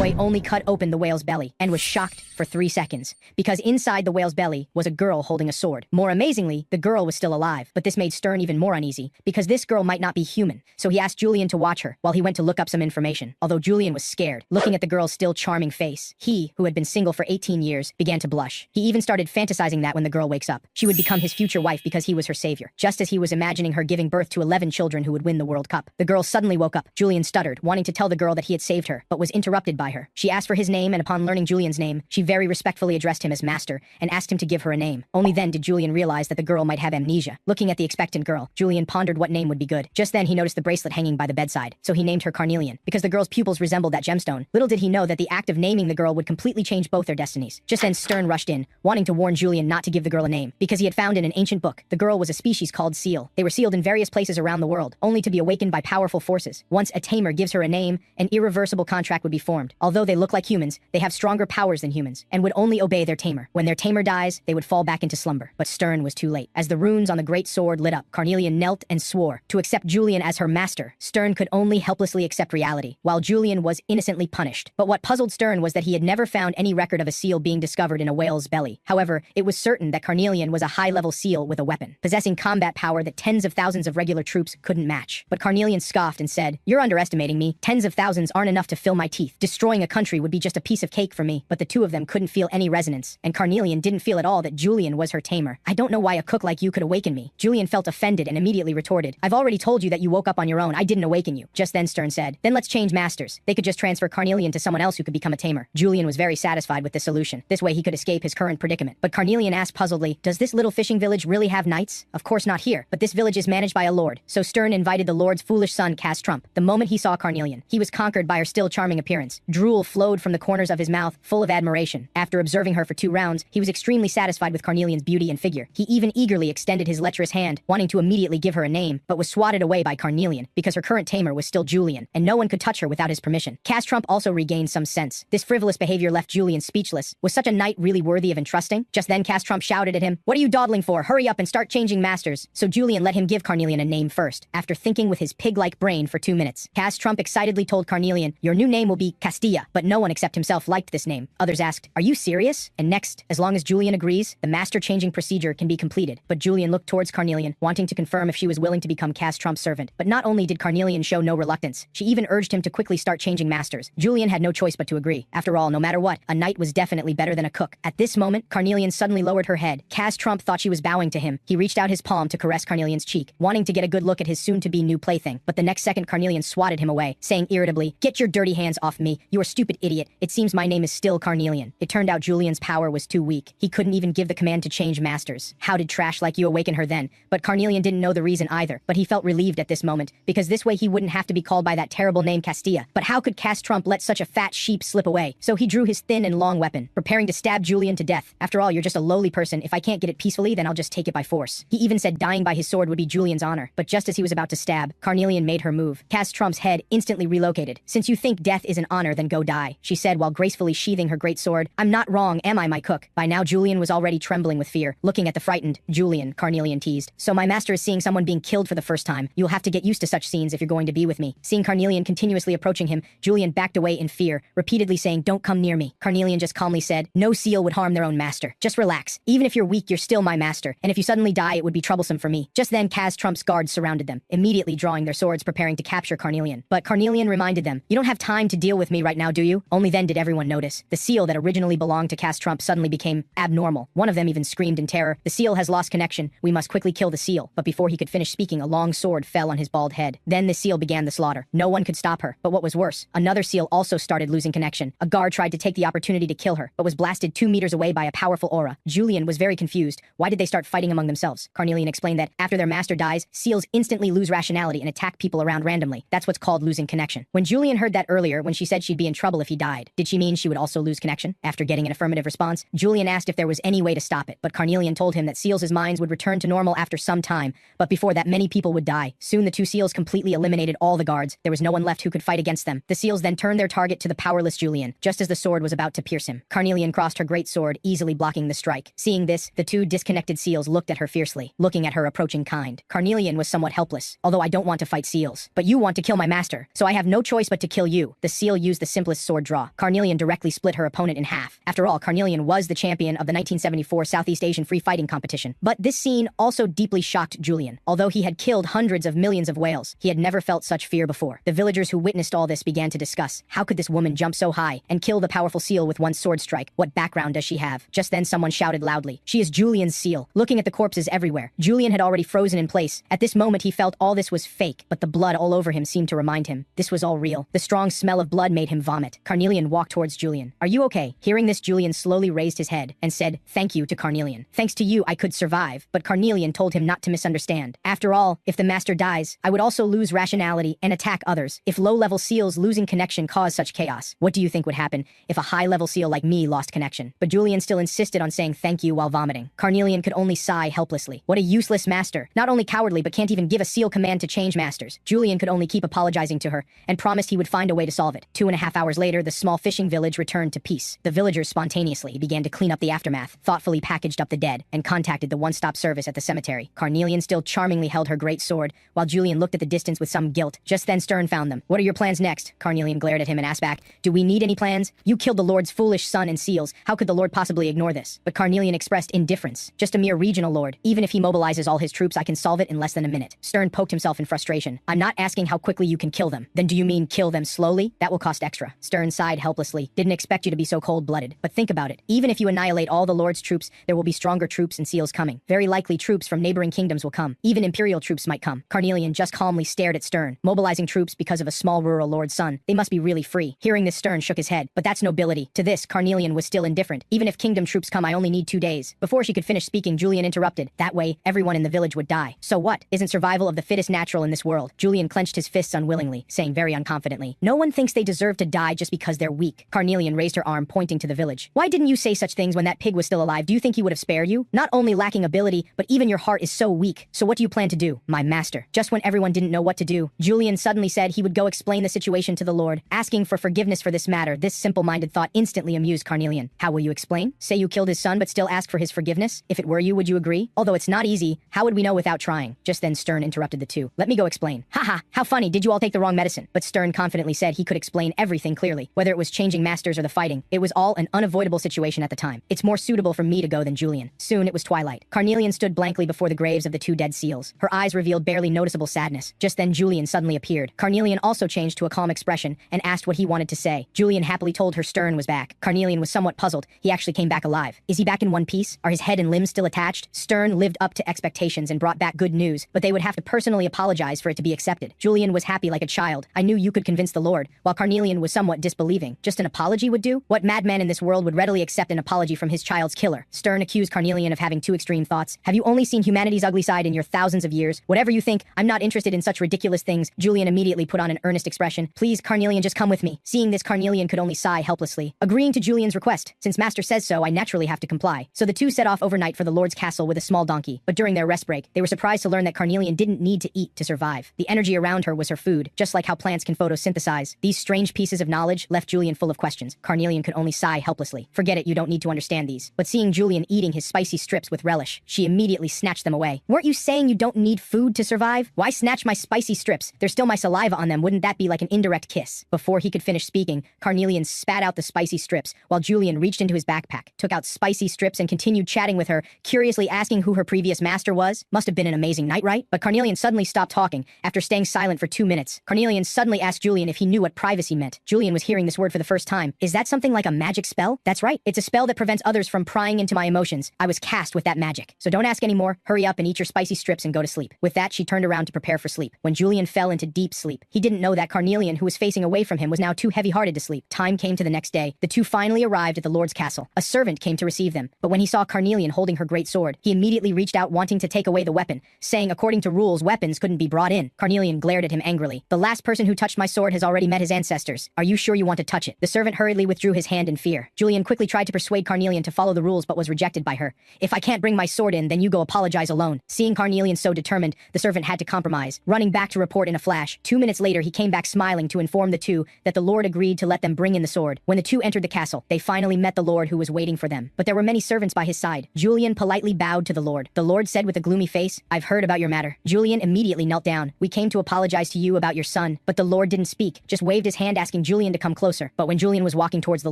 boy only cut open the whale's belly and was shocked for 3 seconds, because inside the whale's belly was a girl holding a sword. More amazingly, the girl was still alive, but this made Stern even more uneasy, because this girl might not be human, so he asked Julian to watch her while he went to look up some information. Although Julian was scared, looking at the girl's still charming face, he, who had been single for 18 years, began to blush. He even started fantasizing that when the girl wakes up, she would become his future wife because he was her savior, just as he was imagining her giving birth to 11 children who would win the World Cup. The girl suddenly woke up. Julian stuttered, wanting to tell the girl that he had saved her, but was interrupted by her. She asked for his name, and upon learning Julian's name, she very respectfully addressed him as master and asked him to give her a name. Only then did Julian realize that the girl might have amnesia. Looking at the expectant girl, Julian pondered what name would be good. Just then he noticed the bracelet hanging by the bedside, so he named her Carnelian, because the girl's pupils resembled that gemstone. Little did he know that the act of naming the girl would completely change both their destinies. Just then Stern rushed in, wanting to warn Julian not to give the girl a name, because he had found in an ancient book the girl was a species called seal. They were sealed in various places around the world, only to be awakened by powerful forces. Once a tamer gives her a name, an irreversible contract would be formed. Although they look like humans, they have stronger powers than humans, and would only obey their tamer. When their tamer dies, they would fall back into slumber. But Stern was too late. As the runes on the great sword lit up, Carnelian knelt and swore to accept Julian as her master. Stern could only helplessly accept reality, while Julian was innocently punished. But what puzzled Stern was that he had never found any record of a seal being discovered in a whale's belly. However, it was certain that Carnelian was a high-level seal with a weapon, possessing combat power that tens of thousands of regular troops couldn't match. But Carnelian scoffed and said, "You're underestimating me. Tens of thousands aren't enough to fill my teeth. Destroying a country would be just a piece of cake for me." But the two of them couldn't feel any resonance, and Carnelian didn't feel at all that Julian was her tamer. "I don't know why a cook like you could awaken me." Julian felt offended and immediately retorted, "I've already told you that you woke up on your own. I didn't awaken you." Just then Stern said, "Then let's change masters." They could just transfer Carnelian to someone else who could become a tamer. Julian was very satisfied with this solution. This way he could escape his current predicament. But Carnelian asked puzzledly, "Does this little fishing village really have knights?" "Of course not here, but this village is managed by a lord." So Stern invited the lord's foolish son, Cass Trump. The moment he saw Carnelian, he was conquered by her still charming appearance. Drool flowed from the corners of his mouth, full of admiration. After observing her for 2 rounds, he was extremely satisfied with Carnelian's beauty and figure. He even eagerly extended his lecherous hand, wanting to immediately give her a name, but was swatted away by Carnelian, because her current tamer was still Julian, and no one could touch her without his permission. Cass Trump also regained some sense. This frivolous behavior left Julian speechless. Was such a knight really worthy of entrusting? Just then Cass Trump shouted at him, "What are you dawdling for? Hurry up and start changing masters." So Julian let him give Carnelian a name first, after thinking with his pig-like brain for 2 minutes. Cass Trump excitedly told Carnelian, "Your new name will be Castilla," but no one except himself liked this name. Others asked, "Are you serious?" And next, as long as Julian agrees, the master-changing procedure can be completed. But Julian looked towards Carnelian, wanting to confirm if she was willing to become Cass Trump's servant. But not only did Carnelian show no reluctance, she even urged him to quickly start changing masters. Julian had no choice but to agree. After all, no matter what, a knight was definitely better than a cook. At this moment, Carnelian suddenly lowered her head. Cass Trump thought she was bowing to him. He reached out his palm to caress Carnelian's cheek, wanting to get a good look at his soon-to-be new plaything. But the next second Carnelian swatted him away, saying irritably, "Get your dirty hands off me, you stupid idiot. It seems my name is still Carnelian." It turned out Julian's power was too weak. He couldn't even give the command to change masters. How did trash like you awaken her then? But Carnelian didn't know the reason either, but he felt relieved at this moment, because this way he wouldn't have to be called by that terrible name Castilla. But how could Cass Trump let such a fat sheep slip away? So he drew his thin and long weapon, preparing to stab Julian to death. After all, you're just a lowly person. If I can't get it peacefully, then I'll just take it by force. He even said dying by his sword would be Julian's honor. But just as he was about to stab, Carnelian made her move. Cass Trump's head instantly relocated. "Since you think death is an honor, then go die," she said while gracefully sheathing her great sword. "I'm not wrong, am I, my cook?" By now Julian was already trembling with fear. Looking at the frightened Julian, Carnelian teased, "So my master is seeing someone being killed for the first time. You'll have to get used to such scenes if you're going to be with me." Seeing Carnelian continuously approaching him, Julian backed away in fear, repeatedly saying, "Don't come near me." Carnelian just calmly said, "No seal would harm their own master. Just relax. Even if you're weak, you're still my master, and if you suddenly die, it would be troublesome for me." Just then Cass Trump's guards surrounded them, immediately drawing their swords preparing to capture Carnelian. But Carnelian reminded them, "You don't have time to deal with me right now, do you?" Only then did everyone notice. The seal that originally belonged to Cass Trump suddenly became abnormal. One of them even screamed in terror, "The seal has lost connection. We must quickly kill the seal." But before he could finish speaking, a long sword fell on his bald head. Then the seal began the slaughter. No one could stop her. But what was worse, another seal also started losing connection. A guard tried to take the opportunity to kill her, but was blasted 2 meters away by a powerful aura. Julian was very confused. Why did they start fighting among themselves? Carnelian explained that after their master dies, seals instantly lose rationality and attack people around randomly. That's what's called losing connection. When Julian heard that earlier when she said she'd be in trouble if he died, did she mean she would also lose connection? After getting an affirmative response, Julian asked if there was any way to stop it, but Carnelian told him that seals' minds would return to normal after some time, but before that many people would die. Soon the 2 seals completely eliminated all the guards. There was no one left who could fight against them. The seals then turned their target to the powerless Julian, just as the sword was about to pierce him. Carnelian crossed her great sword, easily blocking the strike. Seeing this, the 2 disconnected seals looked at her fiercely, looking at her approaching kind. Carnelian was somewhat helpless. "Although I don't want to fight seals, but you want to kill my master, so I have no choice but to kill you." The seal used the simplest sword draw. Carnelian directly split her opponent in half. After all, Carnelian was the champion of the 1974 Southeast Asian free fighting competition. But this scene also deeply shocked Julian. Although he had killed hundreds of millions of whales, he had never felt such fear before. The villagers who witnessed all this began to discuss, how could this woman jump so high and kill the powerful seal with one sword strike? What background does she have? Just then someone shouted loudly, "She is Julian's seal." Looking at the corpses everywhere, Julian had already frozen in place. At this moment he felt all this was fake, but the blood all over him seemed to remind him this was all real. The strong smell of blood made him vomit. Carnelian walked towards Julian. "Are you okay?" Hearing this, Julian slowly raised his head and said, "Thank you," to Carnelian. "Thanks to you, I could survive." But Carnelian told him not to misunderstand. After all, if the master dies, I would also lose rationality and attack others. If low-level seals losing connection cause such chaos, what do you think would happen if a high-level seal like me lost connection? But Julian still insisted on saying thank you while vomiting. Carnelian could only sigh helplessly. What a useless master. Not only cowardly, but can't even give a seal command to change masters. Julian could only keep apologizing to her and promised he would find a way to solve it. 2.5 hours later, the small fishing village returned to peace. The villagers spontaneously began to clean up the aftermath, thoughtfully packaged up the dead, and contacted the one-stop service at the cemetery. Carnelian still charmingly held her great sword, while Julian looked at the distance with some guilt. Just then Stern found them. "What are your plans next?" Carnelian glared at him and asked back, "Do we need any plans? You killed the Lord's foolish son and seals. How could the Lord possibly ignore this?" But Carnelian expressed indifference. "Just a mere regional lord. Even if he mobilizes all his troops, I can solve it in less than a minute." Stern poked himself in frustration. "I'm not asking how quickly you can kill them." "Then do you mean kill them slowly? That will cost extra." Stern sighed helplessly. "Didn't expect you to be so cold-blooded. But think about it. Even if you annihilate all the Lord's troops, there will be stronger troops and seals coming. Very likely troops from neighboring kingdoms will come. Even imperial troops might come." Carnelian just calmly stared at Stern. Mobilizing troops because of a small rural lord's son. They must be really free. Hearing this, Stern shook his head. "But that's nobility." To this, Carnelian was still indifferent. "Even if kingdom troops come, I only need 2 days." Before she could finish speaking, Julian interrupted. "That way, everyone in the village would die." "So what? Isn't survival of the fittest natural in this world?" Julian clenched his fists unwillingly, saying very unconfidently, "No one thinks they deserve to die just because they're weak." Carnelian raised her arm, pointing to the village. "Why didn't you say such things when that pig was still alive? Do you think he would have spared you? Not only lacking ability, but even your heart is so weak. So what do you plan to do?" "My master." Just when everyone didn't know what to do, Julian suddenly said he would go explain the situation to the Lord, asking for forgiveness for this matter. This simple-minded thought instantly amused Carnelian. "How will you explain? Say you killed his son but still ask for his forgiveness? If it were you, would you agree? Although it's not easy, how would we know without trying?" Just then Stern interrupted the two. "Let me go explain." "Haha, how funny, did you all take the wrong medicine?" But Stern confidently said he could explain everything clearly, whether it was changing masters or the fighting. It was all an unavoidable situation at the time. "It's more suitable for me to go than Julian." Soon it was twilight. Carnelian stood blankly before the graves of the 2 dead seals. Her eyes revealed barely noticeable sadness. Just then Julian suddenly appeared. Carnelian also changed to a calm expression and asked what he wanted to say. Julian happily told her Stern was back. Carnelian was somewhat puzzled. He actually came back alive. Is he back in one piece? Are his head and limbs still attached? Stern lived up to expectations and brought back good news, but they would have to personally apologize for it to be accepted. Julian was happy like a child. "I knew you could convince the Lord," while Carnelian was somewhat disbelieving. Just an apology would do? What madman in this world would readily accept an apology from his child's killer? Stern accused Carnelian of having 2 extreme thoughts. "Have you only seen humanity's ugly side in your thousands of years? Whatever you think, I'm not interested in such ridiculous things." Julian immediately put on an earnest expression. "Please, Carnelian, just come with me." Seeing this, Carnelian could only sigh helplessly. Agreeing to Julian's request, since master says so, I naturally have to comply. So the two set off overnight for the Lord's castle with a small donkey. But during their rest break, they were surprised to learn that Carnelian didn't need to eat to survive. The energy around her was her food, just like how plants can photosynthesize. These strange pieces of knowledge left Julian full of questions. Carnelian could only sigh helplessly. "Forget it, you don't need to understand these." But seeing Julian eating his spicy strips with relish, she immediately snatched them away. "Weren't you saying you don't need food to survive? Why snatch my spicy strips? There's still my saliva on them. Wouldn't that be like an indirect kiss?" Before he could finish speaking, Carnelian spat out the spicy strips, while Julian reached into his backpack, took out spicy strips and continued chatting with her, curiously asking who her previous master was. Must have been an amazing night, right? But Carnelian suddenly stopped talking, after staying silent for 2 minutes. Carnelian suddenly asked Julian if he knew what privacy meant. Julian was hearing this word for the first time. "Is that something like a magic spell?" "That's right. It's a spell that prevents others from prying into my emotions. I was cast with that magic. So don't ask anymore. Hurry up and eat your spicy strips and go to sleep." With that, she turned around to prepare for sleep. When Julian fell into deep sleep, he didn't know that Carnelian, who was facing away from him, was now too heavy-hearted to sleep. Time came to the next day. The two finally arrived at the Lord's castle. A servant came to receive them, but when he saw Carnelian holding her great sword, he immediately reached out wanting to take away the weapon, saying according to rules, weapons couldn't be brought in. Carnelian glared at him angrily. "The last person who touched my sword has already met his ancestors. Are you sure you want to touch it?" The servant hurriedly withdrew his hand in fear. Julian quickly tried to persuade Carnelian to follow the rules but was rejected by her. "If I can't bring my sword in, then you go apologize alone." Seeing Carnelian so determined, the servant had to compromise, running back to report in a flash. 2 minutes later, he came back smiling to inform the two that the Lord agreed to let them bring in the sword. When the two entered the castle, they finally met the Lord who was waiting for them. But there were many servants by his side. Julian politely bowed to the Lord. The Lord said with a gloomy face, "I've heard about your matter." Julian immediately knelt down. "We came to apologize to you about your son." But the Lord didn't speak, just waved his hand asking asking Julian to come closer. But when Julian was walking towards the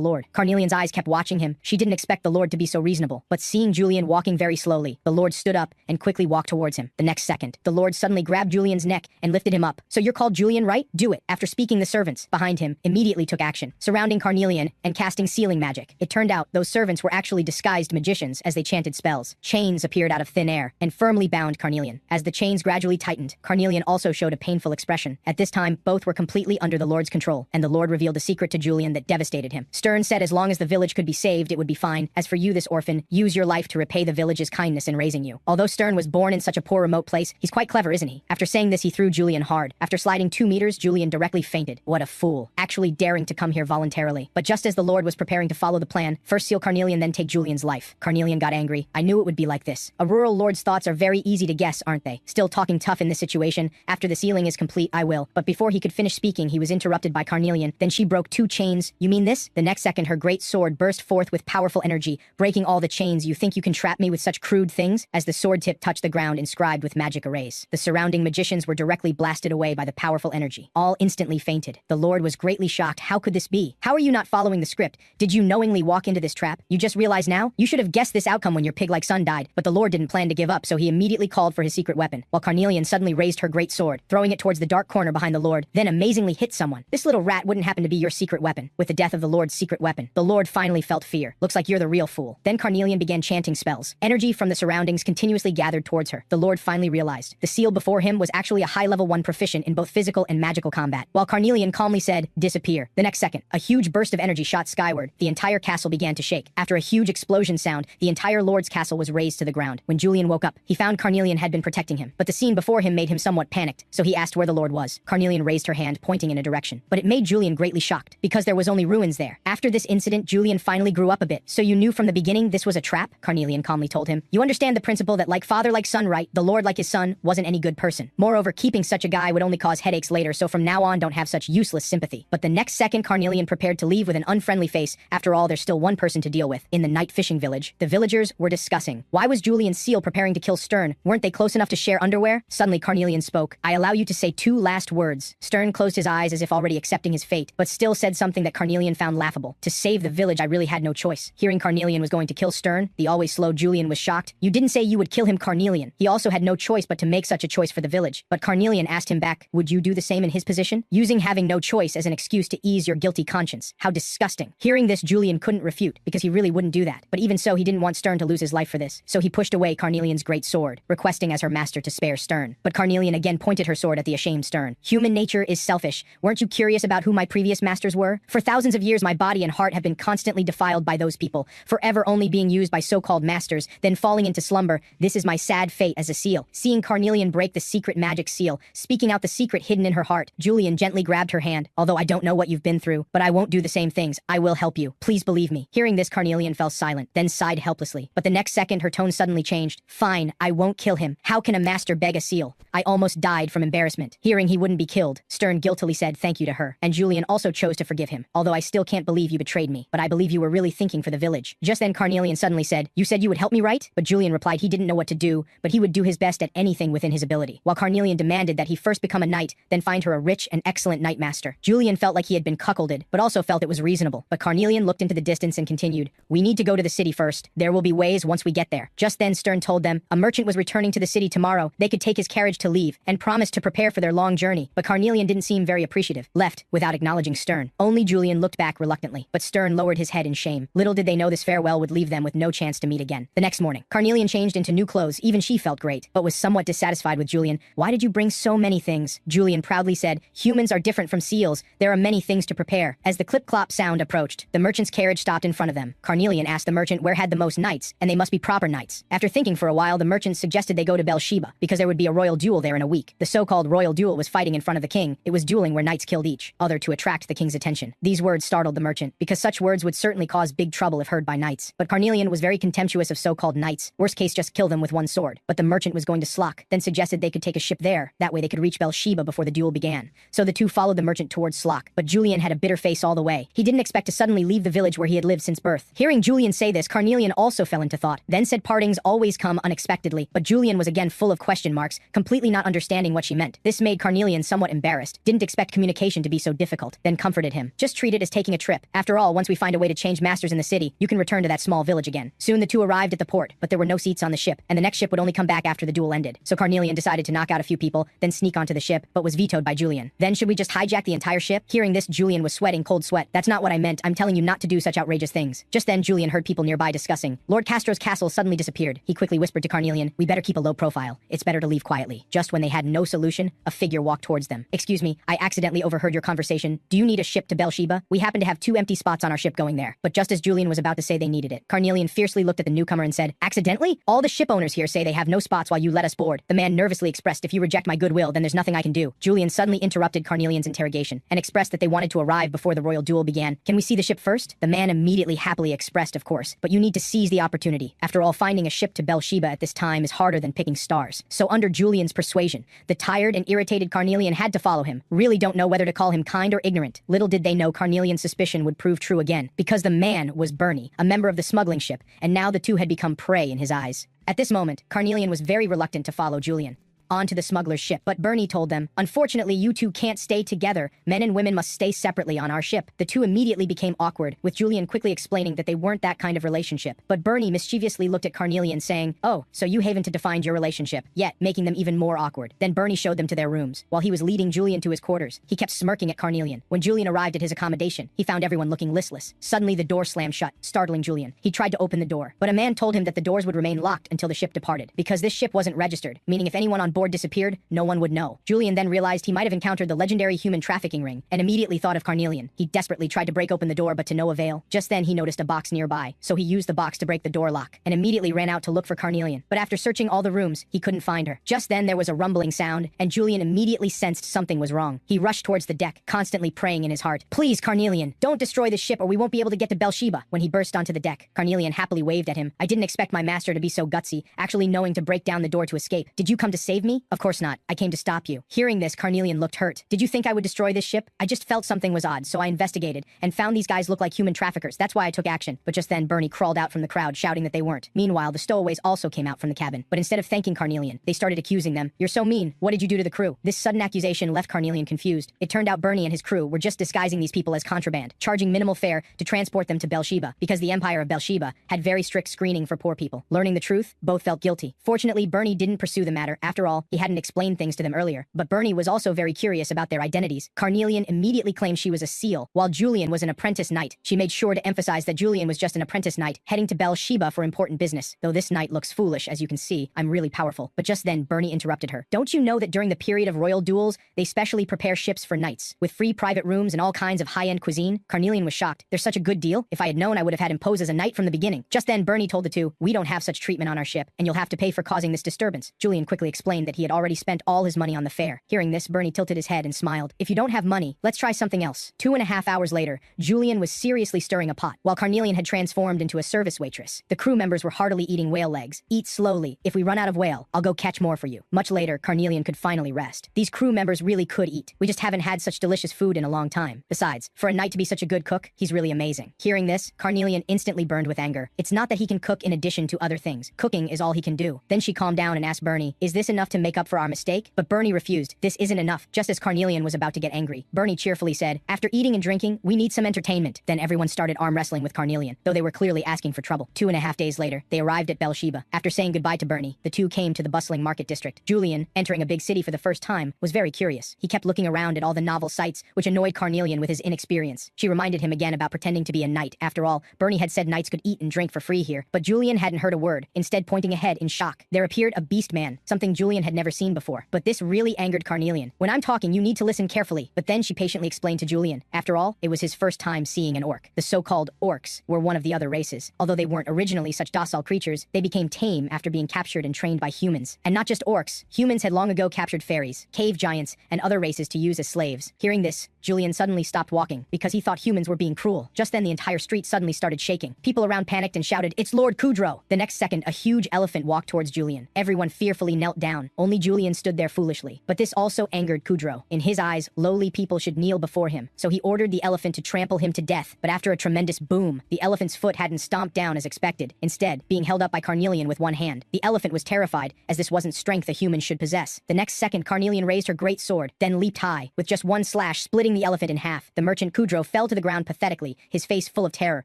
Lord, Carnelian's eyes kept watching him. She didn't expect the Lord to be so reasonable. But seeing Julian walking very slowly, the Lord stood up and quickly walked towards him. The next second, the Lord suddenly grabbed Julian's neck and lifted him up. "So you're called Julian, right? Do it." After speaking, the servants behind him immediately took action, surrounding Carnelian and casting sealing magic. It turned out those servants were actually disguised magicians as they chanted spells. Chains appeared out of thin air and firmly bound Carnelian. As the chains gradually tightened, Carnelian also showed a painful expression. At this time, both were completely under the Lord's control, and the Lord revealed a secret to Julian that devastated him. Stern said as long as the village could be saved, it would be fine. As for you, this orphan, use your life to repay the village's kindness in raising you. Although Stern was born in such a poor remote place, he's quite clever, isn't he? After saying this, he threw Julian hard. After sliding 2 meters, Julian directly fainted. What a fool, actually daring to come here voluntarily. But just as the Lord was preparing to follow the plan, first seal Carnelian, then take Julian's life. Carnelian got angry. I knew it would be like this. A rural lord's thoughts are very easy to guess, aren't they? Still talking tough in this situation. After the sealing is complete, I will. But before he could finish speaking, he was interrupted by Carnelian. Then she broke 2 chains. You mean this? The next second, her great sword burst forth with powerful energy, breaking all the chains. You think you can trap me with such crude things? As the sword tip touched the ground inscribed with magic arrays, the surrounding magicians were directly blasted away by the powerful energy. All instantly fainted. The Lord was greatly shocked. How could this be? How are you not following the script? Did you knowingly walk into this trap? You just realize now? You should have guessed this outcome when your pig-like son died. But the Lord didn't plan to give up, so he immediately called for his secret weapon, while Carnelian suddenly raised her great sword, throwing it towards the dark corner behind the Lord, then amazingly hit someone. This little rat wouldn't happen to be your secret weapon. With the death of the Lord's secret weapon, the Lord finally felt fear. Looks like you're the real fool. Then Carnelian began chanting spells. Energy from the surroundings continuously gathered towards her. The Lord finally realized the seal before him was actually a high-level 1 proficient in both physical and magical combat. While Carnelian calmly said, disappear. The next second, a huge burst of energy shot skyward. The entire castle began to shake. After a huge explosion sound, the entire Lord's castle was razed to the ground. When Julian woke up, he found Carnelian had been protecting him. But the scene before him made him somewhat panicked, so he asked where the Lord was. Carnelian raised her hand, pointing in a direction. But it made Julian greatly shocked, because there was only ruins there. After this incident, Julian finally grew up a bit. So you knew from the beginning this was a trap? Carnelian calmly told him. You understand the principle that like father like son, right? The Lord like his son wasn't any good person. Moreover, keeping such a guy would only cause headaches later, so from now on don't have such useless sympathy. But the next second, Carnelian prepared to leave with an unfriendly face. After all, there's still one person to deal with. In the night fishing village, the villagers were discussing. Why was Julian's seal preparing to kill Stern? Weren't they close enough to share underwear? Suddenly Carnelian spoke. I allow you to say 2 last words. Stern closed his eyes as if already accepting his fate, but still said something that Carnelian found laughable. To save the village, I really had no choice. Hearing Carnelian was going to kill Stern, the always slow Julian was shocked. You didn't say you would kill him, Carnelian. He also had no choice but to make such a choice for the village. But Carnelian asked him back, would you do the same in his position? Using having no choice as an excuse to ease your guilty conscience. How disgusting. Hearing this, Julian couldn't refute, because he really wouldn't do that. But even so, he didn't want Stern to lose his life for this. So he pushed away Carnelian's great sword, requesting as her master to spare Stern. But Carnelian again pointed her sword at the ashamed Stern. Human nature is selfish. Weren't you curious about who my previous masters were? For thousands of years, my body and heart have been constantly defiled by those people, forever only being used by so-called masters, then falling into slumber. This is my sad fate as a seal. Seeing Carnelian break the secret magic seal, speaking out the secret hidden in her heart, Julian gently grabbed her hand. Although I don't know what you've been through, but I won't do the same things. I will help you. Please believe me. Hearing this, Carnelian fell silent, then sighed helplessly. But the next second, her tone suddenly changed. Fine, I won't kill him. How can a master beg a seal? I almost died from embarrassment. Hearing he wouldn't be killed, Stern guiltily said thank you to her, and Julian also chose to forgive him. Although I still can't believe you betrayed me, but I believe you were really thinking for the village. Just then Carnelian suddenly said, you said you would help me, right? But Julian replied he didn't know what to do, but he would do his best at anything within his ability. While Carnelian demanded that he first become a knight, then find her a rich and excellent knight master. Julian felt like he had been cuckolded, but also felt it was reasonable. But Carnelian looked into the distance and continued, we need to go to the city first. There will be ways once we get there. Just then Stern told them, a merchant was returning to the city tomorrow. They could take his carriage to leave, and promised to prepare for their long journey. But Carnelian didn't seem very appreciative. Left, without acknowledging Stern. Only Julian looked back reluctantly, but Stern lowered his head in shame. Little did they know this farewell would leave them with no chance to meet again. The next morning, Carnelian changed into new clothes. Even she felt great, but was somewhat dissatisfied with Julian. Why did you bring so many things? Julian proudly said, humans are different from seals. There are many things to prepare. As the clip-clop sound approached, the merchant's carriage stopped in front of them. Carnelian asked the merchant where had the most knights, and they must be proper knights. After thinking for a while, the merchant suggested they go to Beersheba, because there would be a royal duel there in a week. The so-called royal duel was fighting in front of the king. It was dueling where knights killed each other to attract the king's attention. These words startled the merchant, because such words would certainly cause big trouble if heard by knights. But Carnelian was very contemptuous of so-called knights. Worst case, just kill them with one sword. But the merchant was going to Slock, then suggested they could take a ship there. That way they could reach Beersheba before the duel began. So the two followed the merchant towards Slock. But Julian had a bitter face all the way. He didn't expect to suddenly leave the village where he had lived since birth. Hearing Julian say this, Carnelian also fell into thought, then said partings always come unexpectedly. But Julian was again full of question marks, completely not understanding what she meant. This made Carnelian somewhat embarrassed. Didn't expect communication to be so difficult. difficult, then comforted him. Just treat it as taking a trip. After all, once we find a way to change masters in the city, you can return to that small village again. Soon the two arrived at the port, but there were no seats on the ship, and the next ship would only come back after the duel ended. So Carnelian decided to knock out a few people, then sneak onto the ship, but was vetoed by Julian. Then should we just hijack the entire ship? Hearing this, Julian was sweating cold sweat. That's not what I meant. I'm telling you not to do such outrageous things. Just then, Julian heard people nearby discussing. Lord Castro's castle suddenly disappeared. He quickly whispered to Carnelian, we better keep a low profile. It's better to leave quietly. Just when they had no solution, a figure walked towards them. Excuse me, I accidentally overheard your conversation. Do you need a ship to Beersheba? We happen to have 2 empty spots on our ship going there. But just as Julian was about to say they needed it, Carnelian fiercely looked at the newcomer and said, accidentally? All the ship owners here say they have no spots while you let us board. The man nervously expressed, if you reject my goodwill, then there's nothing I can do. Julian suddenly interrupted Carnelian's interrogation and expressed that they wanted to arrive before the royal duel began. Can we see the ship first? The man immediately happily expressed, of course, but you need to seize the opportunity. After all, finding a ship to Beersheba at this time is harder than picking stars. So under Julian's persuasion, the tired and irritated Carnelian had to follow him. Really don't know whether to call him kind or ignorant. Little did they know Carnelian's suspicion would prove true again, because the man was Bernie, a member of the smuggling ship, and now the two had become prey in his eyes. At this moment, Carnelian was very reluctant to follow Julian onto the smuggler's ship, but Bernie told them, unfortunately, you two can't stay together. Men and women must stay separately on our ship. The two immediately became awkward, with Julian quickly explaining that they weren't that kind of relationship. But Bernie mischievously looked at Carnelian saying, oh, so you haven't defined your relationship, yet making them even more awkward. Then Bernie showed them to their rooms. While he was leading Julian to his quarters, he kept smirking at Carnelian. When Julian arrived at his accommodation, he found everyone looking listless. Suddenly the door slammed shut, startling Julian. He tried to open the door, but a man told him that the doors would remain locked until the ship departed, because this ship wasn't registered, meaning if anyone on board disappeared, no one would know. Julian then realized he might have encountered the legendary human trafficking ring, and immediately thought of Carnelian. He desperately tried to break open the door, but to no avail. Just then he noticed a box nearby, so he used the box to break the door lock, and immediately ran out to look for Carnelian. But after searching all the rooms, he couldn't find her. Just then there was a rumbling sound, and Julian immediately sensed something was wrong. He rushed towards the deck, constantly praying in his heart, please, Carnelian, don't destroy the ship or we won't be able to get to Beersheba. When he burst onto the deck, Carnelian happily waved at him. I didn't expect my master to be so gutsy, actually knowing to break down the door to escape. Did you come to save me? Of course not. I came to stop you. Hearing this, Carnelian looked hurt. Did you think I would destroy this ship? I just felt something was odd, so I investigated, and found these guys look like human traffickers. That's why I took action. But just then, Bernie crawled out from the crowd, shouting that they weren't. Meanwhile, the stowaways also came out from the cabin. But instead of thanking Carnelian, they started accusing them. You're so mean. What did you do to the crew? This sudden accusation left Carnelian confused. It turned out Bernie and his crew were just disguising these people as contraband, charging minimal fare to transport them to Beersheba, because the Empire of Beersheba had very strict screening for poor people. Learning the truth, both felt guilty. Fortunately, Bernie didn't pursue the matter. After all, he hadn't explained things to them earlier. But Bernie was also very curious about their identities. Carnelian immediately claimed she was a seal, while Julian was an apprentice knight. She made sure to emphasize that Julian was just an apprentice knight, heading to Beersheba for important business. Though this knight looks foolish, as you can see, I'm really powerful. But just then, Bernie interrupted her. Don't you know that during the period of royal duels, they specially prepare ships for knights, with free private rooms and all kinds of high-end cuisine? Carnelian was shocked. There's such a good deal. If I had known, I would have had him pose as a knight from the beginning. Just then, Bernie told the two, we don't have such treatment on our ship, and you'll have to pay for causing this disturbance. Julian quickly explained that he had already spent all his money on the fare. Hearing this, Bernie tilted his head and smiled. If you don't have money, let's try something else. 2.5 hours later, Julian was seriously stirring a pot, while Carnelian had transformed into a service waitress. The crew members were heartily eating whale legs. Eat slowly. If we run out of whale, I'll go catch more for you. Much later, Carnelian could finally rest. These crew members really could eat. We just haven't had such delicious food in a long time. Besides, for a knight to be such a good cook, he's really amazing. Hearing this, Carnelian instantly burned with anger. It's not that he can cook in addition to other things. Cooking is all he can do. Then she calmed down and asked Bernie, is this enough to make up for our mistake? But Bernie refused. This isn't enough. Just as Carnelian was about to get angry, Bernie cheerfully said, after eating and drinking, we need some entertainment. Then everyone started arm wrestling with Carnelian, though they were clearly asking for trouble. 2.5 days later, they arrived at Beersheba. After saying goodbye to Bernie, the two came to the bustling market district. Julian, entering a big city for the first time, was very curious. He kept looking around at all the novel sights, which annoyed Carnelian with his inexperience. She reminded him again about pretending to be a knight. After all, Bernie had said knights could eat and drink for free here, but Julian hadn't heard a word, instead pointing ahead in shock. There appeared a beast man, something Julian had never seen before. But this really angered Carnelian. When I'm talking, you need to listen carefully. But then she patiently explained to Julian. After all, it was his first time seeing an orc. The so-called orcs were one of the other races. Although they weren't originally such docile creatures, they became tame after being captured and trained by humans. And not just orcs. Humans had long ago captured fairies, cave giants, and other races to use as slaves. Hearing this, Julian suddenly stopped walking because he thought humans were being cruel. Just then the entire street suddenly started shaking. People around panicked and shouted, "It's Lord Kudro!" The next second, a huge elephant walked towards Julian. Everyone fearfully knelt down. down. Only Julian stood there foolishly. But this also angered Kudro. In his eyes, lowly people should kneel before him. So he ordered the elephant to trample him to death. But after a tremendous boom, the elephant's foot hadn't stomped down as expected, instead being held up by Carnelian with one hand. The elephant was terrified, as this wasn't strength a human should possess. The next second, Carnelian raised her great sword, then leaped high, with just one slash splitting the elephant in half. The merchant Kudro fell to the ground pathetically, his face full of terror.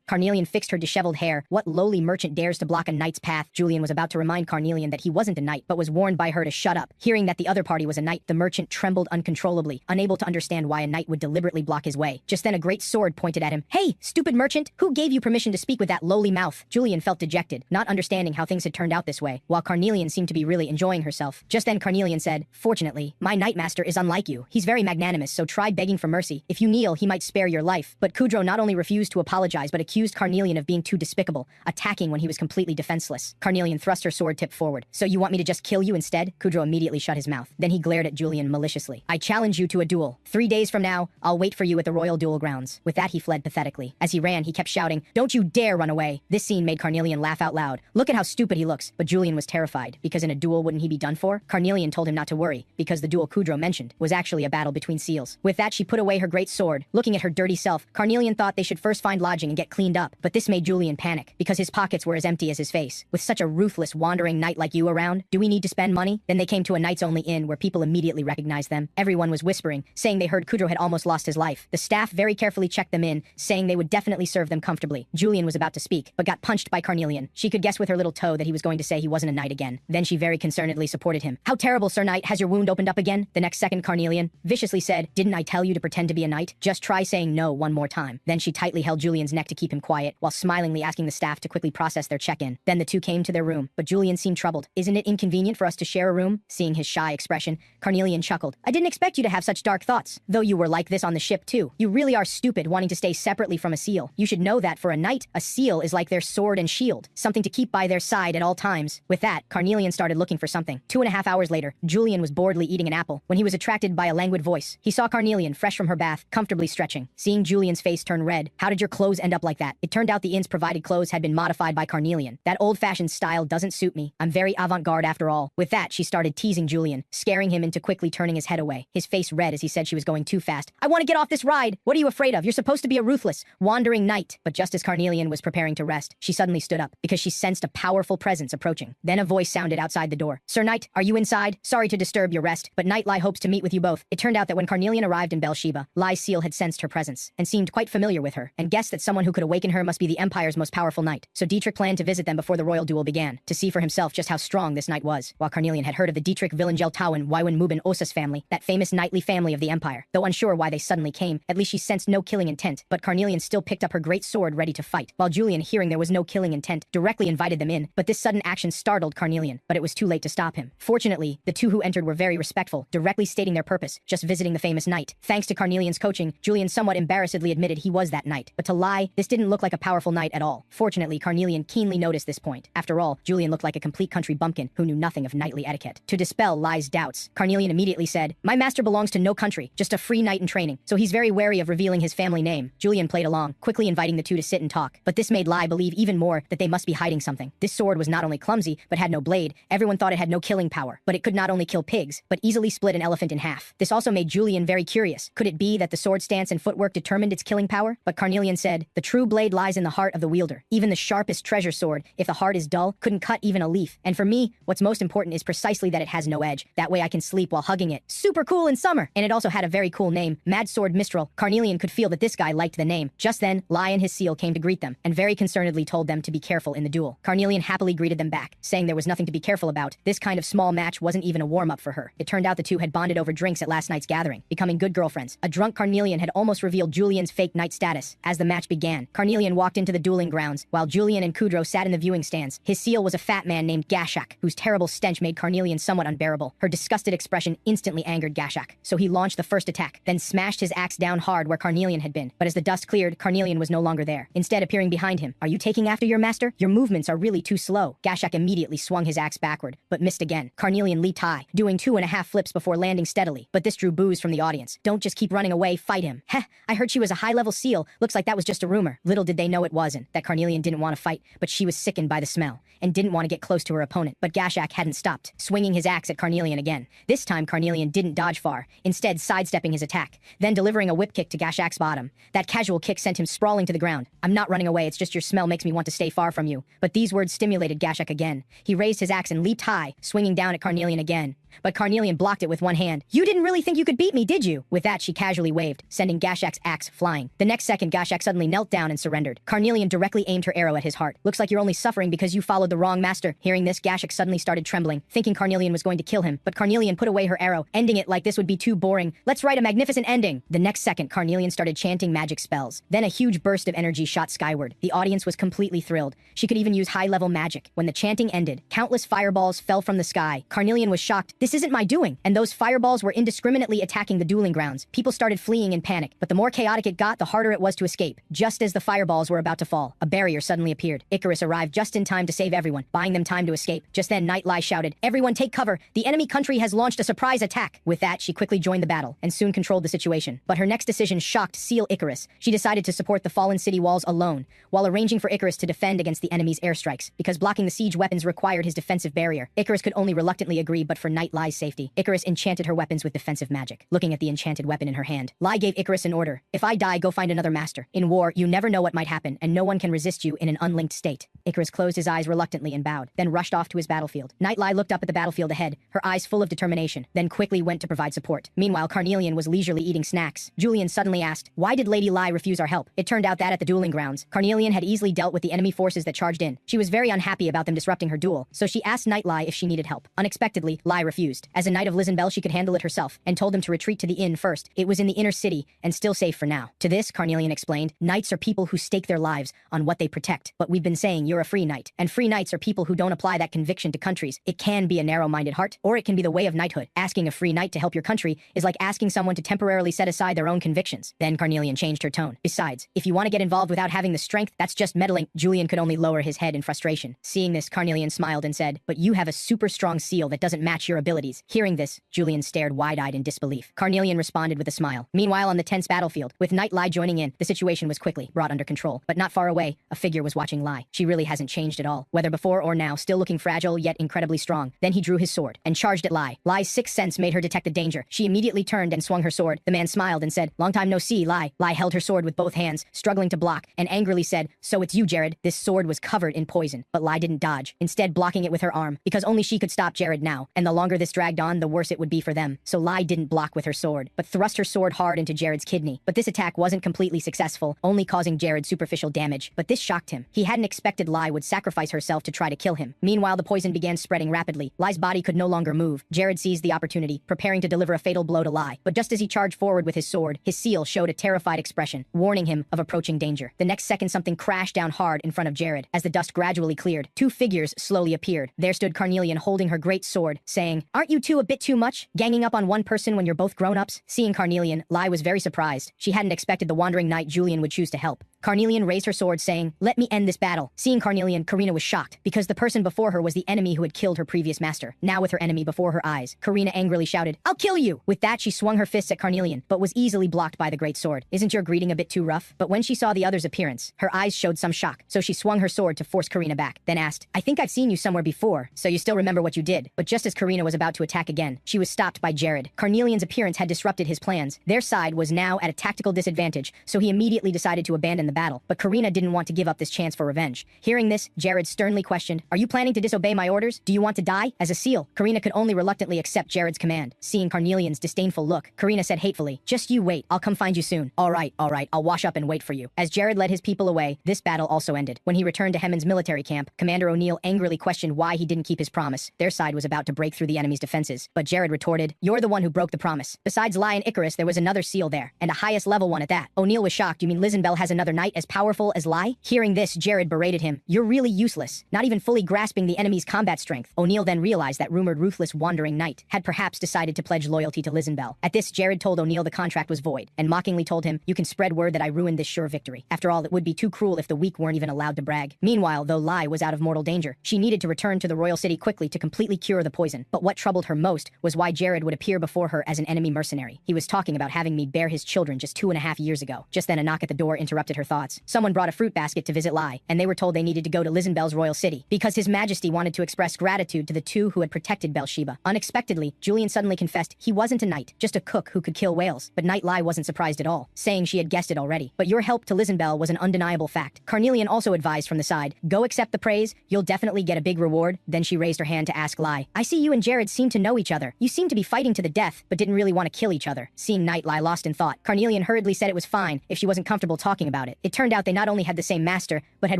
Carnelian fixed her disheveled hair. What lowly merchant dares to block a knight's path? Julian was about to remind Carnelian that he wasn't a knight, but was warned by her to shut up. Hearing that the other party was a knight, the merchant trembled uncontrollably, unable to understand why a knight would deliberately block his way. Just then a great sword pointed at him. "Hey, stupid merchant, who gave you permission to speak with that lowly mouth?" Julian felt dejected, not understanding how things had turned out this way, while Carnelian seemed to be really enjoying herself. Just then Carnelian said, "Fortunately, my knight master is unlike you. He's very magnanimous, so try begging for mercy. If you kneel, he might spare your life." But Kudro not only refused to apologize but accused Carnelian of being too despicable, attacking when he was completely defenseless. Carnelian thrust her sword tip forward. "So you want me to just kill you instead?" Kudro immediately shut his mouth. Then he glared at Julian maliciously. "I challenge you to a duel. 3 days from now, I'll wait for you at the royal duel grounds." With that he fled pathetically. As he ran, he kept shouting, "Don't you dare run away." This scene made Carnelian laugh out loud. Look at how stupid he looks. But Julian was terrified, because in a duel wouldn't he be done for? Carnelian told him not to worry, because the duel Kudro mentioned was actually a battle between seals. With that she put away her great sword. Looking at her dirty self, Carnelian thought they should first find lodging and get cleaned up. But this made Julian panic, because his pockets were as empty as his face. With such a ruthless wandering knight like you around, do we need to spend money? Then they came to a knights-only inn where people immediately recognized them. Everyone was whispering, saying they heard Kudro had almost lost his life. The staff very carefully checked them in, saying they would definitely serve them comfortably. Julian was about to speak, but got punched by Carnelian. She could guess with her little toe that he was going to say he wasn't a knight again. Then she very concernedly supported him. "How terrible, Sir Knight, has your wound opened up again?" The next second Carnelian viciously said, "Didn't I tell you to pretend to be a knight? Just try saying no one more time." Then she tightly held Julian's neck to keep him quiet, while smilingly asking the staff to quickly process their check-in. Then the two came to their room, but Julian seemed troubled. "Isn't it inconvenient for us to share a room?" Seeing his shy expression, Carnelian chuckled. "I didn't expect you to have such dark thoughts, though you were like this on the ship too. You really are stupid wanting to stay separately from a seal. You should know that for a knight, a seal is like their sword and shield, something to keep by their side at all times." With that, Carnelian started looking for something. 2.5 hours later, Julian was boredly eating an apple when he was attracted by a languid voice. He saw Carnelian fresh from her bath, comfortably stretching. Seeing Julian's face turn red, "How did your clothes end up like that?" It turned out the inn's provided clothes had been modified by Carnelian. "That old-fashioned style doesn't suit me. I'm very avant-garde after all." With that, she started teasing Julian, scaring him into quickly turning his head away, his face red as he said she was going too fast. "I want to get off this ride. What are you afraid of? You're supposed to be a ruthless, wandering knight." But just as Carnelian was preparing to rest, she suddenly stood up, because she sensed a powerful presence approaching. Then a voice sounded outside the door. "Sir Knight, are you inside? Sorry to disturb your rest, but Knight Lai hopes to meet with you both." It turned out that when Carnelian arrived in Beelsheba, Lai's seal had sensed her presence, and seemed quite familiar with her, and guessed that someone who could awaken her must be the Empire's most powerful knight. So Dietrich planned to visit them before the royal duel began, to see for himself just how strong this knight was. While Carnelian had heard of the Dietrich Villengeltauen Waiwen Muben Osas family, that famous knightly family of the Empire. Though unsure why they suddenly came, at least she sensed no killing intent, but Carnelian still picked up her great sword ready to fight, while Julian, hearing there was no killing intent, directly invited them in. But this sudden action startled Carnelian, but it was too late to stop him. Fortunately, the two who entered were very respectful, directly stating their purpose, just visiting the famous knight. Thanks to Carnelian's coaching, Julian somewhat embarrassedly admitted he was that knight. But to lie, this didn't look like a powerful knight at all. Fortunately, Carnelian keenly noticed this point. After all, Julian looked like a complete country bumpkin who knew nothing of knightly etiquette. To dispel Lai's doubts, Carnelian immediately said, "My master belongs to no country, just a free knight in training, so he's very wary of revealing his family name." Julian played along, quickly inviting the two to sit and talk. But this made Lai believe even more that they must be hiding something. This sword was not only clumsy, but had no blade. Everyone thought it had no killing power, but it could not only kill pigs, but easily split an elephant in half. This also made Julian very curious. Could it be that the sword stance and footwork determined its killing power? But Carnelian said, "The true blade lies in the heart of the wielder. Even the sharpest treasure sword, if the heart is dull, couldn't cut even a leaf. And for me, what's most important is precisely that it has no edge. That way I can sleep while hugging it. Super cool in summer." And it also had a very cool name, Mad Sword Mistral. Carnelian could feel that this guy liked the name. Just then, Lai and his seal came to greet them, and very concernedly told them to be careful in the duel. Carnelian happily greeted them back, saying there was nothing to be careful about. This kind of small match wasn't even a warm-up for her. It turned out the two had bonded over drinks at last night's gathering, becoming good girlfriends. A drunk Carnelian had almost revealed Julian's fake knight status. As the match began, Carnelian walked into the dueling grounds, while Julian and Kudro sat in the viewing stands. His seal was a fat man named Gashak, whose terrible stench made Carnelian somewhat unbearable. Her disgusted expression instantly angered Gashak, so he launched the first attack, then smashed his axe down hard where Carnelian had been. But as the dust cleared, Carnelian was no longer there, instead appearing behind him. "Are you taking after your master? Your movements are really too slow." Gashak immediately swung his axe backward, but missed again. Carnelian leaped high, doing 2.5 flips before landing steadily, but this drew boos from the audience. "Don't just keep running away, fight him." "Heh, I heard she was a high-level seal. Looks like that was just a rumor." Little did they know it wasn't, that Carnelian didn't want to fight, but she was sickened by the smell, and didn't want to get close to her opponent. But Gashak hadn't stopped, swinging swinging his axe at Carnelian again. This time, Carnelian didn't dodge far, instead sidestepping his attack, then delivering a whip kick to Gashak's bottom. That casual kick sent him sprawling to the ground. "I'm not running away, it's just your smell makes me want to stay far from you." But these words stimulated Gashak again. He raised his axe and leaped high, swinging down at Carnelian again. But Carnelian blocked it with one hand. "You didn't really think you could beat me, did you?" With that, she casually waved, sending Gashak's axe flying. The next second, Gashak suddenly knelt down and surrendered. Carnelian directly aimed her arrow at his heart. "Looks like you're only suffering because you followed the wrong master." Hearing this, Gashak suddenly started trembling, thinking Carnelian was going to kill him. But Carnelian put away her arrow, ending it like this would be too boring. "Let's write a magnificent ending." The next second, Carnelian started chanting magic spells. Then a huge burst of energy shot skyward. The audience was completely thrilled. She could even use high-level magic. When the chanting ended, countless fireballs fell from the sky. Carnelian was shocked. "This isn't my doing." And those fireballs were indiscriminately attacking the dueling grounds. People started fleeing in panic, but the more chaotic it got, the harder it was to escape. Just as the fireballs were about to fall, a barrier suddenly appeared. Icarus arrived just in time to save everyone, buying them time to escape. Just then, Nightlie shouted, "Everyone take cover! The enemy country has launched a surprise attack!" With that, she quickly joined the battle, and soon controlled the situation. But her next decision shocked Seal Icarus. She decided to support the fallen city walls alone, while arranging for Icarus to defend against the enemy's airstrikes, because blocking the siege weapons required his defensive barrier. Icarus could only reluctantly agree, but for Nightlie's safety, Icarus enchanted her weapons with defensive magic. Looking at the enchanted weapon in her hand, Lie gave Icarus an order. "If I die, go find another master. In war, you never know what might happen, and no one can resist you in an unlinked state." Icarus closed his eyes reluctantly and bowed, then rushed off to his battlefield. Nightlie looked up at the battlefield ahead, her eyes full of determination, then quickly went to provide support. Meanwhile, Carnelian was leisurely eating snacks. Julian suddenly asked, "Why did Lady Lie refuse our help?" It turned out that at the dueling grounds, Carnelian had easily dealt with the enemy forces that charged in. She was very unhappy about them disrupting her duel, so she asked Nightlie if she needed help. Unexpectedly, Lie refused. As a knight of Lizenbell, she could handle it herself, and told them to retreat to the inn first. It was in the inner city, and still safe for now. To this, Carnelian explained, "Knights are people who stake their lives on what they protect. But we've been saying you're a free knight, and free knights are people who don't apply that conviction to countries. It can be a narrow-minded heart, or it can be the way of knighthood. Asking a free knight to help your country is like asking someone to temporarily set aside their own convictions." Then Carnelian changed her tone. "Besides, if you want to get involved without having the strength, that's just meddling." Julian could only lower his head in frustration. Seeing this, Carnelian smiled and said, "But you have a super strong seal that doesn't match your abilities." Hearing this, Julian stared wide-eyed in disbelief. Carnelian responded with a smile. Meanwhile, on the tense battlefield, with Nightlie joining in, the situation was quickly brought under control. But not far away, a figure was watching Lie. She really hasn't changed at all, whether before or now, still looking fragile yet incredibly strong. Then he drew his sword and charged at Lie. Lie's sixth sense made her detect the danger. She immediately turned and swung her sword. The man smiled and said, "Long time no see, Lie." Lie held her sword with both hands, struggling to block, and angrily said, "So it's you, Jared." This sword was covered in poison, but Lie didn't dodge, instead blocking it with her arm, because only she could stop Jared now, and the longer this dragged on, the worse it would be for them. So Lie didn't block with her sword, but thrust her sword hard into Jared's kidney. But this attack wasn't completely successful, only causing Jared superficial damage. But this shocked him. He hadn't expected Lie would sacrifice herself to try to kill him. Meanwhile, the poison began spreading rapidly. Lie's body could no longer move. Jared seized the opportunity, preparing to deliver a fatal blow to Lie. But just as he charged forward with his sword, his seal showed a terrified expression, warning him of approaching danger. The next second, something crashed down hard in front of Jared. As the dust gradually cleared, two figures slowly appeared. There stood Carnelian holding her great sword, saying, "Aren't you two a bit too much? Ganging up on one person when you're both grown-ups?" Seeing Carnelian, Lie was very surprised. She hadn't expected the wandering knight Julian would choose to help. Carnelian raised her sword, saying, "Let me end this battle." Seeing Carnelian, Karina was shocked, because the person before her was the enemy who had killed her previous master. Now with her enemy before her eyes, Karina angrily shouted, "I'll kill you!" With that, she swung her fists at Carnelian, but was easily blocked by the great sword. "Isn't your greeting a bit too rough?" But when she saw the other's appearance, her eyes showed some shock, so she swung her sword to force Karina back, then asked, "I think I've seen you somewhere before, so you still remember what you did?" But just as Karina was about to attack again, she was stopped by Jared. Carnelian's appearance had disrupted his plans. Their side was now at a tactical disadvantage, so he immediately decided to abandon the battle. But Karina didn't want to give up this chance for revenge. Hearing this, Jared sternly questioned, "Are you planning to disobey my orders? Do you want to die?" As a seal, Karina could only reluctantly accept Jared's command. Seeing Carnelian's disdainful look, Karina said hatefully, "Just you wait, I'll come find you soon." All right, I'll wash up and wait for you." As Jared led his people away, this battle also ended. When he returned to Hemon's military camp, Commander O'Neill angrily questioned why he didn't keep his promise. Their side was about to break through the enemy's defenses, but Jared retorted, "You're the one who broke the promise. Besides Lie and Icarus, there was another seal there, and a highest level one at that." O'Neill was shocked. "You mean Lizenbell has another knight as powerful as Lie?" Hearing this, Jared berated him, "You're really useless, not even fully grasping the enemy's combat strength." O'Neill then realized that rumored ruthless wandering knight had perhaps decided to pledge loyalty to Lizenbell. At this, Jared told O'Neill the contract was void, and mockingly told him, "You can spread word that I ruined this sure victory. After all, it would be too cruel if the weak weren't even allowed to brag." Meanwhile, though Lie was out of mortal danger, she needed to return to the royal city quickly to completely cure the poison. But what troubled her most was why Jared would appear before her as an enemy mercenary. He was talking about having me bear his children just 2.5 years ago. Just then a knock at the door interrupted her thoughts. Someone brought a fruit basket to visit Lai, and they were told they needed to go to Lizenbel's royal city, because His Majesty wanted to express gratitude to the two who had protected Belsheba. Unexpectedly, Julian suddenly confessed he wasn't a knight, just a cook who could kill whales. But Knight Lai wasn't surprised at all, saying she had guessed it already. But your help to Lizenbel was an undeniable fact. Carnelian also advised from the side, go accept the praise, you'll definitely get a big reward. Then she raised her hand to ask Lai, I see you and Jared seem to know each other. You seem to be fighting to the death, but didn't really want to kill each other. Seeing Knight Lai lost in thought, Carnelian hurriedly said it was fine if she wasn't comfortable talking about it. It turned out they not only had the same master, but had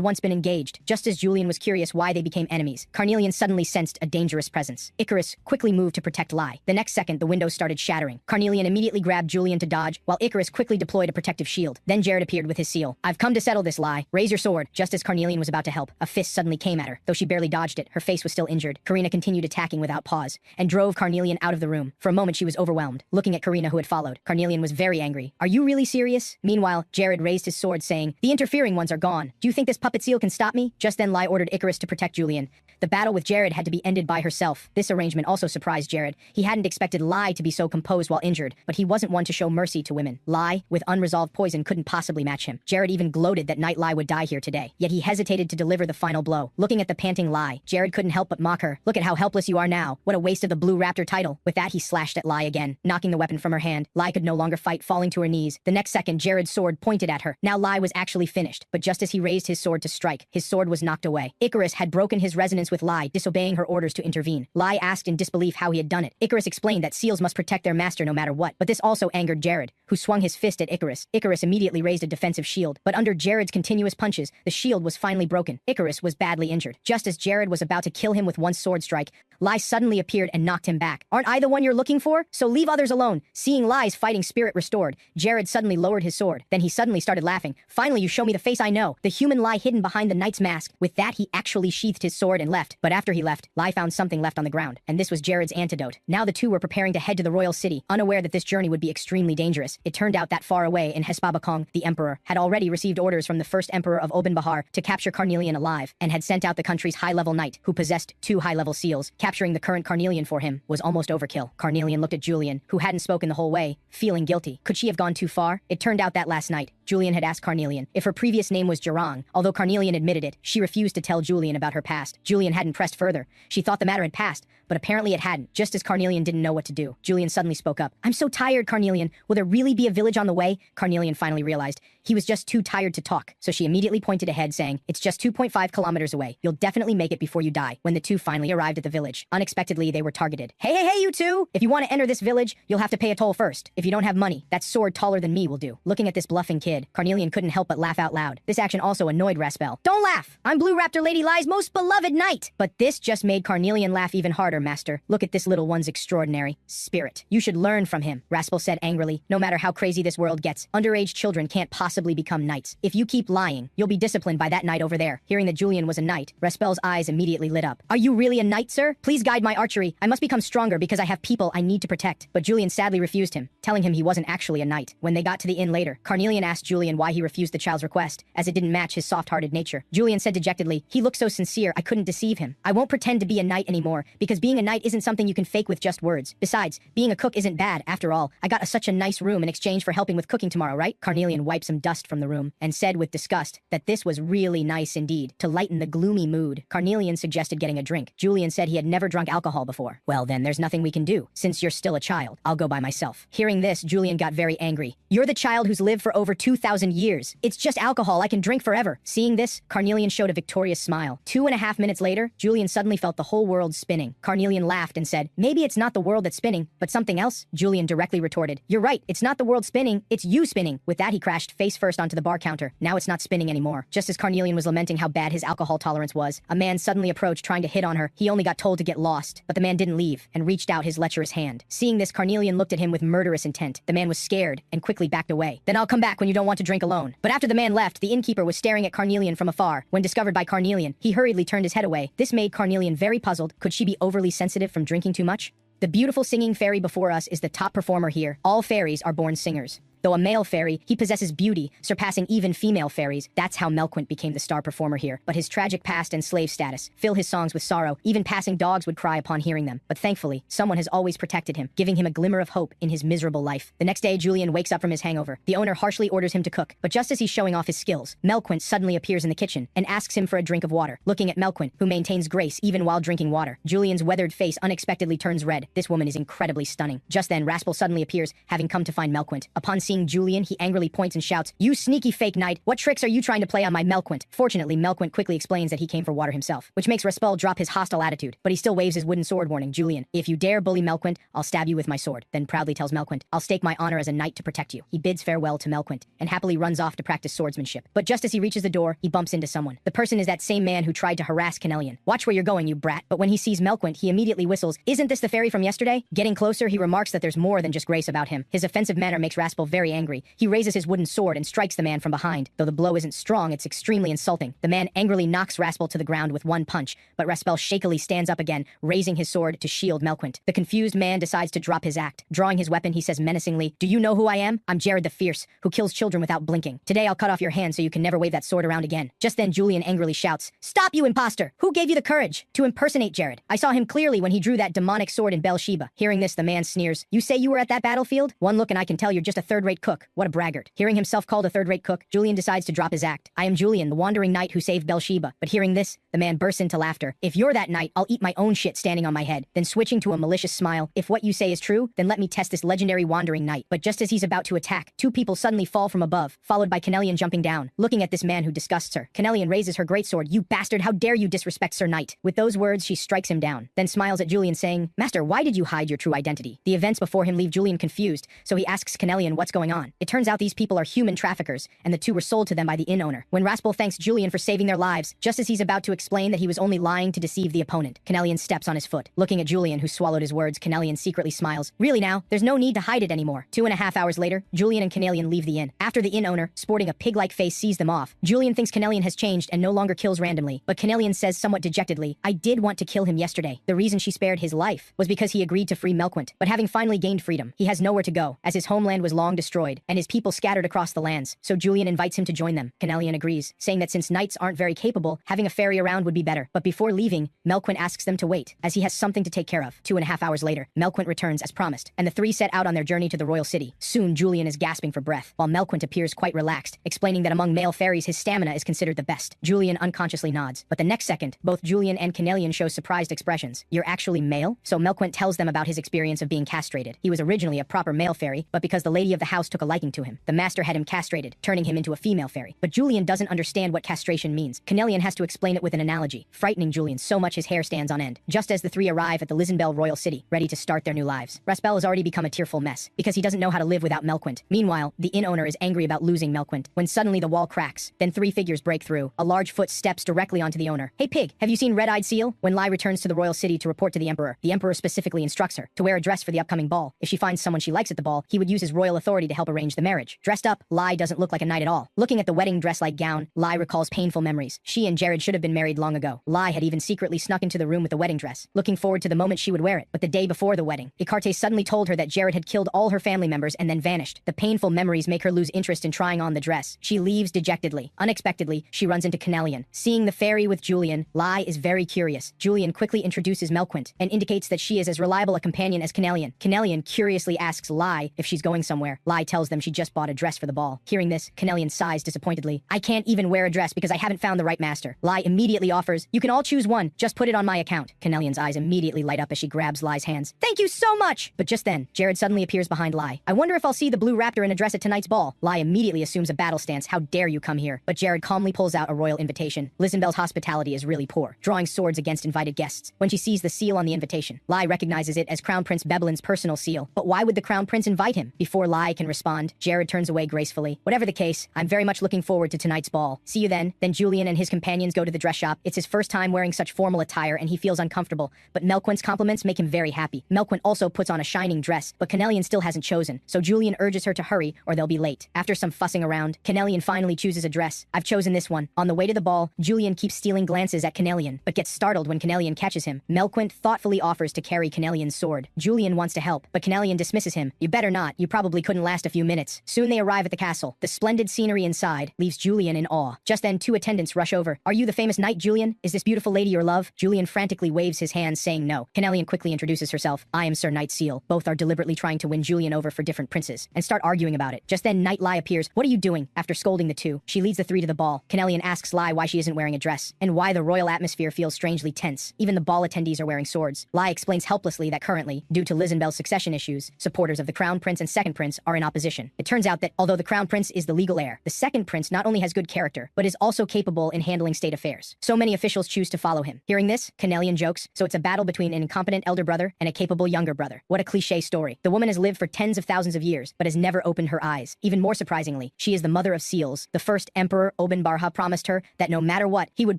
once been engaged. Just as Julian was curious why they became enemies, Carnelian suddenly sensed a dangerous presence. Icarus quickly moved to protect Lai. The next second, the windows started shattering. Carnelian immediately grabbed Julian to dodge, while Icarus quickly deployed a protective shield. Then Jared appeared with his seal. I've come to settle this, Lai. Raise your sword. Just as Carnelian was about to help, a fist suddenly came at her. Though she barely dodged it, her face was still injured. Karina continued attacking without pause, and drove Carnelian out of the room. For a moment she was overwhelmed, looking at Karina who had followed. Carnelian was very angry. Are you really serious? Meanwhile, Jared raised his sword saying, the interfering ones are gone. Do you think this puppet seal can stop me? Just then Lai ordered Icarus to protect Julian. The battle with Jared had to be ended by herself. This arrangement also surprised Jared. He hadn't expected Lai to be so composed while injured, but he wasn't one to show mercy to women. Lai, with unresolved poison, couldn't possibly match him. Jared even gloated that Knight Lai would die here today, yet he hesitated to deliver the final blow. Looking at the panting Lai, Jared couldn't help but mock her. Look at how helpless you are now. What a waste of the Blue Raptor title. With that, he slashed at Lai again, knocking the weapon from her hand. Lai could no longer fight, falling to her knees. The next second, Jared's sword pointed at her. Now Lai was actually finished, but just as he raised his sword to strike, his sword was knocked away. Icarus had broken his resonance with Lai, disobeying her orders to intervene. Lai asked in disbelief how he had done it. Icarus explained that seals must protect their master no matter what, but this also angered Jared, who swung his fist at Icarus. Icarus immediately raised a defensive shield, but under Jared's continuous punches, the shield was finally broken. Icarus was badly injured. Just as Jared was about to kill him with one sword strike, Lai suddenly appeared and knocked him back. Aren't I the one you're looking for? So leave others alone. Seeing Lai's fighting spirit restored, Jared suddenly lowered his sword. Then he suddenly started laughing. Finally, you show me the face I know. The human Lai hidden behind the knight's mask. With that, he actually sheathed his sword and left. But after he left, Lai found something left on the ground, and this was Jared's antidote. Now the two were preparing to head to the royal city, unaware that this journey would be extremely dangerous. It turned out that far away in Hespabakong, the emperor had already received orders from the first emperor of Oban Bahar to capture Carnelian alive, and had sent out the country's high-level knight, who possessed 2 high-level seals. Capturing the current Carnelian for him was almost overkill. Carnelian looked at Julian, who hadn't spoken the whole way, feeling guilty. Could she have gone too far? It turned out that last night, Julian had asked Carnelian if her previous name was Jirang. Although Carnelian admitted it, she refused to tell Julian about her past. Julian hadn't pressed further. She thought the matter had passed, but apparently it hadn't. Just as Carnelian didn't know what to do, Julian suddenly spoke up. I'm so tired, Carnelian. Will there really be a village on the way? Carnelian finally realized he was just too tired to talk, so she immediately pointed ahead, saying, it's just 2.5 kilometers away. You'll definitely make it before you die. When the two finally arrived at the village, unexpectedly they were targeted. Hey, you two! If you want to enter this village, you'll have to pay a toll first. If you don't have money, that sword taller than me will do. Looking at this bluffing kid, Carnelian couldn't help but laugh out loud. This action also annoyed Raspel. Don't laugh! I'm Blue Raptor Lady Lai's most beloved knight! But this just made Carnelian laugh even harder, master. Look at this little one's extraordinary spirit. You should learn from him, Raspel said angrily. No matter how crazy this world gets, underage children can't possibly become knights. If you keep lying, you'll be disciplined by that knight over there. Hearing that Julian was a knight, Raspel's eyes immediately lit up. Are you really a knight, sir? Please guide my archery. I must become stronger because I have people I need to protect. But Julian sadly refused him, telling him he wasn't actually a knight. When they got to the inn later, Carnelian asked Julian why he refused the child's request, as it didn't match his soft-hearted nature. Julian said dejectedly, he looked so sincere I couldn't deceive him. I won't pretend to be a knight anymore, because being a knight isn't something you can fake with just words. Besides, being a cook isn't bad. After all, I got such a nice room in exchange for helping with cooking tomorrow, right? Carnelian wiped some dust from the room and said with disgust that this was really nice indeed. To lighten the gloomy mood, Carnelian suggested getting a drink. Julian said he had never drunk alcohol before. Well then, there's nothing we can do. Since you're still a child, I'll go by myself. Hearing this, Julian got very angry. You're the child who's lived for over 2,000 years. It's just alcohol. I can drink forever. Seeing this, Carnelian showed a victorious smile. 2.5 minutes later, Julian suddenly felt the whole world spinning. Carnelian laughed and said, maybe it's not the world that's spinning, but something else? Julian directly retorted, you're right. It's not the world spinning. It's you spinning. With that, he crashed face first onto the bar counter. Now it's not spinning anymore. Just as Carnelian was lamenting how bad his alcohol tolerance was, a man suddenly approached trying to hit on her. He only got told to get lost, but the man didn't leave and reached out his lecherous hand. Seeing this, Carnelian looked at him with murderous intent. The man was scared and quickly backed away. Then I'll come back when you don't want to drink alone. But after the man left, the innkeeper was staring at Carnelian from afar. When discovered by Carnelian, he hurriedly turned his head away. This made Carnelian very puzzled. Could she be overly sensitive from drinking too much? The beautiful singing fairy before us is the top performer here. All fairies are born singers. Though a male fairy, he possesses beauty, surpassing even female fairies. That's how Melquint became the star performer here. But his tragic past and slave status fill his songs with sorrow. Even passing dogs would cry upon hearing them. But thankfully, someone has always protected him, giving him a glimmer of hope in his miserable life. The next day, Julian wakes up from his hangover. The owner harshly orders him to cook, but just as he's showing off his skills, Melquint suddenly appears in the kitchen and asks him for a drink of water. Looking at Melquint, who maintains grace even while drinking water, Julian's weathered face unexpectedly turns red. This woman is incredibly stunning. Just then, Raspel suddenly appears, having come to find Melquint. Upon seeing Julian, he angrily points and shouts, "You sneaky fake knight! What tricks are you trying to play on my Melquint?" Fortunately, Melquint quickly explains that he came for water himself, which makes Raspel drop his hostile attitude, but he still waves his wooden sword, warning Julian, "If you dare bully Melquint, I'll stab you with my sword." Then proudly tells Melquint, "I'll stake my honor as a knight to protect you." He bids farewell to Melquint and happily runs off to practice swordsmanship. But just as he reaches the door, he bumps into someone. The person is that same man who tried to harass Canelian. "Watch where you're going, you brat." But when he sees Melquint, he immediately whistles, "Isn't this the fairy from yesterday?" Getting closer, he remarks that there's more than just grace about him. His offensive manner makes Raspel very angry. He raises his wooden sword and strikes the man from behind. Though the blow isn't strong, it's extremely insulting. The man angrily knocks Raspel to the ground with one punch, but Raspel shakily stands up again, raising his sword to shield Melquint. The confused man decides to drop his act. Drawing his weapon, he says menacingly, "Do you know who I am? I'm Jared the Fierce, who kills children without blinking. Today I'll cut off your hand so you can never wave that sword around again." Just then Julian angrily shouts, "Stop, you imposter! Who gave you the courage to impersonate Jared? I saw him clearly when he drew that demonic sword in Bathsheba." Hearing this, the man sneers, "You say you were at that battlefield? One look and I can tell you're just a third-rate cook. What a braggart." Hearing himself called a third-rate cook, Julian decides to drop his act. "I am Julian, the wandering knight who saved Bathsheba." But hearing this, the man bursts into laughter. "If you're that knight, I'll eat my own shit standing on my head." Then switching to a malicious smile, "If what you say is true, then let me test this legendary wandering knight." But just as he's about to attack, two people suddenly fall from above, followed by Canelian jumping down. Looking at this man who disgusts her, Canelian raises her greatsword. "You bastard, how dare you disrespect Sir Knight?" With those words, she strikes him down, then smiles at Julian saying, "Master, why did you hide your true identity?" The events before him leave Julian confused, so he asks Canelian what's going on. It turns out these people are human traffickers, and the two were sold to them by the inn owner. When Raspel thanks Julian for saving their lives, just as he's about to explain that he was only lying to deceive the opponent, Canelian steps on his foot. Looking at Julian, who swallowed his words, Canelian secretly smiles. "Really now? There's no need to hide it anymore." 2.5 hours later, Julian and Canelian leave the inn. After the inn owner, sporting a pig-like face, sees them off, Julian thinks Canelian has changed and no longer kills randomly, but Canelian says somewhat dejectedly, "I did want to kill him yesterday. The reason she spared his life was because he agreed to free Melquint. But having finally gained freedom, he has nowhere to go, as his homeland was long destroyed, and his people scattered across the lands. So Julian invites him to join them." Canelian agrees, saying that since knights aren't very capable, having a fairy around would be better. But before leaving, Melquint asks them to wait, as he has something to take care of. 2.5 hours later, Melquint returns as promised, and the three set out on their journey to the royal city. Soon, Julian is gasping for breath, while Melquint appears quite relaxed, explaining that among male fairies his stamina is considered the best. Julian unconsciously nods, but the next second, both Julian and Canelian show surprised expressions. "You're actually male?" So Melquint tells them about his experience of being castrated. He was originally a proper male fairy, but because the lady of the house took a liking to him, the master had him castrated, turning him into a female fairy. But Julian doesn't understand what castration means. Canelian has to explain it with an analogy, frightening Julian so much his hair stands on end. Just as the three arrive at the Lisenbell royal city, ready to start their new lives, Raspel has already become a tearful mess, because he doesn't know how to live without Melquint. Meanwhile, the inn owner is angry about losing Melquint, when suddenly the wall cracks. Then three figures break through. A large foot steps directly onto the owner. "Hey pig, have you seen Red-Eyed Seal?" When Lai returns to the royal city to report to the emperor specifically instructs her to wear a dress for the upcoming ball. If she finds someone she likes at the ball, he would use his royal authority to help arrange the marriage. Dressed up, Lai doesn't look like a knight at all. Looking at the wedding dress-like gown, Lai recalls painful memories. She and Jared should have been married long ago. Lai had even secretly snuck into the room with the wedding dress, looking forward to the moment she would wear it. But the day before the wedding, Icarte suddenly told her that Jared had killed all her family members and then vanished. The painful memories make her lose interest in trying on the dress. She leaves dejectedly. Unexpectedly, she runs into Canelian. Seeing the fairy with Julian, Lai is very curious. Julian quickly introduces Melquint and indicates that she is as reliable a companion as Canelian. Canelian curiously asks Lai if she's going somewhere. Lai tells them she just bought a dress for the ball. Hearing this, Canelian sighs disappointedly. "I can't even wear a dress because I haven't found the right master." Lai immediately offers, "You can all choose one, just put it on my account." Canelian's eyes immediately light up as she grabs Lai's hands. "Thank you so much!" But just then, Jared suddenly appears behind Lai. "I wonder if I'll see the blue raptor in a dress at tonight's ball." Lai immediately assumes a battle stance. "How dare you come here?" But Jared calmly pulls out a royal invitation. Lisenbell's hospitality is really poor, drawing swords against invited guests. When she sees the seal on the invitation, Lai recognizes it as Crown Prince Bebelin's personal seal. But why would the Crown Prince invite him? Before Lai can respond, Jared turns away gracefully. Whatever the case, I'm very much looking forward to tonight's ball. See you then. Then Julian and his companions go to the dress shop. It's his first time wearing such formal attire and he feels uncomfortable, but Melquint's compliments make him very happy. Melquint also puts on a shining dress, but Canelian still hasn't chosen, so Julian urges her to hurry or they'll be late. After some fussing around, Canelian finally chooses a dress. "I've chosen this one." On the way to the ball, Julian keeps stealing glances at Canelian, but gets startled when Canelian catches him. Melquint thoughtfully offers to carry Canelian's sword. Julian wants to help, but Canelian dismisses him. "You better not, you probably couldn't last a few minutes. Soon they arrive at the castle. The splendid scenery inside leaves Julian in awe. Just then, two attendants rush over. "Are you the famous knight, Julian? Is this beautiful lady your love?" Julian frantically waves his hands, saying no. Canelian quickly introduces herself. "I am Sir Knight Seal." Both are deliberately trying to win Julian over for different princes, and start arguing about it. Just then, Knight Lai appears. "What are you doing?" After scolding the two, she leads the three to the ball. Canelian asks Lai why she isn't wearing a dress, and why the royal atmosphere feels strangely tense. Even the ball attendees are wearing swords. Lai explains helplessly that currently, due to Lizenbel's succession issues, supporters of the Crown Prince and Second Prince are in opposition. It turns out that, although the Crown Prince is the legal heir, the Second Prince not only has good character, but is also capable in handling state affairs. So many officials choose to follow him. Hearing this, Canelian jokes, "So it's a battle between an incompetent elder brother and a capable younger brother. What a cliché story. The woman has lived for tens of thousands of years, but has never opened her eyes. Even more surprisingly, she is the mother of seals. The first emperor, Obenbarha, promised her that no matter what, he would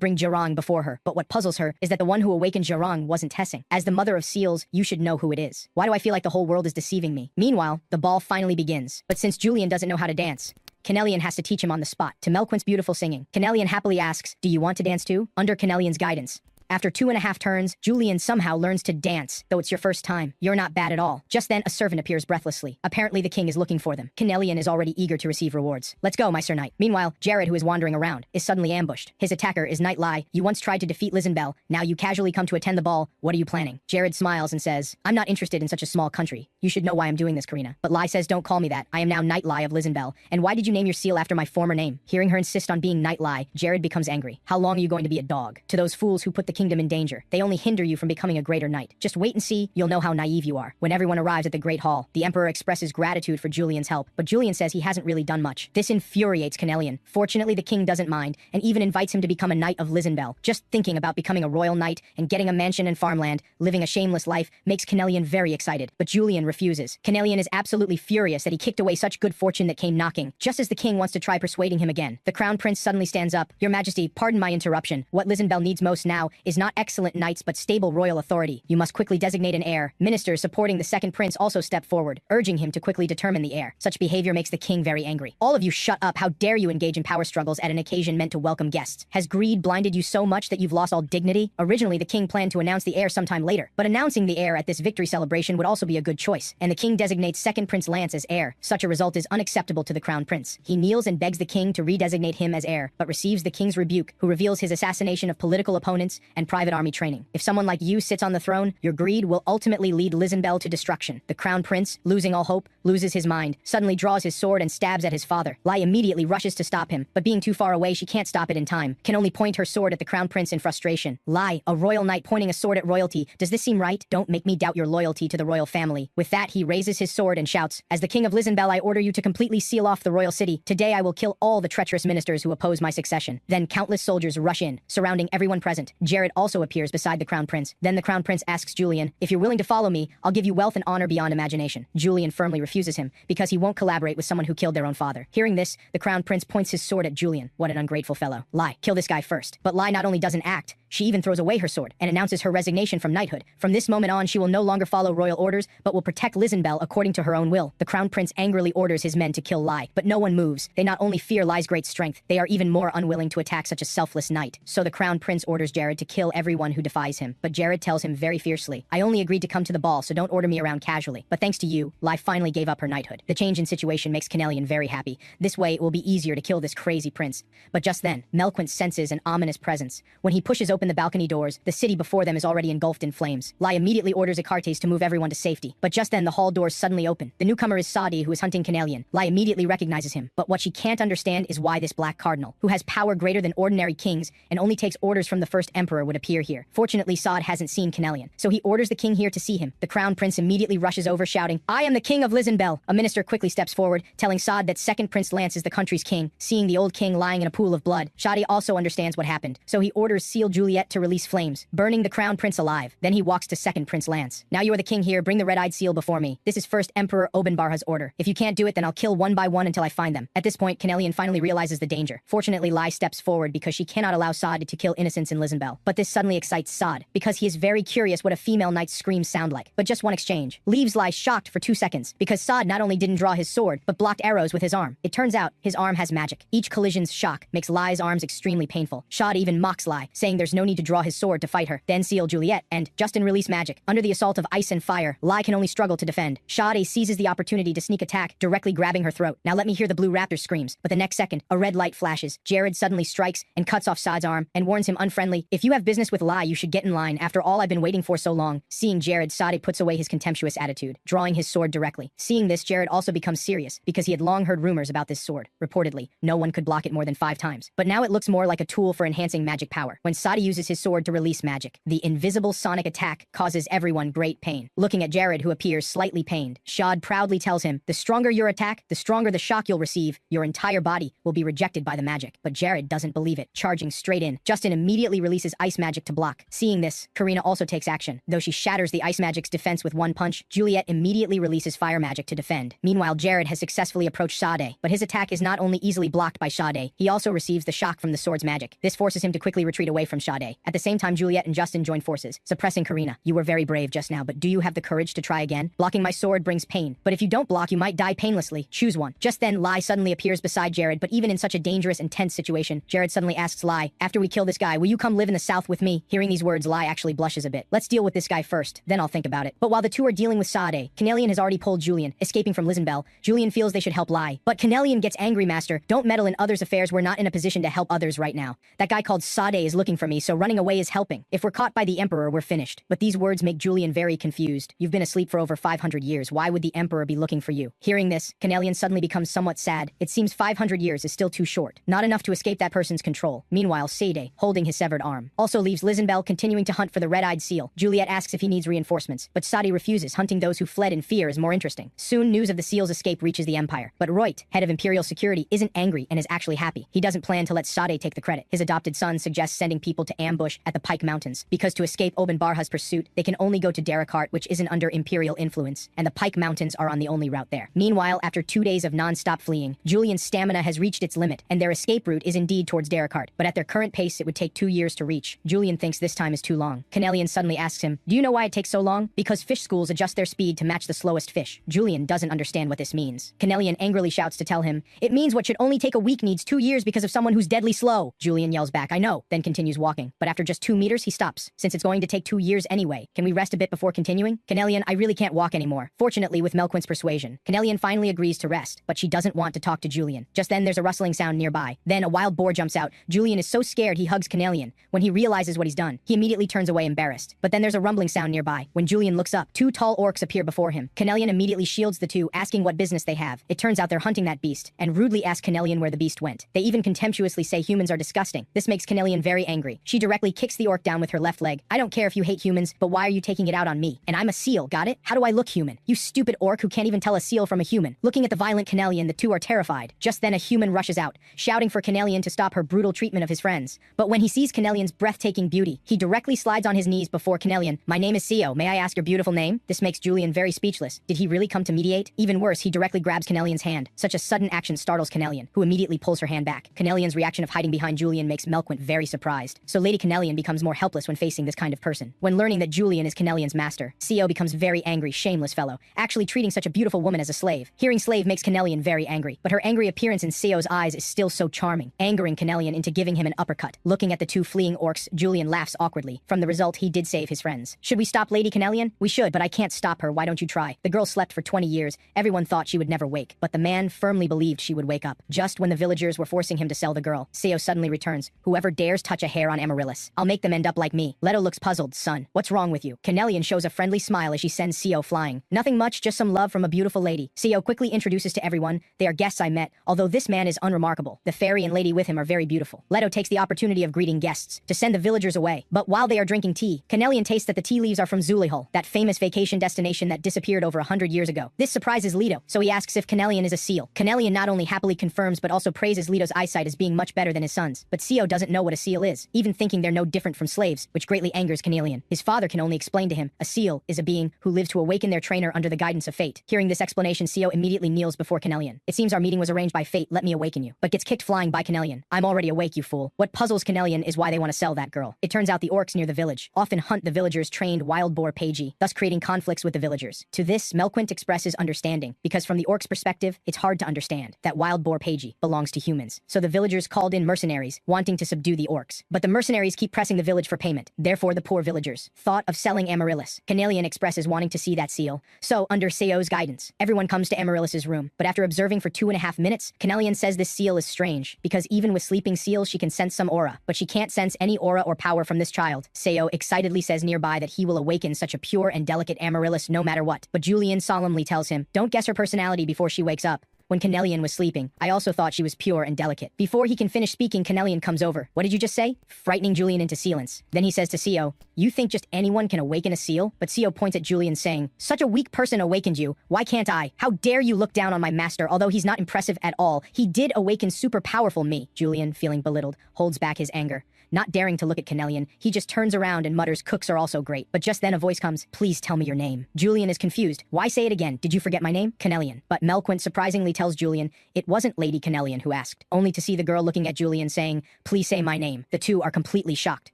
bring Jirang before her. But what puzzles her is that the one who awakened Jirang wasn't Tessing. As the mother of seals, you should know who it is. Why do I feel like the whole world is deceiving me?" Meanwhile, the ball finally begins. But since Julian doesn't know how to dance, Canelian has to teach him on the spot. To Melquint's beautiful singing, Canelian happily asks, "Do you want to dance too?" Under Canelian's guidance, after 2.5 turns, Julian somehow learns to dance, though it's your first time. You're not bad at all. Just then, a servant appears breathlessly. Apparently, the king is looking for them. Canelian is already eager to receive rewards. "Let's go, my Sir Knight." Meanwhile, Jared, who is wandering around, is suddenly ambushed. His attacker is Knight Lai. "You once tried to defeat Lizenbel. Now you casually come to attend the ball. What are you planning?" Jared smiles and says, "I'm not interested in such a small country. You should know why I'm doing this, Karina." But Lai says, "Don't call me that. I am now Knight Lai of Lizenbel. And why did you name your seal after my former name?" Hearing her insist on being Knight Lai, Jared becomes angry. "How long are you going to be a dog? To those fools who put the kingdom in danger, they only hinder you from becoming a greater knight. Just wait and see, you'll know how naive you are." When everyone arrives at the Great Hall, the Emperor expresses gratitude for Julian's help, but Julian says he hasn't really done much. This infuriates Canelian. Fortunately, the king doesn't mind, and even invites him to become a knight of Lizenbel. Just thinking about becoming a royal knight and getting a mansion and farmland, living a shameless life, makes Canelian very excited. But Julian refuses. Canelian is absolutely furious that he kicked away such good fortune that came knocking, just as the king wants to try persuading him again. The Crown Prince suddenly stands up. "Your Majesty, pardon my interruption. What Lizenbel needs most now is not excellent knights but stable royal authority. You must quickly designate an heir." Ministers supporting the Second Prince also step forward, urging him to quickly determine the heir. Such behavior makes the king very angry. "All of you shut up. How dare you engage in power struggles at an occasion meant to welcome guests? Has greed blinded you so much that you've lost all dignity?" Originally, the king planned to announce the heir sometime later, but announcing the heir at this victory celebration would also be a good choice, and the king designates Second Prince Lance as heir. Such a result is unacceptable to the Crown Prince. He kneels and begs the king to redesignate him as heir, but receives the king's rebuke, who reveals his assassination of political opponents and private army training. "If someone like you sits on the throne, your greed will ultimately lead Lizenbel to destruction." The Crown Prince, losing all hope, loses his mind, suddenly draws his sword and stabs at his father. Lai immediately rushes to stop him, but being too far away, she can't stop it in time, can only point her sword at the Crown Prince in frustration. "Lai, a royal knight pointing a sword at royalty. Does this seem right? Don't make me doubt your loyalty to the royal family." With that, he raises his sword and shouts, "As the king of Lizenbel, I order you to completely seal off the royal city. Today I will kill all the treacherous ministers who oppose my succession." Then countless soldiers rush in, surrounding everyone present. Jared also appears beside the Crown Prince. Then the Crown Prince asks Julian, "If you're willing to follow me, I'll give you wealth and honor beyond imagination." Julian firmly refuses him, because he won't collaborate with someone who killed their own father. Hearing this, the Crown Prince points his sword at Julian. "What an ungrateful fellow. Lai, kill this guy first." But Lai not only doesn't act, she even throws away her sword, and announces her resignation from knighthood. From this moment on, she will no longer follow royal orders, but will protect Lizenbel according to her own will. The Crown Prince angrily orders his men to kill Lai, but no one moves. They not only fear Lai's great strength, they are even more unwilling to attack such a selfless knight. So the Crown Prince orders Jared to kill everyone who defies him. But Jared tells him very fiercely, "I only agreed to come to the ball, so don't order me around casually. But thanks to you, Lai finally gave up her knighthood." The change in situation makes Canelian very happy. This way, it will be easier to kill this crazy prince. But just then, Melquint senses an ominous presence. When he pushes open the balcony doors, the city before them is already engulfed in flames. Lai immediately orders Ecartes to move everyone to safety. But just then, the hall doors suddenly open. The newcomer is Saadi, who is hunting Canelian. Lai immediately recognizes him, but what she can't understand is why this Black Cardinal, who has power greater than ordinary kings and only takes orders from the first emperor, would appear here. Fortunately, Saad hasn't seen Canelian, so he orders the king here to see him. The Crown Prince immediately rushes over, shouting, "I am the king of Lizenbel." A minister quickly steps forward, telling Saad that Second Prince Lance is the country's king. Seeing the old king lying in a pool of blood, Shadi also understands what happened, so he orders Seal Juliet to release flames, burning the Crown Prince alive. Then he walks to Second Prince Lance. "Now you are the king here, bring the red-eyed seal before me. This is First Emperor Obenbarha's order. If you can't do it, then I'll kill one by one until I find them." At this point, Canelian finally realizes the danger. Fortunately, Lai steps forward because she cannot allow Saad to kill innocents in Lizenbel. But this suddenly excites Saad, because he is very curious what a female knight's screams sound like. But just one exchange leaves Lai shocked for 2 seconds, because Saad not only didn't draw his sword, but blocked arrows with his arm. It turns out, his arm has magic. Each collision's shock makes Lai's arms extremely painful. Saad even mocks Lai, saying there's no need to draw his sword to fight her. Then seal Juliet, and Justin release magic. Under the assault of ice and fire, Lai can only struggle to defend. Sade seizes the opportunity to sneak attack, directly grabbing her throat. Now let me hear the blue raptor screams. But the next second, a red light flashes. Jared suddenly strikes and cuts off Sade's arm and warns him unfriendly. If you have business with Lai, you should get in line. After all I've been waiting for so long. Seeing Jared, Sade puts away his contemptuous attitude, drawing his sword directly. Seeing this, Jared also becomes serious because he had long heard rumors about this sword. Reportedly, no one could block it more than 5 times. But now it looks more like a tool for enhancing magic power. When Sade uses his sword to release magic, the invisible sonic attack causes everyone great pain. Looking at Jared, who appears slightly pained, Shad proudly tells him, the stronger your attack, the stronger the shock you'll receive. Your entire body will be rejected by the magic. But Jared doesn't believe it, charging straight in. Justin immediately releases ice magic to block. Seeing this, Karina also takes action. Though she shatters the ice magic's defense with one punch, Juliet immediately releases fire magic to defend. Meanwhile, Jared has successfully approached Sade, but his attack is not only easily blocked by Sade, he also receives the shock from the sword's magic. This forces him to quickly retreat away from Sade. At the same time, Juliet and Justin join forces, suppressing Karina. You were very brave just now, but do you have the courage to try again? Blocking my sword brings pain, but if you don't block, you might die painlessly. Choose one. Just then, Lai suddenly appears beside Jared, but even in such a dangerous and tense situation, Jared suddenly asks Lai, after we kill this guy, will you come live in the south with me? Hearing these words, Lai actually blushes a bit. Let's deal with this guy first, then I'll think about it. But while the two are dealing with Sade, Canelian has already pulled Julian, escaping from Lizenbell. Julian feels they should help Lai, but Canelian gets angry. Master, don't meddle in others' affairs. We're not in a position to help others right now. That guy called Sade is looking for me, so running away is helping. If we're caught by the Emperor, we're finished. But these words make Julian very confused. You've been asleep for over 500 years. Why would the Emperor be looking for you? Hearing this, Canelian suddenly becomes somewhat sad. It seems 500 years is still too short. Not enough to escape that person's control. Meanwhile, Sade, holding his severed arm, also leaves Lizenbell continuing to hunt for the red-eyed seal. Juliet asks if he needs reinforcements, but Sade refuses. Hunting those who fled in fear is more interesting. Soon, news of the seal's escape reaches the Empire. But Reut, head of Imperial Security, isn't angry and is actually happy. He doesn't plan to let Sade take the credit. His adopted son suggests sending people to ambush at the Pike Mountains, because to escape Oban Barha's pursuit, they can only go to Derricart, which isn't under Imperial influence, and the Pike Mountains are on the only route there. Meanwhile, after 2 days of non-stop fleeing, Julian's stamina has reached its limit, and their escape route is indeed towards Derricart, but at their current pace it would take 2 years to reach. Julian thinks this time is too long. Canelian suddenly asks him, do you know why it takes so long? Because fish schools adjust their speed to match the slowest fish. Julian doesn't understand what this means. Canelian angrily shouts to tell him, it means what should only take a week needs 2 years because of someone who's deadly slow. Julian yells back, I know, then continues walking, but after just 2 meters he stops. Since it's going to take 2 years anyway, can we rest a bit before continuing? Canelian, I really can't walk anymore. Fortunately, with Melquint's persuasion, Canelian finally agrees to rest, but she doesn't want to talk to Julian. Just then there's a rustling sound nearby. Then a wild boar jumps out. Julian is so scared he hugs Canelian. When he realizes what he's done, he immediately turns away embarrassed. But then there's a rumbling sound nearby. When Julian looks up, 2 tall orcs appear before him. Canelian immediately shields the two, asking what business they have. It turns out they're hunting that beast, and rudely ask Canelian where the beast went. They even contemptuously say humans are disgusting. This makes Canelian very angry. She directly kicks the orc down with her left leg. I don't care if you hate humans, but why are you taking it out on me? And I'm a seal, got it? How do I look human? You stupid orc who can't even tell a seal from a human. Looking at the violent Canelian, the two are terrified. Just then a human rushes out, shouting for Canelian to stop her brutal treatment of his friends. But when he sees Canelian's breathtaking beauty, he directly slides on his knees before Canelian. My name is Sio. May I ask your beautiful name? This makes Julian very speechless. Did he really come to mediate? Even worse, he directly grabs Canelian's hand. Such a sudden action startles Canelian, who immediately pulls her hand back. Canelian's reaction of hiding behind Julian makes Melquint very surprised. So Lady Canelian becomes more helpless when facing this kind of person. When learning that Julian is Canelian's master, Sio becomes very angry, shameless fellow, actually treating such a beautiful woman as a slave. Hearing slave makes Canelian very angry, but her angry appearance in Sio's eyes is still so charming, angering Canelian into giving him an uppercut. Looking at the two fleeing orcs, Julian laughs awkwardly. From the result, he did save his friends. Should we stop Lady Canelian? We should, but I can't stop her. Why don't you try? The girl slept for 20 years. Everyone thought she would never wake, but the man firmly believed she would wake up. Just when the villagers were forcing him to sell the girl, Sio suddenly returns. Whoever dares touch a hair on Amaryllis, I'll make them end up like me. Leto looks puzzled. Son, what's wrong with you? Canelian shows a friendly smile as she sends Sio flying. Nothing much, just some love from a beautiful lady. Sio quickly introduces to everyone, they are guests I met, although this man is unremarkable. The fairy and lady with him are very beautiful. Leto takes the opportunity of greeting guests to send the villagers away. But while they are drinking tea, Canelian tastes that the tea leaves are from Zulihul, that famous vacation destination that disappeared over 100 years ago. This surprises Leto, so he asks if Canelian is a seal. Canelian not only happily confirms but also praises Leto's eyesight as being much better than his son's. But Sio doesn't know what a seal is, even thinking they're no different from slaves, which greatly angers Canelian. His father can only explain to him, a seal is a being who lives to awaken their trainer under the guidance of fate. Hearing this explanation, Sio immediately kneels before Canelian. It seems our meeting was arranged by fate, let me awaken you. But gets kicked flying by Canelian. I'm already awake, you fool. What puzzles Canelian is why they want to sell that girl. It turns out the orcs near the village often hunt the villagers' trained wild boar Pagey, thus creating conflicts with the villagers. To this, Melquint expresses understanding, because from the orcs' perspective, it's hard to understand that wild boar Pagey belongs to humans. So the villagers called in mercenaries, wanting to subdue the orcs. But the mercenaries mercenaries keep pressing the village for payment. Therefore, the poor villagers thought of selling Amaryllis. Canelian expresses wanting to see that seal. So, under Seo's guidance, everyone comes to Amaryllis's room. But after observing for 2.5 minutes, Canelian says this seal is strange, because even with sleeping seals she can sense some aura, but she can't sense any aura or power from this child. Seo excitedly says nearby that he will awaken such a pure and delicate Amaryllis no matter what. But Julian solemnly tells him, don't guess her personality before she wakes up. When Canelian was sleeping, I also thought she was pure and delicate. Before he can finish speaking, Canelian comes over. What did you just say? Frightening Julian into silence. Then he says to Seo, you think just anyone can awaken a seal? But Seo points at Julian saying, such a weak person awakened you. Why can't I? How dare you look down on my master? Although he's not impressive at all, he did awaken super powerful me. Julian, feeling belittled, holds back his anger. Not daring to look at Canelian, he just turns around and mutters, cooks are also great. But just then a voice comes, please tell me your name. Julian is confused. Why say it again? Did you forget my name? Canelian. But Melquint surprisingly tells Julian, it wasn't Lady Canelian who asked, only to see the girl looking at Julian saying, please say my name. The two are completely shocked.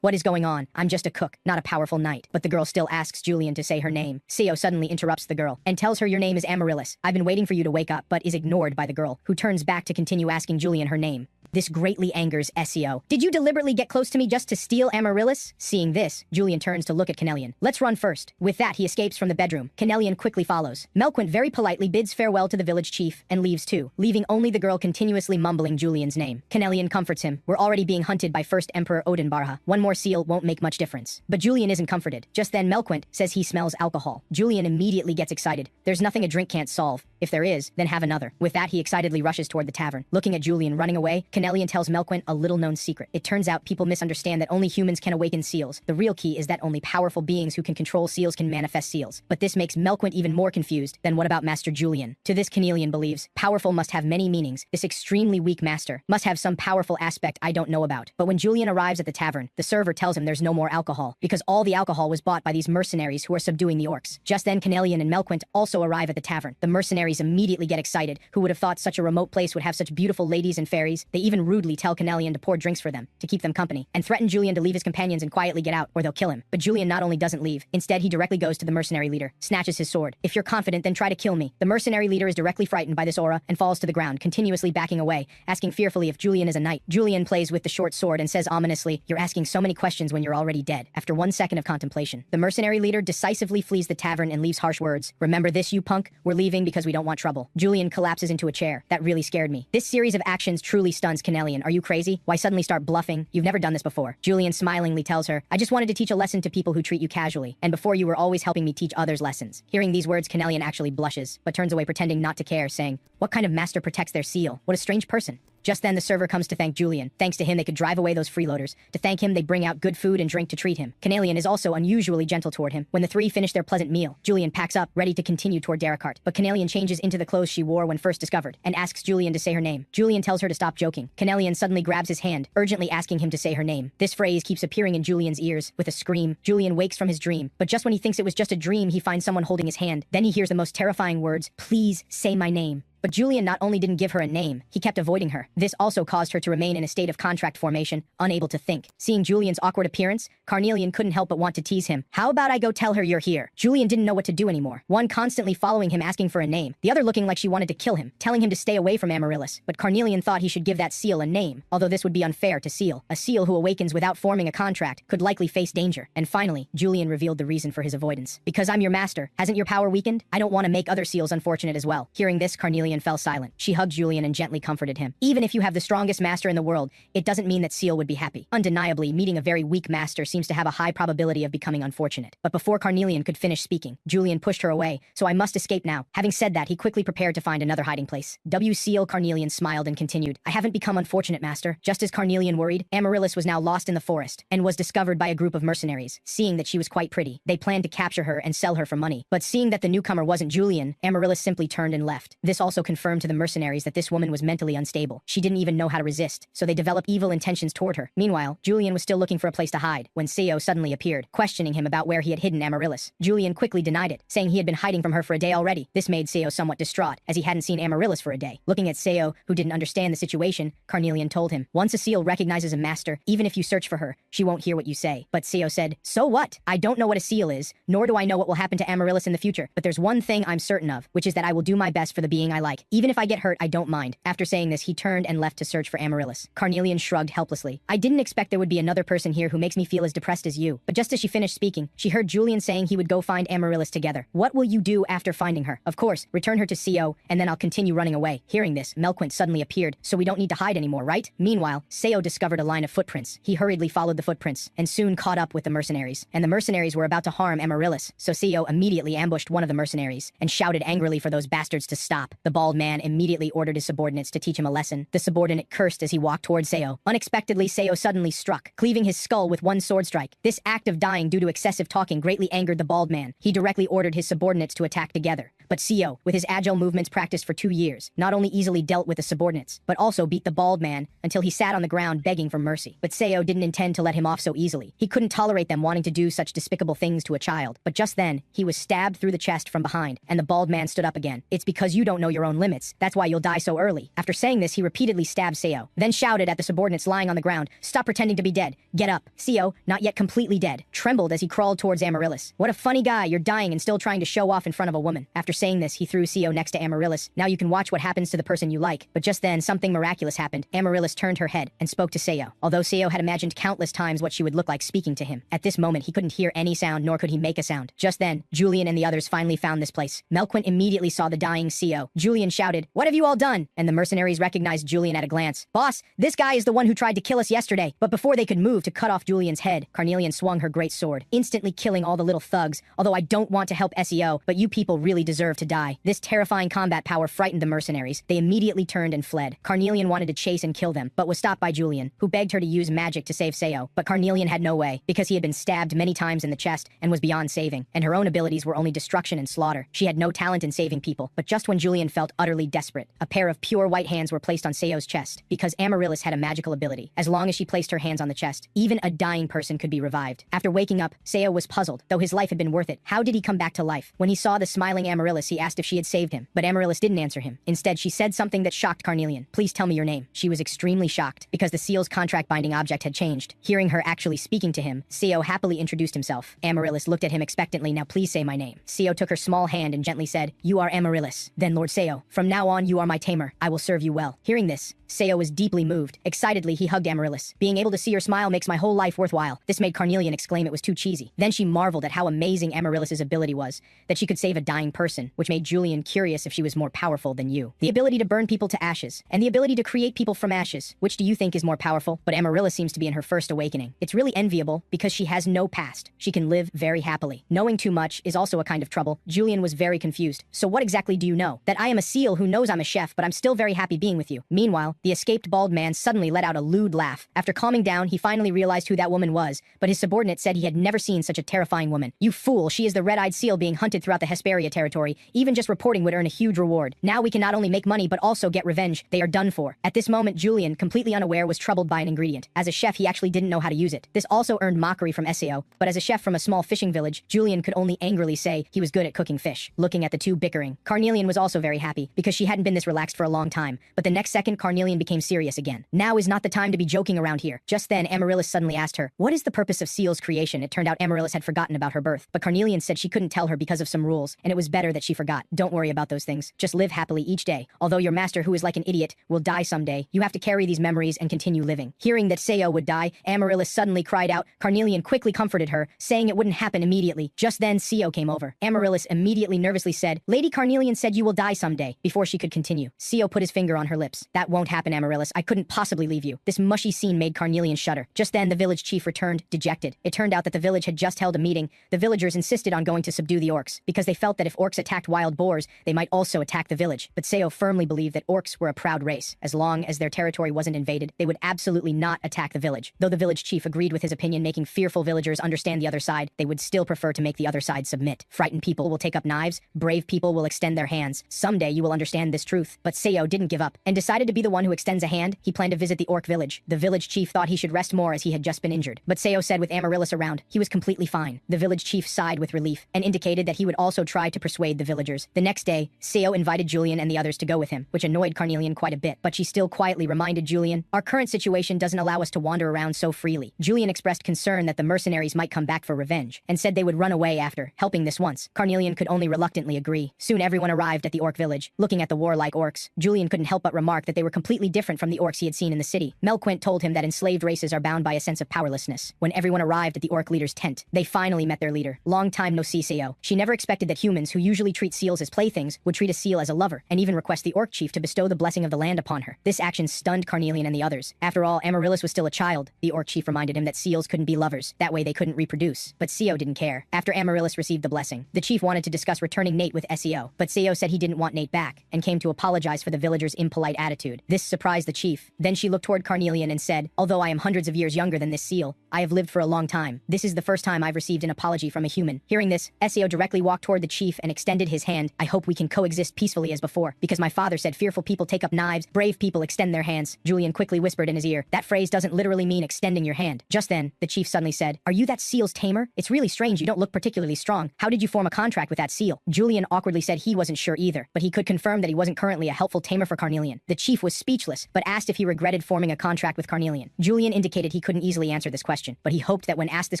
What is going on? I'm just a cook, not a powerful knight. But the girl still asks Julian to say her name. Seo suddenly interrupts the girl and tells her your name is Amaryllis. I've been waiting for you to wake up, but is ignored by the girl, who turns back to continue asking Julian her name. This greatly angers Seo. Did you deliberately get close to me just to steal Amaryllis? Seeing this, Julian turns to look at Canelian. Let's run first. With that, he escapes from the bedroom. Canelian quickly follows. Melquint very politely bids farewell to the village chief and leaves too, leaving only the girl continuously mumbling Julian's name. Canelian comforts him. We're already being hunted by First Emperor Odin Barha. One more seal won't make much difference. But Julian isn't comforted. Just then Melquint says he smells alcohol. Julian immediately gets excited. There's nothing a drink can't solve. If there is, then have another. With that, he excitedly rushes toward the tavern. Looking at Julian running away, Canelian tells Melquint a little-known secret. It turns out people misunderstand that only humans can awaken seals. The real key is that only powerful beings who can control seals can manifest seals. But this makes Melquint even more confused. Then what about Master Julian? To this, Canelian believes, powerful must have many meanings. This extremely weak master must have some powerful aspect I don't know about. But when Julian arrives at the tavern, the server tells him there's no more alcohol, because all the alcohol was bought by these mercenaries who are subduing the orcs. Just then, Canelian and Melquint also arrive at the tavern. The mercenaries immediately get excited. Who would have thought such a remote place would have such beautiful ladies and fairies? They even rudely tell Canelian to pour drinks for them, to keep them company, and threaten Julian to leave his companions and quietly get out, or they'll kill him. But Julian not only doesn't leave, instead he directly goes to the mercenary leader, snatches his sword. If you're confident, then try to kill me. The mercenary leader is directly frightened by this aura and falls to the ground, continuously backing away, asking fearfully if Julian is a knight. Julian plays with the short sword and says ominously, you're asking so many questions when you're already dead. After 1 second of contemplation, the mercenary leader decisively flees the tavern and leaves harsh words. Remember this, you punk? We're leaving because we don't want trouble. Julian collapses into a chair. That really scared me. This series of actions truly stuns Canelian. Are you crazy? Why suddenly start bluffing? You've never done this before. Julian smilingly tells her, I just wanted to teach a lesson to people who treat you casually, and before you were always helping me teach others lessons. Hearing these words, Canelian actually blushes, but turns away pretending not to care, saying, what kind of master protects their seal? What a strange person. Just then the server comes to thank Julian. Thanks to him they could drive away those freeloaders. To thank him they bring out good food and drink to treat him. Canelian is also unusually gentle toward him. When the three finish their pleasant meal, Julian packs up, ready to continue toward Derricart. But Canelian changes into the clothes she wore when first discovered, and asks Julian to say her name. Julian tells her to stop joking. Canelian suddenly grabs his hand, urgently asking him to say her name. This phrase keeps appearing in Julian's ears. With a scream, Julian wakes from his dream. But just when he thinks it was just a dream, he finds someone holding his hand. Then he hears the most terrifying words, please say my name. But Julian not only didn't give her a name, he kept avoiding her. This also caused her to remain in a state of contract formation, unable to think. Seeing Julian's awkward appearance, Carnelian couldn't help but want to tease him. How about I go tell her you're here? Julian didn't know what to do anymore. One constantly following him asking for a name, the other looking like she wanted to kill him, telling him to stay away from Amaryllis. But Carnelian thought he should give that seal a name, although this would be unfair to Seal. A seal who awakens without forming a contract could likely face danger. And finally, Julian revealed the reason for his avoidance. Because I'm your master, hasn't your power weakened? I don't want to make other seals unfortunate as well. Hearing this, Carnelian fell silent. She hugged Julian and gently comforted him. Even if you have the strongest master in the world, it doesn't mean that Seal would be happy. Undeniably, meeting a very weak master seems to have a high probability of becoming unfortunate. But before Carnelian could finish speaking, Julian pushed her away, so I must escape now. Having said that, he quickly prepared to find another hiding place. Seal. Carnelian smiled and continued, I haven't become unfortunate, master. Just as Carnelian worried, Amaryllis was now lost in the forest, and was discovered by a group of mercenaries. Seeing that she was quite pretty, they planned to capture her and sell her for money. But seeing that the newcomer wasn't Julian, Amaryllis simply turned and left. This also confirmed to the mercenaries that this woman was mentally unstable. She didn't even know how to resist, so they developed evil intentions toward her. Meanwhile, Julian was still looking for a place to hide, when Seo suddenly appeared, questioning him about where he had hidden Amaryllis. Julian quickly denied it, saying he had been hiding from her for a day already. This made Seo somewhat distraught, as he hadn't seen Amaryllis for a day. Looking at Seo, who didn't understand the situation, Carnelian told him, once a seal recognizes a master, even if you search for her, she won't hear what you say. But Seo said, so what? I don't know what a seal is, nor do I know what will happen to Amaryllis in the future, but there's one thing I'm certain of, which is that I will do my best for the being I like. like. Even if I get hurt, I don't mind. After saying this, he turned and left to search for Amaryllis. Carnelian shrugged helplessly. I didn't expect there would be another person here who makes me feel as depressed as you. But just as she finished speaking, she heard Julian saying he would go find Amaryllis together. What will you do after finding her? Of course, return her to Seo, and then I'll continue running away. Hearing this, Melquint suddenly appeared, so we don't need to hide anymore, right? Meanwhile, Seo discovered a line of footprints. He hurriedly followed the footprints, and soon caught up with the mercenaries. And the mercenaries were about to harm Amaryllis, so Seo immediately ambushed one of the mercenaries, and shouted angrily for those bastards to stop. The bald man immediately ordered his subordinates to teach him a lesson. The subordinate cursed as he walked towards Seo. Unexpectedly, Seo suddenly struck, cleaving his skull with one sword strike. This act of dying due to excessive talking greatly angered the bald man. He directly ordered his subordinates to attack together. But Seo, with his agile movements practiced for 2 years, not only easily dealt with the subordinates, but also beat the bald man until he sat on the ground begging for mercy. But Seo didn't intend to let him off so easily. He couldn't tolerate them wanting to do such despicable things to a child. But just then, he was stabbed through the chest from behind, and the bald man stood up again. It's because you don't know your own limits. That's why you'll die so early. After saying this, he repeatedly stabbed Seo, then shouted at the subordinates lying on the ground, stop pretending to be dead. Get up. Seo, not yet completely dead, trembled as he crawled towards Amaryllis. What a funny guy, you're dying and still trying to show off in front of a woman. After saying this, he threw Seo next to Amaryllis. Now you can watch what happens to the person you like. But just then, something miraculous happened. Amaryllis turned her head and spoke to Seo. Although Seo had imagined countless times what she would look like speaking to him, at this moment he couldn't hear any sound, nor could he make a sound. Just then, Julian and the others finally found this place. Melquint immediately saw the dying Seo. Julian shouted, "What have you all done?" And the mercenaries recognized Julian at a glance. "Boss, this guy is the one who tried to kill us yesterday." But before they could move to cut off Julian's head, Carnelian swung her great sword, instantly killing all the little thugs. Although I don't want to help SEO, but you people really deserve to die. This terrifying combat power frightened the mercenaries. They immediately turned and fled. Carnelian wanted to chase and kill them, but was stopped by Julian, who begged her to use magic to save Seo. But Carnelian had no way, because he had been stabbed many times in the chest and was beyond saving, and her own abilities were only destruction and slaughter. She had no talent in saving people. But just when Julian felt utterly desperate, a pair of pure white hands were placed on Seo's chest, because Amaryllis had a magical ability. As long as she placed her hands on the chest, even a dying person could be revived. After waking up, Seo was puzzled, though his life had been worth it. How did he come back to life? When he saw the smiling Amaryllis, he asked if she had saved him, but Amaryllis didn't answer him. Instead, she said something that shocked Carnelian. "Please tell me your name." She was extremely shocked, because the seal's contract binding object had changed. Hearing her actually speaking to him, Seo happily introduced himself. Amaryllis looked at him expectantly. "Now please say my name." Seo took her small hand and gently said, "You are Amaryllis." "Then Lord Seo, from now on you are my tamer. I will serve you well." Hearing this, Seo was deeply moved. Excitedly, he hugged Amaryllis. "Being able to see her smile makes my whole life worthwhile." This made Carnelian exclaim it was too cheesy. Then she marveled at how amazing Amaryllis's ability was, that she could save a dying person, which made Julian curious if she was more powerful than you. The ability to burn people to ashes, and the ability to create people from ashes. Which do you think is more powerful? But Amaryllis seems to be in her first awakening. It's really enviable, because she has no past. She can live very happily. Knowing too much is also a kind of trouble. Julian was very confused. "So what exactly do you know?" "That I am a seal who knows I'm a chef, but I'm still very happy being with you." Meanwhile, the escaped bald man suddenly let out a lewd laugh. After calming down, he finally realized who that woman was, but his subordinate said he had never seen such a terrifying woman. "You fool, she is the red-eyed seal being hunted throughout the Hesperia territory. Even just reporting would earn a huge reward. Now we can not only make money but also get revenge. They are done for." At this moment, Julian, completely unaware, was troubled by an ingredient. As a chef, he actually didn't know how to use it. This also earned mockery from Seo, but as a chef from a small fishing village, Julian could only angrily say he was good at cooking fish. Looking at the two bickering, Carnelian was also very happy, because she hadn't been this relaxed for a long time. But the next second, Carnelian became serious again. Now is not the time to be joking around here. Just then, Amaryllis suddenly asked her, "What is the purpose of Seal's creation?" It turned out Amaryllis had forgotten about her birth, but Carnelian said she couldn't tell her because of some rules, and it was better that she forgot. "Don't worry about those things. Just live happily each day. Although your master, who is like an idiot, will die someday, you have to carry these memories and continue living." Hearing that Seo would die, Amaryllis suddenly cried out. Carnelian quickly comforted her, saying it wouldn't happen immediately. Just then, Seo came over. Amaryllis immediately nervously said, "Lady Carnelian said you will die someday," before she could continue. Seo put his finger on her lips. "That won't happen, Amaryllis. I couldn't possibly leave you." This mushy scene made Carnelian shudder. Just then, the village chief returned, dejected. It turned out that the village had just held a meeting. The villagers insisted on going to subdue the orcs, because they felt that if orcs attacked wild boars, they might also attack the village. But Seo firmly believed that orcs were a proud race. As long as their territory wasn't invaded, they would absolutely not attack the village. Though the village chief agreed with his opinion, making fearful villagers understand the other side, they would still prefer to make the other side submit. Frightened people will take up knives, brave people will extend their hands. Someday you will understand this truth. But Seo didn't give up, and decided to be the one who extends a hand. He planned to visit the orc village. The village chief thought he should rest more as he had just been injured. But Seo said with Amaryllis around, he was completely fine. The village chief sighed with relief, and indicated that he would also try to persuade the villagers. The next day, Seo invited Julian and the others to go with him, which annoyed Carnelian quite a bit, but she still quietly reminded Julian, "Our current situation doesn't allow us to wander around so freely." Julian expressed concern that the mercenaries might come back for revenge, and said they would run away after helping this once. Carnelian could only reluctantly agree. Soon everyone arrived at the orc village. village, looking at the warlike orcs. Julian couldn't help but remark that they were completely different from the orcs he had seen in the city. Melquint told him that enslaved races are bound by a sense of powerlessness. When everyone arrived at the orc leader's tent, they finally met their leader. Long time no see, Seo. She never expected that humans, who usually treat seals as playthings, would treat a seal as a lover, and even request the orc chief to bestow the blessing of the land upon her. This action stunned Carnelian and the others. After all, Amaryllis was still a child. The orc chief reminded him that seals couldn't be lovers. That way they couldn't reproduce. But Seo didn't care. After Amaryllis received the blessing, the chief wanted to discuss returning Nate with Seo, but Seo said he didn't want Nate back, and came to apologize for the villagers' impolite attitude. This surprised the chief. Then she looked toward Carnelian and said, "Although I am hundreds of years younger than this seal, I have lived for a long time. This is the first time I've received an apology from a human." Hearing this, Seo directly walked toward the chief and extended his hand. "I hope we can coexist peacefully as before, because my father said fearful people take up knives, brave people extend their hands." Julian quickly whispered in his ear, "That phrase doesn't literally mean extending your hand." Just then, the chief suddenly said, "Are you that seal's tamer? It's really strange you don't look particularly strong. How did you form a contract with that seal?" Julian awkwardly said he wasn't sure either, but he could confirm that he wasn't currently a helpful tamer for Carnelian. The chief was speechless, but asked if he regretted forming a contract with Carnelian. Julian indicated he couldn't easily answer this question, but he hoped that when asked this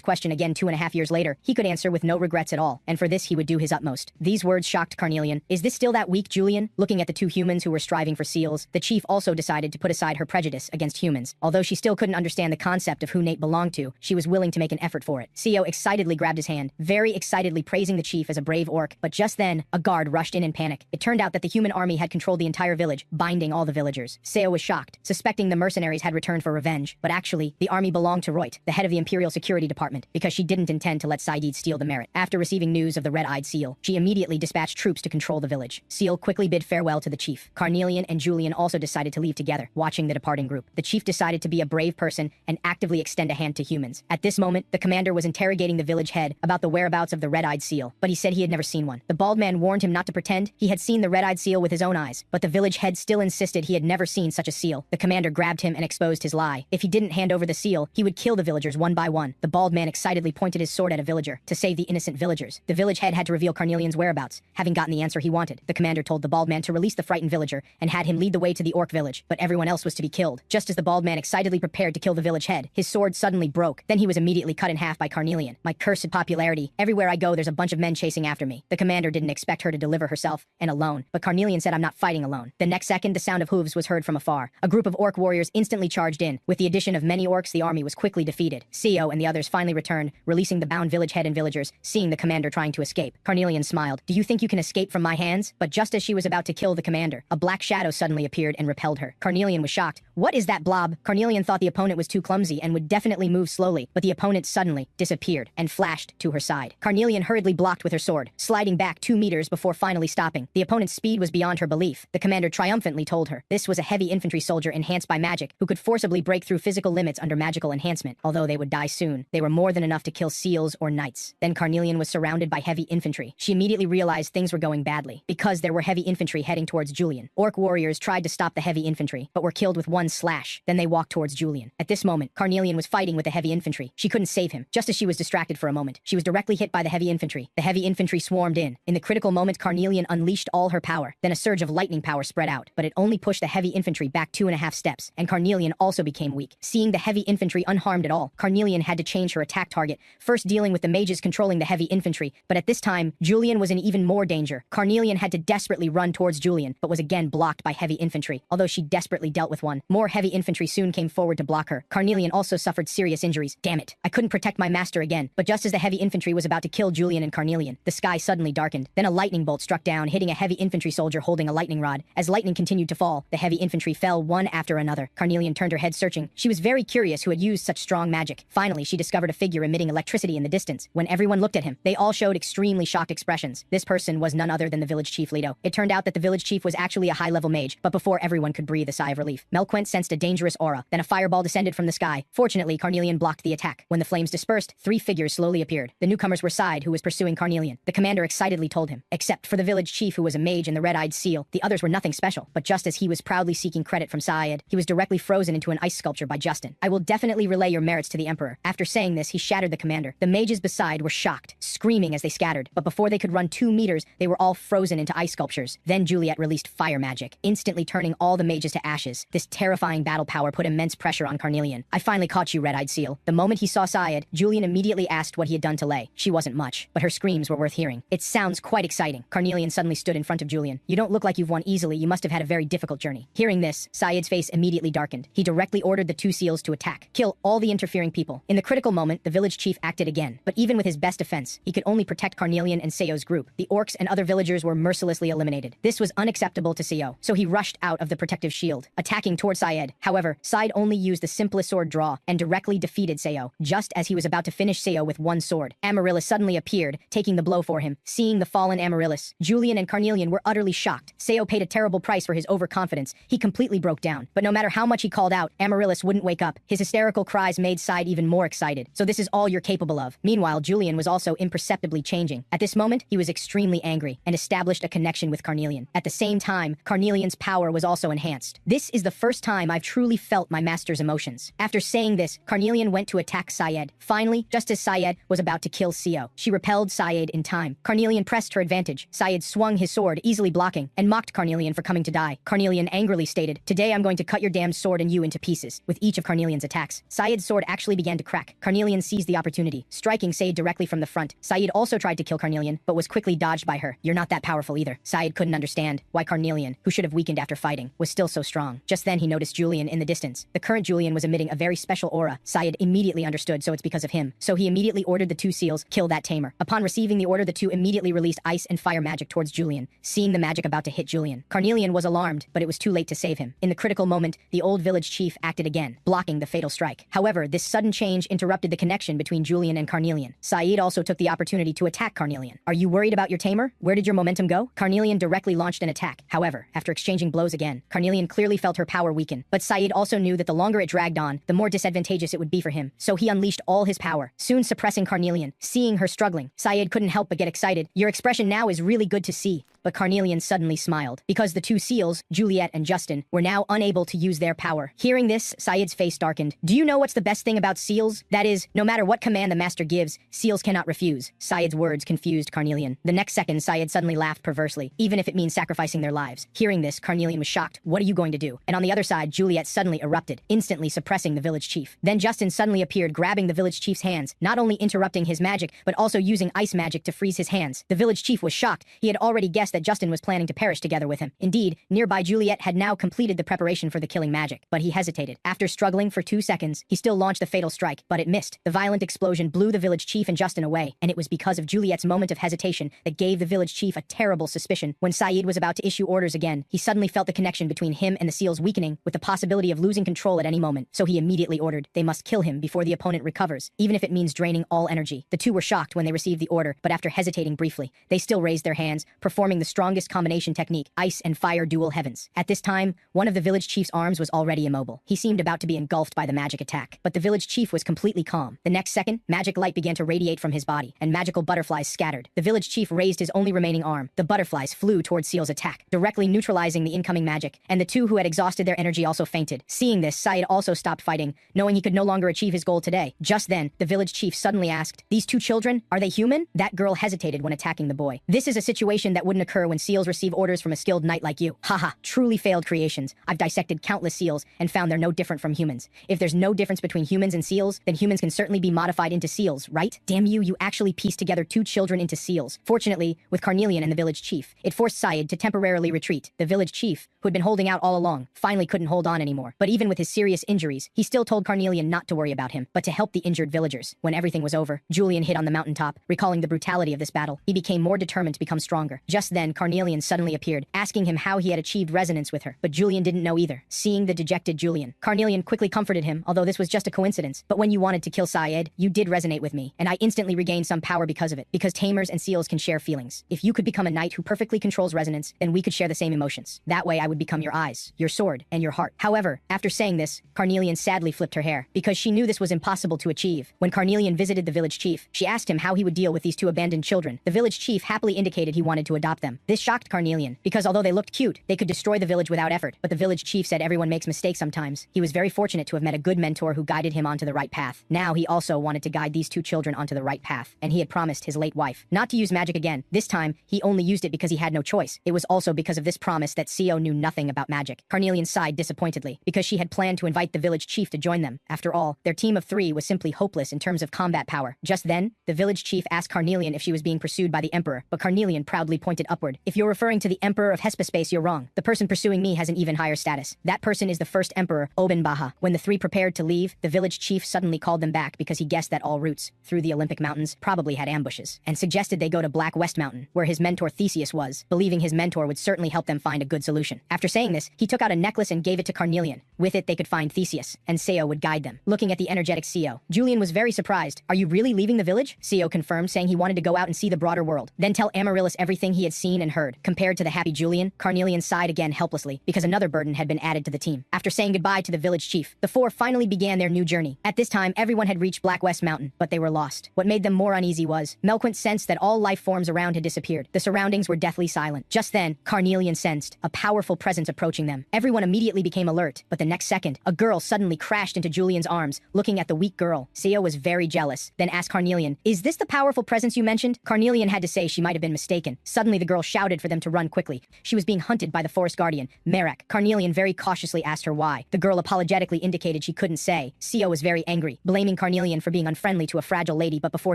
question again 2.5 years later, he could answer with no regrets at all, and for this he would do his utmost. These words shocked Carnelian. "Is this still that weak, Julian?" Looking at the two humans who were striving for seals, the chief also decided to put aside her prejudice against humans. Although she still couldn't understand the concept of who Nate belonged to, she was willing to make an effort for it. Seo excitedly grabbed his hand, very excitedly praising the chief as a brave orc, but just then, a guard rushed in panic. It turned out that the human army had controlled the entire village, binding all the villagers. Seo was shocked, suspecting the mercenaries had returned for revenge, but actually, the army belonged to Reut, the head of the Imperial Security Department, because she didn't intend to let Saidid steal the merit. After receiving news of the red-eyed seal, she immediately dispatched troops to control the village. Seal quickly bid farewell to the chief. Carnelian and Julian also decided to leave together, watching the departing group. The chief decided to be a brave person and actively extend a hand to humans. At this moment, the commander was interrogating the village head about the whereabouts of the red-eyed seal, but he said he had never seen one. The bald man warned him not to pretend he had seen the red-eyed seal with his own eyes, but the village head still insisted he had never seen such a seal. The commander grabbed him and exposed his lie. If he didn't hand over the seal, he would kill the villagers one by one. The bald man excitedly pointed his sword at a villager to save the innocent villagers. The village head had to reveal Carnelian's whereabouts. Having gotten the answer he wanted, the commander told the bald man to release the frightened villager and had him lead the way to the orc village, but everyone else was to be killed. Just as the bald man excitedly prepared to kill the village head, his sword suddenly broke. Then he was immediately cut in half by Carnelian. "My cursed popularity. Everywhere I go, there's a bunch of men chasing after me." The commander didn't expect her to deliver herself, and alone, but Carnelian said, "I'm not fighting alone." The next second, the sound of hooves was heard from afar. A group of orc warriors instantly charged in. With the addition of many orcs, the army was quickly defeated. Seo and the others finally returned, releasing the bound village head and villagers, seeing the commander trying to escape. Carnelian smiled. "Do you think you can escape from my hands?" But just as she was about to kill the commander, a black shadow suddenly appeared and repelled her. Carnelian was shocked. "What is that blob?" Carnelian thought the opponent was too clumsy and would definitely move slowly, but the opponent suddenly disappeared and flashed to her side. Carnelian hurriedly blocked with her sword, sliding back 2 meters before finally stopping. The opponent's speed was beyond her belief. The commander triumphantly told her this was a heavy infantry soldier enhanced by magic who could forcibly break through physical limits under magical enhancement. Although they would die soon, they were more than enough to kill seals or knights. Then Carnelian was surrounded by heavy infantry. She immediately realized things were going badly, because there were heavy infantry heading towards Julian. Orc warriors tried to stop the heavy infantry, but were killed with one slash. Then they walked towards Julian. At this moment, Carnelian was fighting with the heavy infantry. She couldn't save him. Just as she was distracted for a moment, she was directly hit by the heavy infantry. The heavy infantry swarmed in. In the critical moment, Carnelian unleashed all her power. Then a surge of lightning power spread out, but it only pushed the heavy infantry back 2.5 steps, and Carnelian also became weak. Seeing the heavy infantry unharmed at all, Carnelian had to change her attack target, first dealing with the mages controlling the heavy infantry, but at this time, Julian was in even more danger. Carnelian had to desperately run towards Julian, but was again blocked by heavy infantry. Although she desperately dealt with one, more heavy infantry soon came forward to block her. Carnelian also suffered serious injuries. Damn it, I couldn't protect my master again. But just as the heavy infantry was about to kill Julian and Carnelian, the sky suddenly darkened. Then a lightning bolt struck down, hitting a heavy infantry soldier holding a lightning rod. As lightning continued to fall, the heavy infantry fell one after another. Carnelian turned her head searching. She was very curious who had used such strong magic. Finally, she discovered a figure emitting electricity in the distance. When everyone looked at him, they all showed extremely shocked expressions. This person was none other than the village chief Leto. It turned out that the village chief was actually a high-level mage, but before everyone could breathe a sigh of relief, Melquint sensed a dangerous aura. Then a fireball descended from the sky. Fortunately, Carnelian blocked the attack. When the flames dispersed, 3 figures slowly appeared. The newcomers were Side, who was pursuing Carnelian. The commander excitedly told him, except for the village chief who was a mage and the red-eyed seal, the others were nothing special. But just as he was proudly seeking credit from Syed, he was directly frozen into an ice sculpture by Justin. "I will definitely relay your merits to the emperor." After saying this, he shattered the commander. The mages beside were shocked, screaming as they scattered, but before they could run 2 meters, they were all frozen into ice sculptures. Then Juliet released fire magic, instantly turning all the mages to ashes. This terrifying battle power put immense pressure on Carnelian. "I finally caught you, red-eyed seal." The moment he saw Syed, Julian immediately asked what he had done to Lay. She wasn't much, but her screams were worth hearing. "It sounds quite exciting." Carnelian suddenly stood in front of of Julian. You don't look like you've won easily, you must have had a very difficult journey. Hearing this, Syed's face immediately darkened. He directly ordered the two seals to attack, kill all the interfering people. In the critical moment, the village chief acted again, but even with his best defense, he could only protect Carnelian and Seo's group. The orcs and other villagers were mercilessly eliminated. This was unacceptable to Seo, so he rushed out of the protective shield, attacking toward Syed. However, Syed only used the simplest sword draw and directly defeated Seo. Just as he was about to finish Seo with one sword, Amaryllis suddenly appeared, taking the blow for him. Seeing the fallen Amaryllis, Julian and Carnelian were utterly shocked. Seo paid a terrible price for his overconfidence. He completely broke down. But no matter how much he called out, Amaryllis wouldn't wake up. His hysterical cries made Syed even more excited. So this is all you're capable of. Meanwhile, Julian was also imperceptibly changing. At this moment, he was extremely angry and established a connection with Carnelian. At the same time, Carnelian's power was also enhanced. This is the first time I've truly felt my master's emotions. After saying this, Carnelian went to attack Syed. Finally, just as Syed was about to kill Seo, she repelled Syed in time. Carnelian pressed her advantage. Syed swung his sword, easily blocking, and mocked Carnelian for coming to die. Carnelian angrily stated, "Today I'm going to cut your damned sword and you into pieces." With each of Carnelian's attacks, Syed's sword actually began to crack. Carnelian seized the opportunity, striking Syed directly from the front. Syed also tried to kill Carnelian, but was quickly dodged by her. "You're not that powerful either." Syed couldn't understand why Carnelian, who should have weakened after fighting, was still so strong. Just then he noticed Julian in the distance. The current Julian was emitting a very special aura. Syed immediately understood, so it's because of him. So he immediately ordered the two seals, kill that tamer. Upon receiving the order, the two immediately released ice and fire magic towards Julian. Seeing the magic about to hit Julian, Carnelian was alarmed, but it was too late to save him. In the critical moment, the old village chief acted again, blocking the fatal strike. However, this sudden change interrupted the connection between Julian and Carnelian. Syed also took the opportunity to attack Carnelian. "Are you worried about your tamer? Where did your momentum go?" Carnelian directly launched an attack. However, after exchanging blows again, Carnelian clearly felt her power weaken. But Syed also knew that the longer it dragged on, the more disadvantageous it would be for him. So he unleashed all his power, soon suppressing Carnelian. Seeing her struggling, Syed couldn't help but get excited. "Your expression now is really good to see." But Carnelian suddenly smiled, because the two seals, Juliet and Justin, were now unable to use their power. Hearing this, Syed's face darkened. "Do you know what's the best thing about seals? That is, no matter what command the master gives, seals cannot refuse." Syed's words confused Carnelian. The next second, Syed suddenly laughed perversely, even if it means sacrificing their lives. Hearing this, Carnelian was shocked. "What are you going to do?" And on the other side, Juliet suddenly erupted, instantly suppressing the village chief. Then Justin suddenly appeared, grabbing the village chief's hands, not only interrupting his magic, but also using ice magic to freeze his hands. The village chief was shocked. He had already guessed that Justin was planning to perish together with him. Indeed, nearby Juliet had now completed the preparation for the killing magic, but he hesitated. After struggling for 2 seconds, he still launched the fatal strike, but it missed. The violent explosion blew the village chief and Justin away, and it was because of Juliet's moment of hesitation that gave the village chief a terrible suspicion. When Syed was about to issue orders again, he suddenly felt the connection between him and the seals weakening, with the possibility of losing control at any moment. So he immediately ordered, "They must kill him before the opponent recovers, even if it means draining all energy." The two were shocked when they received the order, but after hesitating briefly, they still raised their hands, performing the strongest combination technique, ice and fire dual heavens. At this time, one of the village chief's arms was already immobile. He seemed about to be engulfed by the magic attack, but the village chief was completely calm. The next second, magic light began to radiate from his body, and magical butterflies scattered. The village chief raised his only remaining arm. The butterflies flew towards Seal's attack, directly neutralizing the incoming magic, and the two who had exhausted their energy also fainted. Seeing this, Syed also stopped fighting, knowing he could no longer achieve his goal today. Just then, the village chief suddenly asked, "These two children, are they human?" That girl hesitated when attacking the boy. "This is a situation that wouldn't occur when seals receive orders from a skilled knight like you." "Haha, truly failed creations. I've dissected countless seals and found they're no different from humans. If there's no difference between humans and seals, then humans can certainly be modified into seals, right?" "Damn you, you actually pieced together two children into seals." Fortunately, with Carnelian and the village chief, it forced Syed to temporarily retreat. The village chief, who had been holding out all along, finally couldn't hold on anymore. But even with his serious injuries, he still told Carnelian not to worry about him, but to help the injured villagers. When everything was over, Julian hid on the mountaintop, recalling the brutality of this battle. He became more determined to become stronger. Just then, Carnelian suddenly appeared, asking him how he had achieved resonance with her, but Julian didn't know either. Seeing the dejected Julian, Carnelian quickly comforted him, although this was just a coincidence. "But when you wanted to kill Syed, you did resonate with me, and I instantly regained some power because of it, because tamers and seals can share feelings. If you could become a knight who perfectly controls resonance, then we could share the same emotions. That way I would become your eyes, your sword, and your heart." However, after saying this, Carnelian sadly flipped her hair, because she knew this was impossible to achieve. When Carnelian visited the village chief, she asked him how he would deal with these two abandoned children. The village chief happily indicated he wanted to adopt them. This shocked Carnelian, because although they looked cute, they could destroy the village without effort. But the village chief said everyone makes mistakes sometimes. He was very fortunate to have met a good mentor who guided him onto the right path. Now he also wanted to guide these two children onto the right path, and he had promised his late wife not to use magic again. This time, he only used it because he had no choice. It was also because of this promise that Seo knew nothing about magic. Carnelian sighed disappointedly, because she had planned to invite the village chief to join them. After all, their team of 3 was simply hopeless in terms of combat power. Just then, the village chief asked Carnelian if she was being pursued by the emperor, but Carnelian proudly pointed upward. If you're referring to the Emperor of Hespaspace, you're wrong. The person pursuing me has an even higher status. That person is the first emperor, Obenbaha. When the three prepared to leave, the village chief suddenly called them back because he guessed that all routes through the Olympic Mountains probably had ambushes, and suggested they go to Black West Mountain, where his mentor Theseus was, believing his mentor would certainly help them find a good solution. After saying this, he took out a necklace and gave it to Carnelian. With it, they could find Theseus, and Seo would guide them. Looking at the energetic Seo, Julian was very surprised. Are you really leaving the village? Seo confirmed, saying he wanted to go out and see the broader world, then tell Amaryllis everything he had seen and heard. Compared to the happy Julian, Carnelian sighed again helplessly, because another burden had been added to the team. After saying goodbye to the village chief, the four finally began their new journey. At this time, everyone had reached Black West Mountain, but they were lost. What made them more uneasy was, Melquint sensed that all life forms around had disappeared. The surroundings were deathly silent. Just then, Carnelian sensed a powerful presence approaching them. Everyone immediately became alert, but the next second, a girl suddenly crashed into Julian's arms, looking at the weak girl. Seo was very jealous, then asked Carnelian, "Is this the powerful presence you mentioned?" Carnelian had to say she might have been mistaken. Suddenly the girl shouted for them to run quickly. She was being hunted by the forest guardian, Merak. Carnelian very cautiously asked her why. The girl apologetically indicated she couldn't say. Seo was very angry, blaming Carnelian for being unfriendly to a fragile lady, but before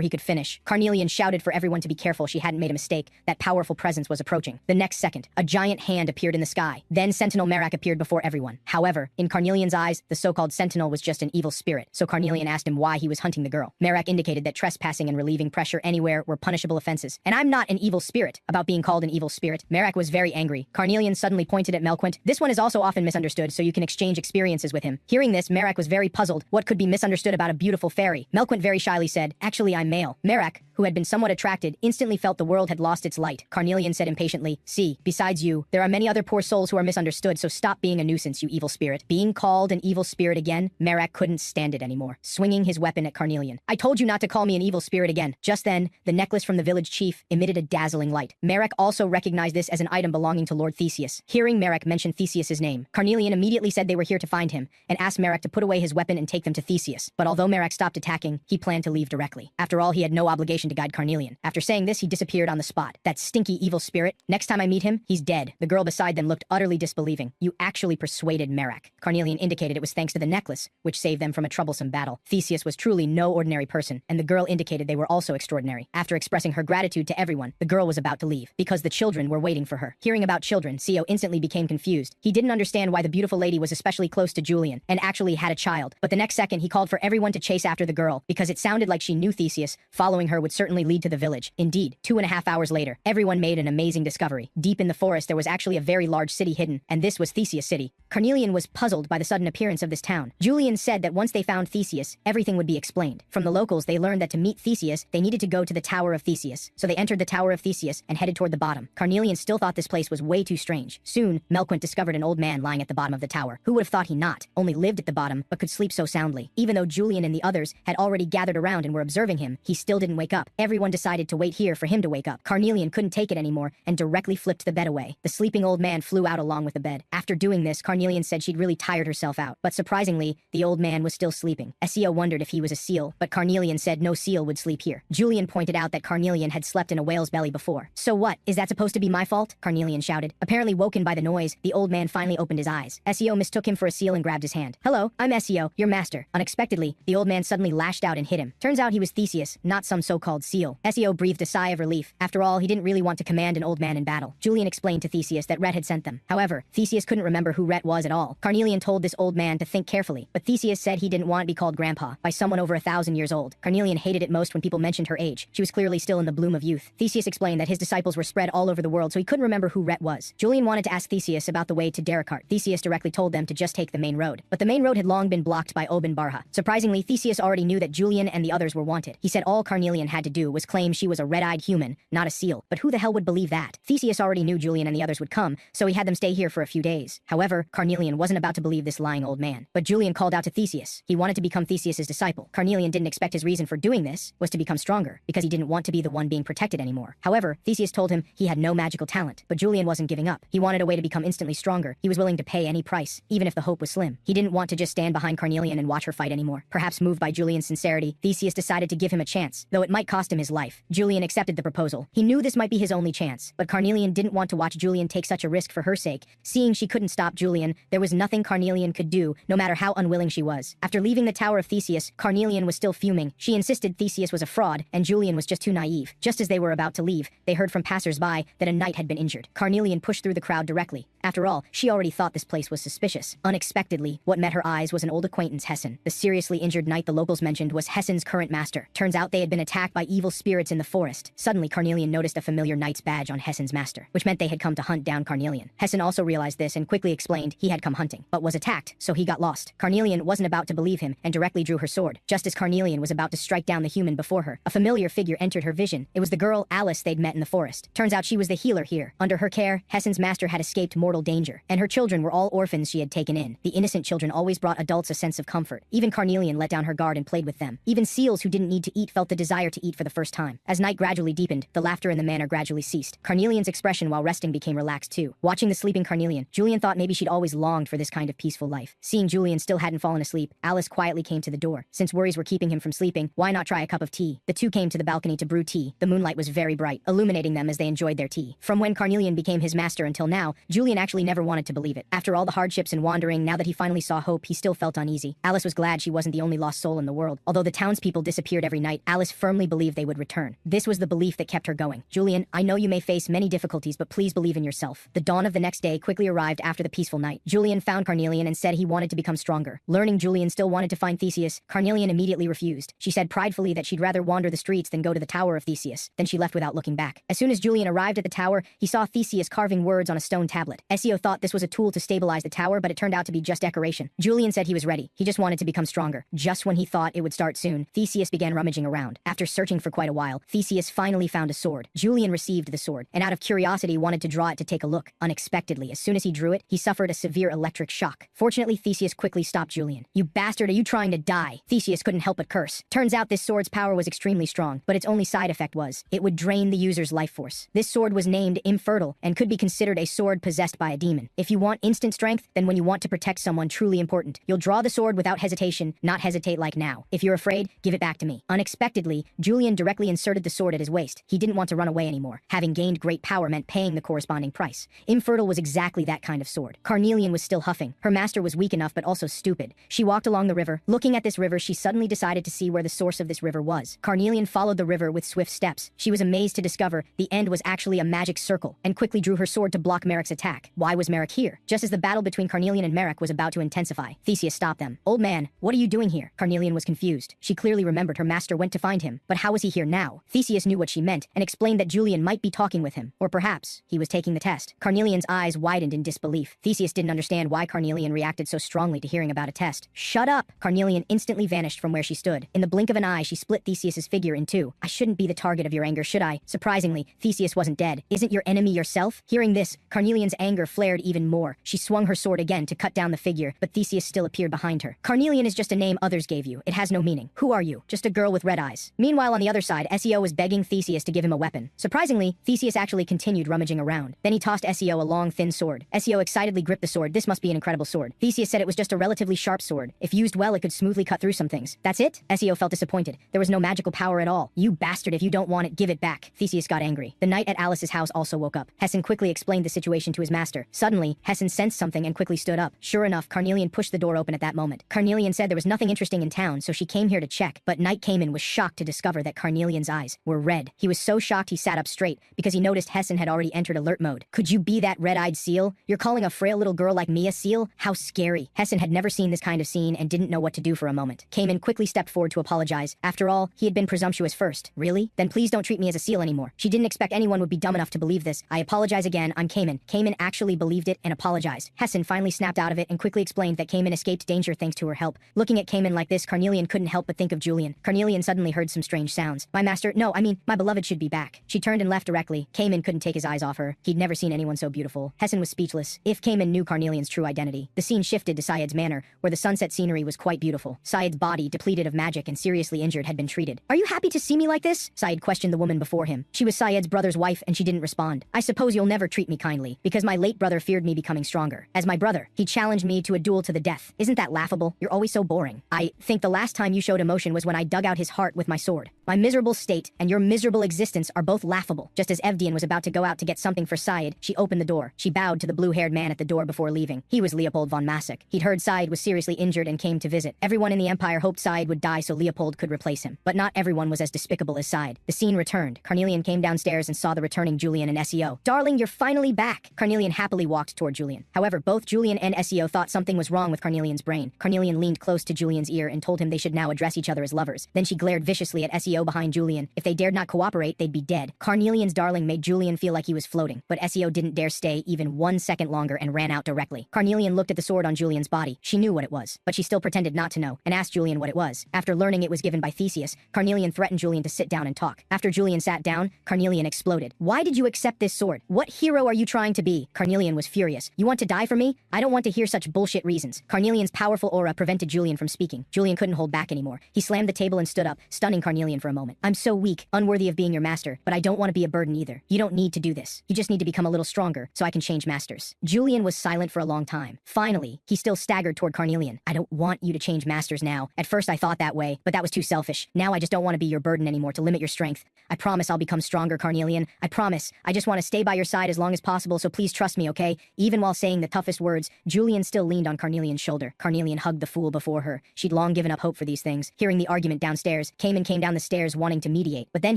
he could finish, Carnelian shouted for everyone to be careful she hadn't made a mistake. That powerful presence was approaching. The next second, a giant hand appeared in the sky. Then Sentinel Merak appeared before everyone. However, in Carnelian's eyes, the so-called Sentinel was just an evil spirit, so Carnelian asked him why he was hunting the girl. Merak indicated that trespassing and relieving pressure anywhere were punishable offenses. "And I'm not an evil spirit." About being called an evil spirit, Merak was very angry. Carnelian suddenly pointed at Melquint. "This one is also often misunderstood, so you can exchange experiences with him." Hearing this, Merak was very puzzled. What could be misunderstood about a beautiful fairy? Melquint very shyly said, "Actually, I'm male." Merak, who had been somewhat attracted, instantly felt the world had lost its light. Carnelian said impatiently, "See, besides you, there are many other poor souls who are misunderstood, so stop being a nuisance, you evil spirit." Being called an evil spirit again, Merak couldn't stand it anymore, swinging his weapon at Carnelian. "I told you not to call me an evil spirit again." Just then, the necklace from the village chief emitted a dazzling light. Merak also recognized this as an item belonging to Lord Theseus. Hearing Merak mention Theseus's name, Carnelian immediately said they were here to find him, and asked Merak to put away his weapon and take them to Theseus. But although Merak stopped attacking, he planned to leave directly. After all, he had no obligation to guide Carnelian. After saying this, he disappeared on the spot. That stinky evil spirit. Next time I meet him, he's dead. The girl beside them looked utterly disbelieving. "You actually persuaded Merak." Carnelian indicated it was thanks to the necklace, which saved them from a troublesome battle. Theseus was truly no ordinary person, and the girl indicated they were also extraordinary. After expressing her gratitude to everyone, the girl was about to leave, because the children were waiting for her. Hearing about children, Seo instantly became confused. He didn't understand why the beautiful lady was especially close to Julian, and actually had a child. But the next second, he called for everyone to chase after the girl, because it sounded like she knew Theseus. Following her would certainly lead to the village. Indeed, 2.5 hours later, everyone made an amazing discovery. Deep in the forest, there was actually a very large city hidden, and this was Theseus City. Carnelian was puzzled by the sudden appearance of this town. Julian said that once they found Theseus, everything would be explained. From the locals, they learned that to meet Theseus, they needed to go to the Tower of Theseus. So they entered the Tower of Theseus and headed toward the bottom. Carnelian still thought this place was way too strange. Soon, Melquint discovered an old man lying at the bottom of the tower. Who would have thought he not only lived at the bottom, but could sleep so soundly? Even though Julian and the others had already gathered around and were observing him, he still didn't wake up. Everyone decided to wait here for him to wake up. Carnelian couldn't take it anymore and directly flipped the bed away. The sleeping old man flew out along with the bed. After doing this, Carnelian said she'd really tired herself out. But surprisingly, the old man was still sleeping. Seo wondered if he was a seal, but Carnelian said no seal would sleep here. Julian pointed out that Carnelian had slept in a whale's belly before. "So what? Is that supposed to be my fault?" Carnelian shouted. Apparently woken by the noise, the old man finally opened his eyes. Seo mistook him for a seal and grabbed his hand. "Hello, I'm Seo, your master." Unexpectedly, the old man suddenly lashed out and hit him. Turns out he was Theseus, not some so-called seal. Seo breathed a sigh of relief. After all, he didn't really want to command an old man in battle. Julian explained to Theseus that Rhett had sent them. However, Theseus couldn't remember who Rhett was at all. Carnelian told this old man to think carefully, but Theseus said he didn't want to be called grandpa by someone over 1,000 years old. Carnelian hated it most when people mentioned her age. She was clearly still in the bloom of youth. Theseus explained that his disciples were spread all over the world, so he couldn't remember who Rhett was. Julian wanted to ask Theseus about the way to Derricart. Theseus directly told them to just take the main road. But the main road had long been blocked by Oben Barha. Surprisingly, Theseus already knew that Julian and the others were wanted. He said all Carnelian had to do was claim she was a red-eyed human, not a seal. But who the hell would believe that? Theseus already knew Julian and the others would come, so he had them stay here for a few days. However, Carnelian wasn't about to believe this lying old man. But Julian called out to Theseus. He wanted to become Theseus's disciple. Carnelian didn't expect his reason for doing this was to become stronger, because he didn't want to be the one being protected anymore. However, Theseus told him he had no magical talent, but Julian wasn't giving up. He wanted a way to become instantly stronger. He was willing to pay any price, even if the hope was slim. He didn't want to just stand behind Carnelian and watch her fight anymore. Perhaps moved by Julian's sincerity, Theseus decided to give him a chance, though it might cost him his life. Julian accepted the proposal. He knew this might be his only chance, but Carnelian didn't want to watch Julian take such a risk for her sake. Seeing she couldn't stop Julian, there was nothing Carnelian could do, no matter how unwilling she was. After leaving the Tower of Theseus, Carnelian was still fuming. She insisted Theseus was a fraud, and Julian was just too naive. Just as they were about to leave, they heard from passers-by that a knight had been injured. Carnelian pushed through the crowd directly. After all, she already thought this place was suspicious. Unexpectedly, what met her eyes was an old acquaintance, Hessen. The seriously injured knight the locals mentioned was Hessen's current master. Turns out they had been attacked by evil spirits in the forest. Suddenly, Carnelian noticed a familiar knight's badge on Hessen's master, which meant they had come to hunt down Carnelian. Hessen also realized this and quickly explained he had come hunting, but was attacked, so he got lost. Carnelian wasn't about to believe him and directly drew her sword. Just as Carnelian was about to strike down the human before her, a familiar figure entered her vision. It was the girl, Alice, they'd met in the forest. Turns out she was the healer here. Under her care, Hessen's master had escaped mortal danger, and her children were all orphans she had taken in. The innocent children always brought adults a sense of comfort. Even Carnelian let down her guard and played with them. Even seals who didn't need to eat felt the desire to eat for the first time. As night gradually deepened, the laughter in the manor gradually ceased. Carnelian's expression while resting became relaxed too. Watching the sleeping Carnelian, Julian thought maybe she'd always longed for this kind of peaceful life. Seeing Julian still hadn't fallen asleep, Alice quietly came to the door. Since worries were keeping him from sleeping, why not try a cup of tea? The two came to the balcony to brew tea. The moonlight was very bright, illuminating them as they enjoyed their tea. From when Carnelian became his master until now, Julian actually never wanted to believe it. After all the hardships and wandering, now that he finally saw hope, he still felt uneasy. Alice was glad she wasn't the only lost soul in the world. Although the townspeople disappeared every night, Alice firmly believed they would return. This was the belief that kept her going. Julian, I know you may face many difficulties, but please believe in yourself. The dawn of the next day quickly arrived after the peaceful night. Julian found Carnelian and said he wanted to become stronger. Learning Julian still wanted to find Theseus, Carnelian immediately refused. She said pridefully that she'd rather wander the streets than go to the Tower of Theseus. Then she left without looking back. As soon as Julian arrived at the tower, he saw Theseus carving words on a stone tablet. SEO thought this was a tool to stabilize the tower, but it turned out to be just decoration. Julian said he was ready. He just wanted to become stronger. Just when he thought it would start soon, Theseus began rummaging around. After searching for quite a while, Theseus finally found a sword. Julian received the sword, and out of curiosity wanted to draw it to take a look. Unexpectedly, as soon as he drew it, he suffered a severe electric shock. Fortunately, Theseus quickly stopped Julian. You bastard, are you trying to die? Theseus couldn't help but curse. Turns out this sword's power was extremely strong, but its only side effect was, it would drain the user's life force. This sword was named Infertile, and could be considered a sword possessed by a demon. If you want instant strength, then when you want to protect someone truly important, you'll draw the sword without hesitation, not hesitate like now. If you're afraid, give it back to me. Unexpectedly, Julian directly inserted the sword at his waist. He didn't want to run away anymore. Having gained great power meant paying the corresponding price. Infertile was exactly that kind of sword. Carnelian was still huffing. Her master was weak enough but also stupid. She walked along the river. Looking at this river, she suddenly decided to see where the source of this river was. Carnelian followed the river with swift steps. She was amazed to discover the end was actually a magic circle, and quickly drew her sword to block Merrick's attack. Why was Merrick here? Just as the battle between Carnelian and Merrick was about to intensify, Theseus stopped them. Old man, what are you doing here? Carnelian was confused. She clearly remembered her master went to find him, but how was he here now? Theseus knew what she meant, and explained that Julian might be talking with him, or perhaps he was taking the test. Carnelian's eyes widened in disbelief. Theseus didn't understand why Carnelian reacted so strongly to hearing about a test. Shut up! Carnelian instantly vanished from where she stood. In the blink of an eye, she split Theseus's figure in two. I shouldn't be the target of your anger, should I? Surprisingly, Theseus wasn't dead. Isn't your enemy yourself? Hearing this, Carnelian's anger flared even more. She swung her sword again to cut down the figure, but Theseus still appeared behind her. Carnelian is just a name others gave you. It has no meaning. Who are you? Just a girl with red eyes. Meanwhile, on the other side, SEO was begging Theseus to give him a weapon. Surprisingly, Theseus actually continued rummaging around. Then he tossed SEO a long, thin sword. SEO excitedly gripped the sword. This must be an incredible sword. Theseus said it was just a relatively sharp sword. If used well, it could smoothly cut through some things. That's it? SEO felt disappointed. There was no magical power at all. You bastard, if you don't want it, give it back. Theseus got angry. The knight at Alice's house also woke up. Hessen quickly explained the situation to his master. Suddenly, Hessen sensed something and quickly stood up. Sure enough, Carnelian pushed the door open at that moment. Carnelian said there was nothing interesting in town, so she came here to check, but Knight came in was shocked to discover that Carnelian's eyes were red. He was so shocked he sat up straight, because he noticed Hessen had already entered alert mode. Could you be that red-eyed seal? You're calling a frail little girl like me a seal? How scary. Hessen had never seen this kind of scene and didn't know what to do for a moment. Cayman quickly stepped forward to apologize. After all, he had been presumptuous first. Really? Then please don't treat me as a seal anymore. She didn't expect anyone would be dumb enough to believe this. I apologize again, I'm Cayman. Cayman actually believed it and apologized. Hessen finally snapped out of it and quickly explained that Cayman escaped danger thanks to her help. Looking at Cayman like this, Carnelian couldn't help but think of Julian. Carnelian suddenly heard some strange sounds. My master, no, I mean, my beloved should be back. She turned and left directly. Cayman couldn't take his eyes off her. He'd never seen anyone so beautiful. Hessen was speechless. If Cayman knew Carnelian's true identity. The scene shifted to Syed's manor, where the sunset scenery was quite beautiful. Syed's body, depleted of magic and seriously injured, had been treated. Are you happy to see me like this? Syed questioned the woman before him. She was Syed's brother's wife and she didn't respond. I suppose you'll never treat me kindly, because my late brother feared me becoming stronger. As my brother, he challenged me to a duel to the death. Isn't that laughable? You're always so boring. I think the last time you showed emotion was when I dug out his heart with my sword. My miserable state and your miserable existence are both laughable. Just as Evdian was about to go out to get something for Syed, she opened the door. She bowed to the blue-haired man at the door before leaving. He was Leopold von Masek. He'd heard Syed was seriously injured and came to visit. Everyone in the Empire hoped Syed would die so Leopold could replace him. But not everyone was as despicable as Syed. The scene returned. Carnelian came downstairs and saw the returning Julian and SEO. "Darling, you're finally back." Carnelian happily walked toward Julian. However, both Julian and SEO thought something was wrong with Carnelian's brain. Carnelian leaned close to Julian's ear and told him they should now address each other as lovers. Then she glared viciously at SEO behind Julian. If they dared not cooperate, they'd be dead. Carnelian's darling made Julian feel like he was floating, but SEO didn't dare stay even 1 second longer and ran out directly. Carnelian looked at the sword on Julian's body. She knew what it was, but she still pretended not to know, and asked Julian what it was. After learning it was given by Theseus, Carnelian threatened Julian to sit down and talk. After Julian sat down, Carnelian exploded. "Why did you accept this sword? What hero are you trying to be?" Carnelian was furious. "You want to die for me? I don't want to hear such bullshit reasons." Carnelian's powerful aura prevented Julian from speaking. Julian couldn't hold back anymore. He slammed the table and stood up, stunning Carnelian for a moment. "I'm so weak, unworthy of being your master, but I don't want to be a burden either. You don't need to do this. You just need to become a little stronger, so I can change masters." Julian was silent for a long time. Finally, he still staggered toward Carnelian. "I don't want you to change masters now. At first I thought that way, but that was too selfish. Now I just don't want to be your burden anymore to limit your strength. I promise I'll become stronger, Carnelian. I promise. I just want to stay by your side as long as possible, so please trust me, okay?" Even while saying the toughest words, Julian still leaned on Carnelian's shoulder. Carnelian hugged the fool before her. She'd long given up hope for these things. Hearing the argument downstairs, Cayman came down the stairs wanting to mediate, but then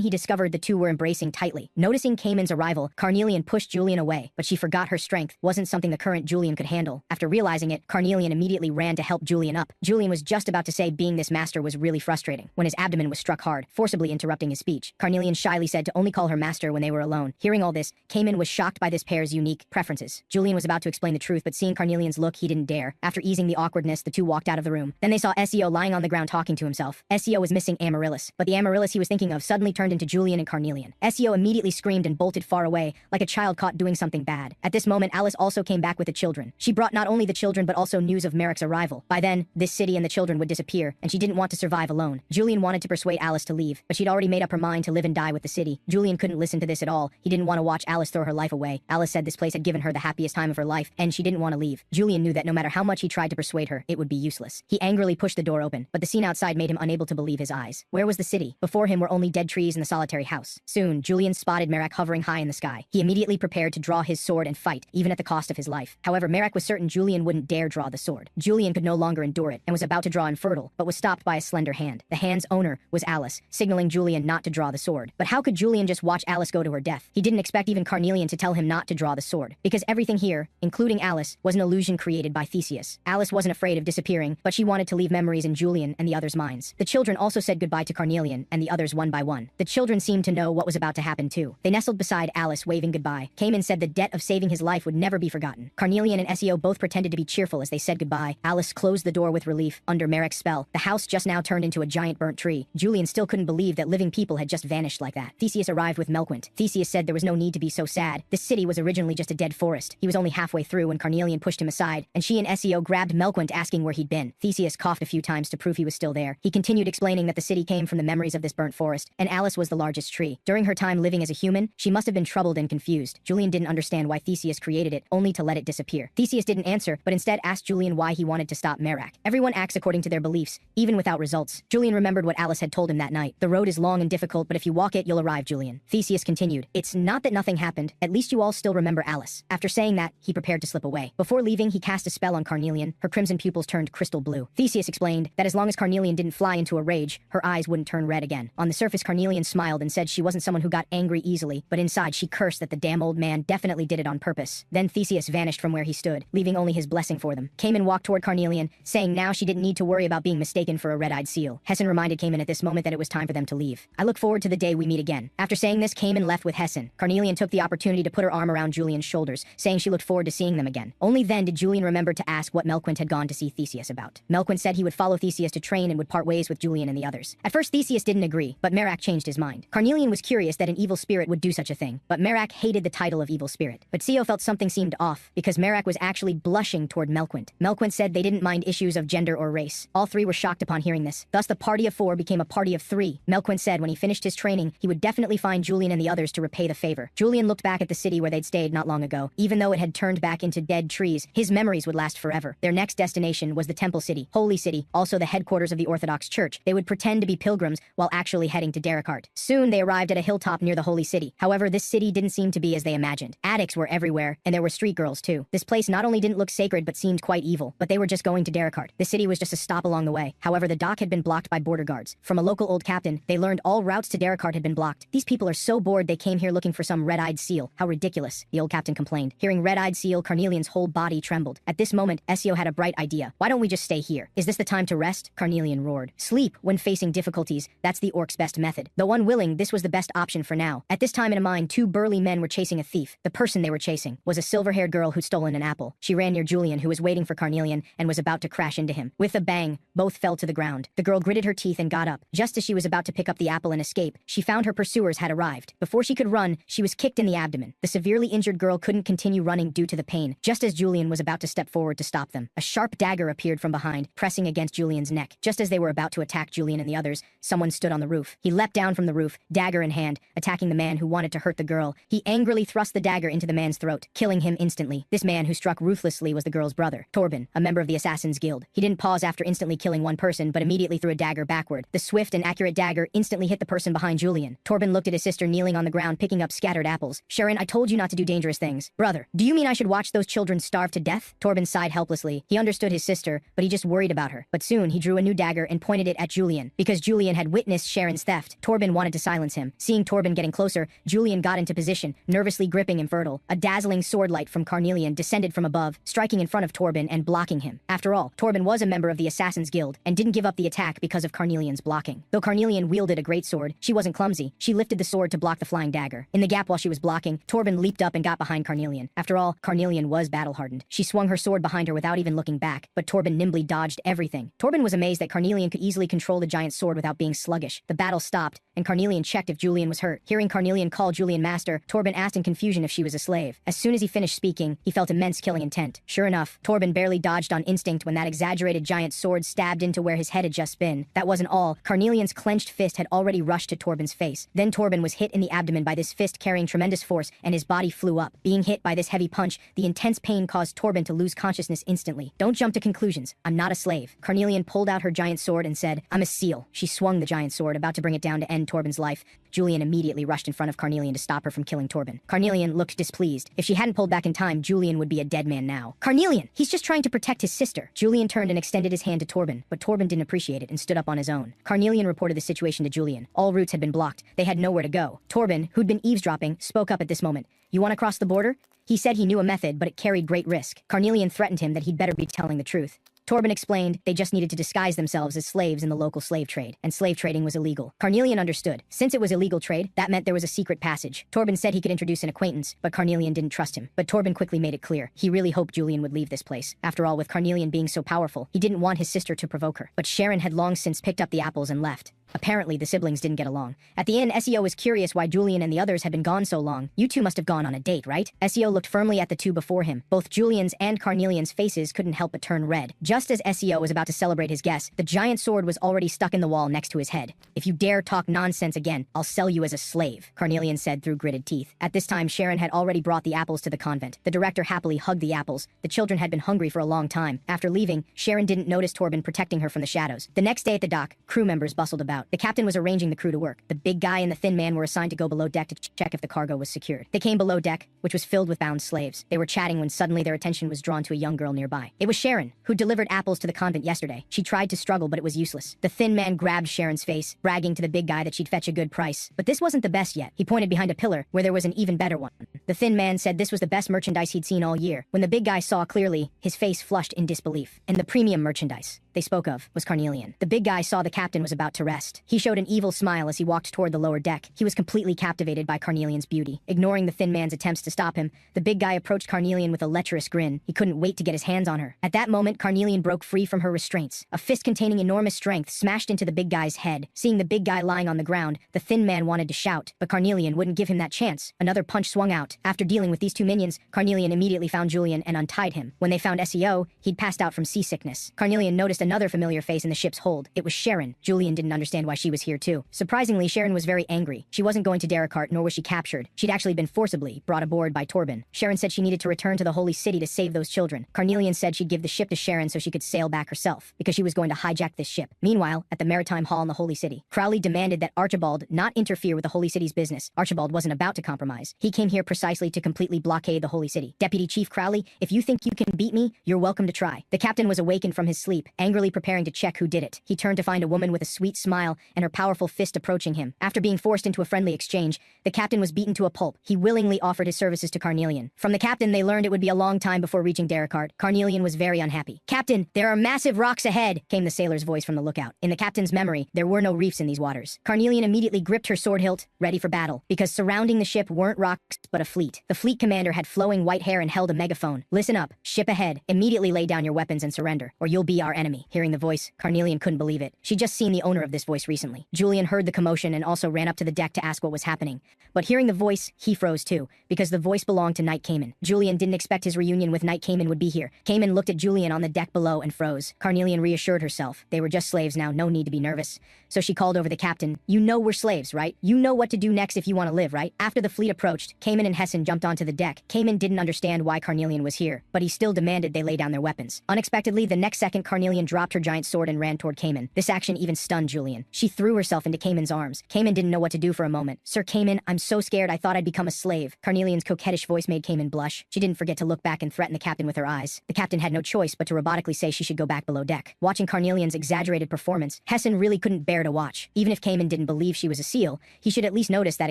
he discovered the two were embracing tightly. Noticing Cayman's arrival, Carnelian pushed Julian away, but she forgot her strength wasn't something the current Julian could handle. After realizing it, Carnelian immediately ran to help Julian up. Julian was just about to say being this master was really frustrating, when his abdomen was struck hard, forcibly interrupting his speech. Carnelian shyly said to only call her master when they were alone. Hearing all this, Cayman was shocked by this pair's unique preferences. Julian was about to explain the truth, but seeing Carnelian's look, he didn't dare. After easing the awkwardness, the two walked out of the room. Then they saw SEO lying on the ground talking to himself. SEO was missing Amaryllis, but the Amaryllis he was thinking of suddenly turned into Julian and Carnelian. SEO immediately screamed and bolted far away, like a child caught doing something bad. At this moment, Alice also came back with the children. She brought not only the children but also news of Merrick's arrival. By then, this city and the children would disappear, and she didn't want to survive alone. Julian wanted to persuade Alice to leave, but she'd already made up her mind to live and die with the city. Julian couldn't listen to this at all. He didn't want to watch Alice throw her life away. Alice said this place had given her the happiest time of her life, and she didn't want to leave. Julian knew that no matter how much he tried to persuade her, it would be useless. He angrily pushed the door open, but the scene outside made him unable to believe his eyes. Where was the city? Before him were only dead trees and the solitary house. Soon, Julian spotted Merrick hovering high in the sky. He immediately prepared to draw his sword and fight, even at the cost of his life. However, Merrick was certain Julian wouldn't dare draw the sword. Julian could no longer endure it, and was about to draw infertile, but was stopped by a slender hand. The hand's owner was Alice, signaling Julian not to draw the sword. But how could Julian just watch Alice go to her death? He didn't expect even Carnelian to tell him not to draw the sword, because everything here, including Alice, was an illusion created by Theseus. Alice wasn't afraid of disappearing, but she wanted to leave memories in Julian and the others' minds. The children also said goodbye to Carnelian and the others one by one. The children seemed to know what was about to happen too. They nestled beside Alice, waving goodbye. Cayman said the debt of saving his life would never be forgotten. Carnelian and SEO both pretended to be cheerful as they said goodbye. Alice closed the door with relief. Under Merrick's spell, the house just now turned into a giant burnt tree. Julian still couldn't believe that living people had just vanished like that. Theseus arrived with Melquint. Theseus said there was no need to be so sad. This city was originally just a dead forest. He was only halfway through when Carnelian pushed him aside, and she and SEO grabbed Melquint asking where he'd been. Theseus coughed a few times to prove he was still there. He continued explaining that the city came from the memories of this burnt forest, and Alice was the largest tree. During her time living as a human, she must have been troubled and confused. Julian didn't understand why Theseus created it, only to let it disappear. Theseus didn't answer, but instead asked Julian why he wanted to stop Merak. Everyone acts according to their beliefs, even without results. Julian remembered what Alice had told him that night. The road is long and difficult, but if you walk it, you'll arrive, Julian. Theseus continued, "It's not that nothing happened. At least you all still remember Alice." After saying that, he prepared to slip away. Before leaving, he cast a spell on Carnelian. Her crimson pupils turned crystal blue. Theseus explained that as long as Carnelian didn't fly into a rage, her eyes wouldn't turn red again. On the surface, Carnelian smiled and said she wasn't someone who got angry easily, but inside she cursed that the damn old man definitely did it on purpose. Then Theseus vanished from where he stood, leaving only his blessing for them. Cayman walked toward Carnelian, saying now she didn't need to worry about being mistaken for a red-eyed seal. Hessen reminded Cayman at this moment that it was time for them to leave. "I look forward to the day we meet again." After saying this, Cayman left with Hessen. Carnelian took the opportunity to put her arm around Julian's shoulders, saying she looked forward to seeing them again. Only then did Julian remember to ask what Melquint had gone to see Theseus about. Melquint said he would follow Theseus to train and would part ways with Julian and the others. At first Theseus didn't agree, but Merak changed his mind. Carnelian was curious that an evil spirit would do such a thing, but Merak hated the title of evil spirit. But Seo felt something seemed off, because Merak was actually blushing toward Melquint. Melquint said they didn't mind issues of gender or race. All three were shocked upon hearing this. Thus the party of 4 became a party of 3. Melquint said when he finished his training, he would definitely find Julian and the others to repay the favor. Julian looked back at the city where they'd stayed not long ago. Even though it had turned back into dead trees, his memories would last forever. Their next destination was the Temple City, Holy City, also the headquarters of the Orthodox Church. They would pretend to be pilgrims while actually heading to Derricart. Soon they arrived at a hilltop near the holy city. However, this city didn't seem to be as they imagined. Attics were everywhere, and there were street girls too. This place not only didn't look sacred but seemed quite evil, but they were just going to Derricart. The city was just a stop along the way. However, the dock had been blocked by border guards. From a local old captain, they learned all routes to Derricart had been blocked. These people are so bored they came here looking for some red-eyed seal. How ridiculous, the old captain complained. Hearing red-eyed seal, Carnelian's whole body trembled. At this moment, Essio had a bright idea. Why don't we just stay here? Is this the time to rest? Carnelian roared. Sleep when facing difficulties. That's the orc's best method. Though unwilling, this was the best option for now. At this time in a mine, two burly men were chasing a thief. The person they were chasing was a silver-haired girl who'd stolen an apple. She ran near Julian, who was waiting for Carnelian, and was about to crash into him. With a bang, both fell to the ground. The girl gritted her teeth and got up. Just as she was about to pick up the apple and escape, she found her pursuers had arrived. Before she could run, she was kicked in the abdomen. The severely injured girl couldn't continue running due to the pain, just as Julian was about to step forward to stop them. A sharp dagger appeared from behind, pressing against Julian's neck. Just as they were about to attack Julian and the others, someone stood on the roof. He leapt down from the roof, dagger in hand, attacking the man who wanted to hurt the girl. He angrily thrust the dagger into the man's throat, killing him instantly. This man who struck ruthlessly was the girl's brother, Torben, a member of the Assassin's Guild. He didn't pause after instantly killing one person, but immediately threw a dagger backward. The swift and accurate dagger instantly hit the person behind Julian. Torben looked at his sister kneeling on the ground picking up scattered apples. Sharon, I told you not to do dangerous things. Brother, do you mean I should watch those children starve to death? Torben sighed helplessly. He understood his sister, but he just worried about her. But soon he drew a new dagger and pointed it at Julian. Because Julian had witnessed Sharon's theft, Torben wanted to silence him. Seeing Torben getting closer, Julian got into position, nervously gripping infertile. A dazzling sword light from Carnelian descended from above, striking in front of Torben and blocking him. After all, Torben was a member of the Assassin's Guild and didn't give up the attack because of Carnelian's blocking. Though Carnelian wielded a great sword, she wasn't clumsy. She lifted the sword to block the flying dagger. In the gap while she was blocking, Torben leaped up and got behind Carnelian. After all, Carnelian was battle-hardened. She swung her sword behind her without even looking back, but Torben nimbly dodged everything. Torben was amazed that Carnelian could easily control the giant sword without being sluggish. The battle stopped, and Carnelian checked if Julian was hurt. Hearing Carnelian call Julian master, Torben asked in confusion if she was a slave. As soon as he finished speaking, he felt immense killing intent. Sure enough, Torben barely dodged on instinct when that exaggerated giant sword stabbed into where his head had just been. That wasn't all. Carnelian's clenched fist had already rushed to Torben's face. Then Torben was hit in the abdomen by this fist carrying tremendous force, and his body flew up. Being hit by this heavy punch, the intense pain caused Torben to lose consciousness instantly. Don't jump to conclusions. I'm not a slave. Carnelian pulled out her giant sword and said, I'm a seal. She swung the giant sword, about to bring it down to end Torben's life. Julian immediately rushed in front of Carnelian to stop her from killing Torben. Carnelian looked displeased. If she hadn't pulled back in time, Julian would be a dead man now. Carnelian! He's just trying to protect his sister. Julian turned and extended his hand to Torben, but Torben didn't appreciate it and stood up on his own. Carnelian reported the situation to Julian. All routes had been blocked. They had nowhere to go. Torben, who'd been eavesdropping, spoke up at this moment. You want to cross the border? He said he knew a method, but it carried great risk. Carnelian threatened him that he'd better be telling the truth. Torben explained they just needed to disguise themselves as slaves in the local slave trade, and slave trading was illegal. Carnelian understood. Since it was illegal trade, that meant there was a secret passage. Torben said he could introduce an acquaintance, but Carnelian didn't trust him. But Torben quickly made it clear. He really hoped Julian would leave this place. After all, with Carnelian being so powerful, he didn't want his sister to provoke her. But Sharon had long since picked up the apples and left. Apparently, the siblings didn't get along. At the inn, Essio was curious why Julian and the others had been gone so long. You two must have gone on a date, right? Essio looked firmly at the two before him. Both Julian's and Carnelian's faces couldn't help but turn red. Just as Essio was about to celebrate his guess, the giant sword was already stuck in the wall next to his head. If you dare talk nonsense again, I'll sell you as a slave, Carnelian said through gritted teeth. At this time, Sharon had already brought the apples to the convent. The director happily hugged the apples. The children had been hungry for a long time. After leaving, Sharon didn't notice Torben protecting her from the shadows. The next day at the dock, crew members bustled about. The captain was arranging the crew to work. The big guy and the thin man were assigned to go below deck to check if the cargo was secured. They came below deck, which was filled with bound slaves. They were chatting when suddenly their attention was drawn to a young girl nearby. It was Sharon, who delivered apples to the convent yesterday. She tried to struggle, but it was useless. The thin man grabbed Sharon's face, bragging to the big guy that she'd fetch a good price. But this wasn't the best yet. He pointed behind a pillar, where there was an even better one. The thin man said this was the best merchandise he'd seen all year. When the big guy saw clearly, his face flushed in disbelief. And the premium merchandise they spoke of was Carnelian. The big guy saw the captain was about to rest. He showed an evil smile as he walked toward the lower deck. He was completely captivated by Carnelian's beauty. Ignoring the thin man's attempts to stop him, the big guy approached Carnelian with a lecherous grin. He couldn't wait to get his hands on her. At that moment, Carnelian broke free from her restraints. A fist containing enormous strength smashed into the big guy's head. Seeing the big guy lying on the ground, the thin man wanted to shout, but Carnelian wouldn't give him that chance. Another punch swung out. After dealing with these two minions, Carnelian immediately found Julian and untied him. When they found SEO, he'd passed out from seasickness. Carnelian noticed another familiar face in the ship's hold. It was Sharon. Julian didn't understand understand why she was here too. Surprisingly, Sharon was very angry. She wasn't going to Derricart, nor was she captured. She'd actually been forcibly brought aboard by Torben. Sharon said she needed to return to the Holy City to save those children. Carnelian said she'd give the ship to Sharon so she could sail back herself, because she was going to hijack this ship. Meanwhile, at the Maritime Hall in the Holy City, Crowley demanded that Archibald not interfere with the Holy City's business. Archibald wasn't about to compromise. He came here precisely to completely blockade the Holy City. Deputy Chief Crowley, if you think you can beat me, you're welcome to try. The captain was awakened from his sleep, angrily preparing to check who did it. He turned to find a woman with a sweet smile and her powerful fist approaching him. After being forced into a friendly exchange, the captain was beaten to a pulp. He willingly offered his services to Carnelian. From the captain, they learned it would be a long time before reaching Derricart. Carnelian was very unhappy. "Captain, there are massive rocks ahead," came the sailor's voice from the lookout. In the captain's memory, there were no reefs in these waters. Carnelian immediately gripped her sword hilt, ready for battle, because surrounding the ship weren't rocks, but a fleet. The fleet commander had flowing white hair and held a megaphone. "Listen up, ship ahead. Immediately lay down your weapons and surrender, or you'll be our enemy." Hearing the voice, Carnelian couldn't believe it. She'd just seen the owner of this voice recently. Julian heard the commotion and also ran up to the deck to ask what was happening. But hearing the voice, he froze too, because the voice belonged to Knight Cayman. Julian didn't expect his reunion with Knight Cayman would be here. Cayman looked at Julian on the deck below and froze. Carnelian reassured herself. They were just slaves now, no need to be nervous. So she called over the captain. "You know we're slaves, right? You know what to do next if you want to live, right?" After the fleet approached, Cayman and Hessen jumped onto the deck. Cayman didn't understand why Carnelian was here, but he still demanded they lay down their weapons. Unexpectedly, the next second Carnelian dropped her giant sword and ran toward Cayman. This action even stunned Julian. She threw herself into Cayman's arms. Cayman didn't know what to do for a moment. "Sir Cayman, I'm so scared I thought I'd become a slave." Carnelian's coquettish voice made Cayman blush. She didn't forget to look back and threaten the captain with her eyes. The captain had no choice but to robotically say she should go back below deck. Watching Carnelian's exaggerated performance, Hessen really couldn't bear to watch. Even if Cayman didn't believe she was a seal, he should at least notice that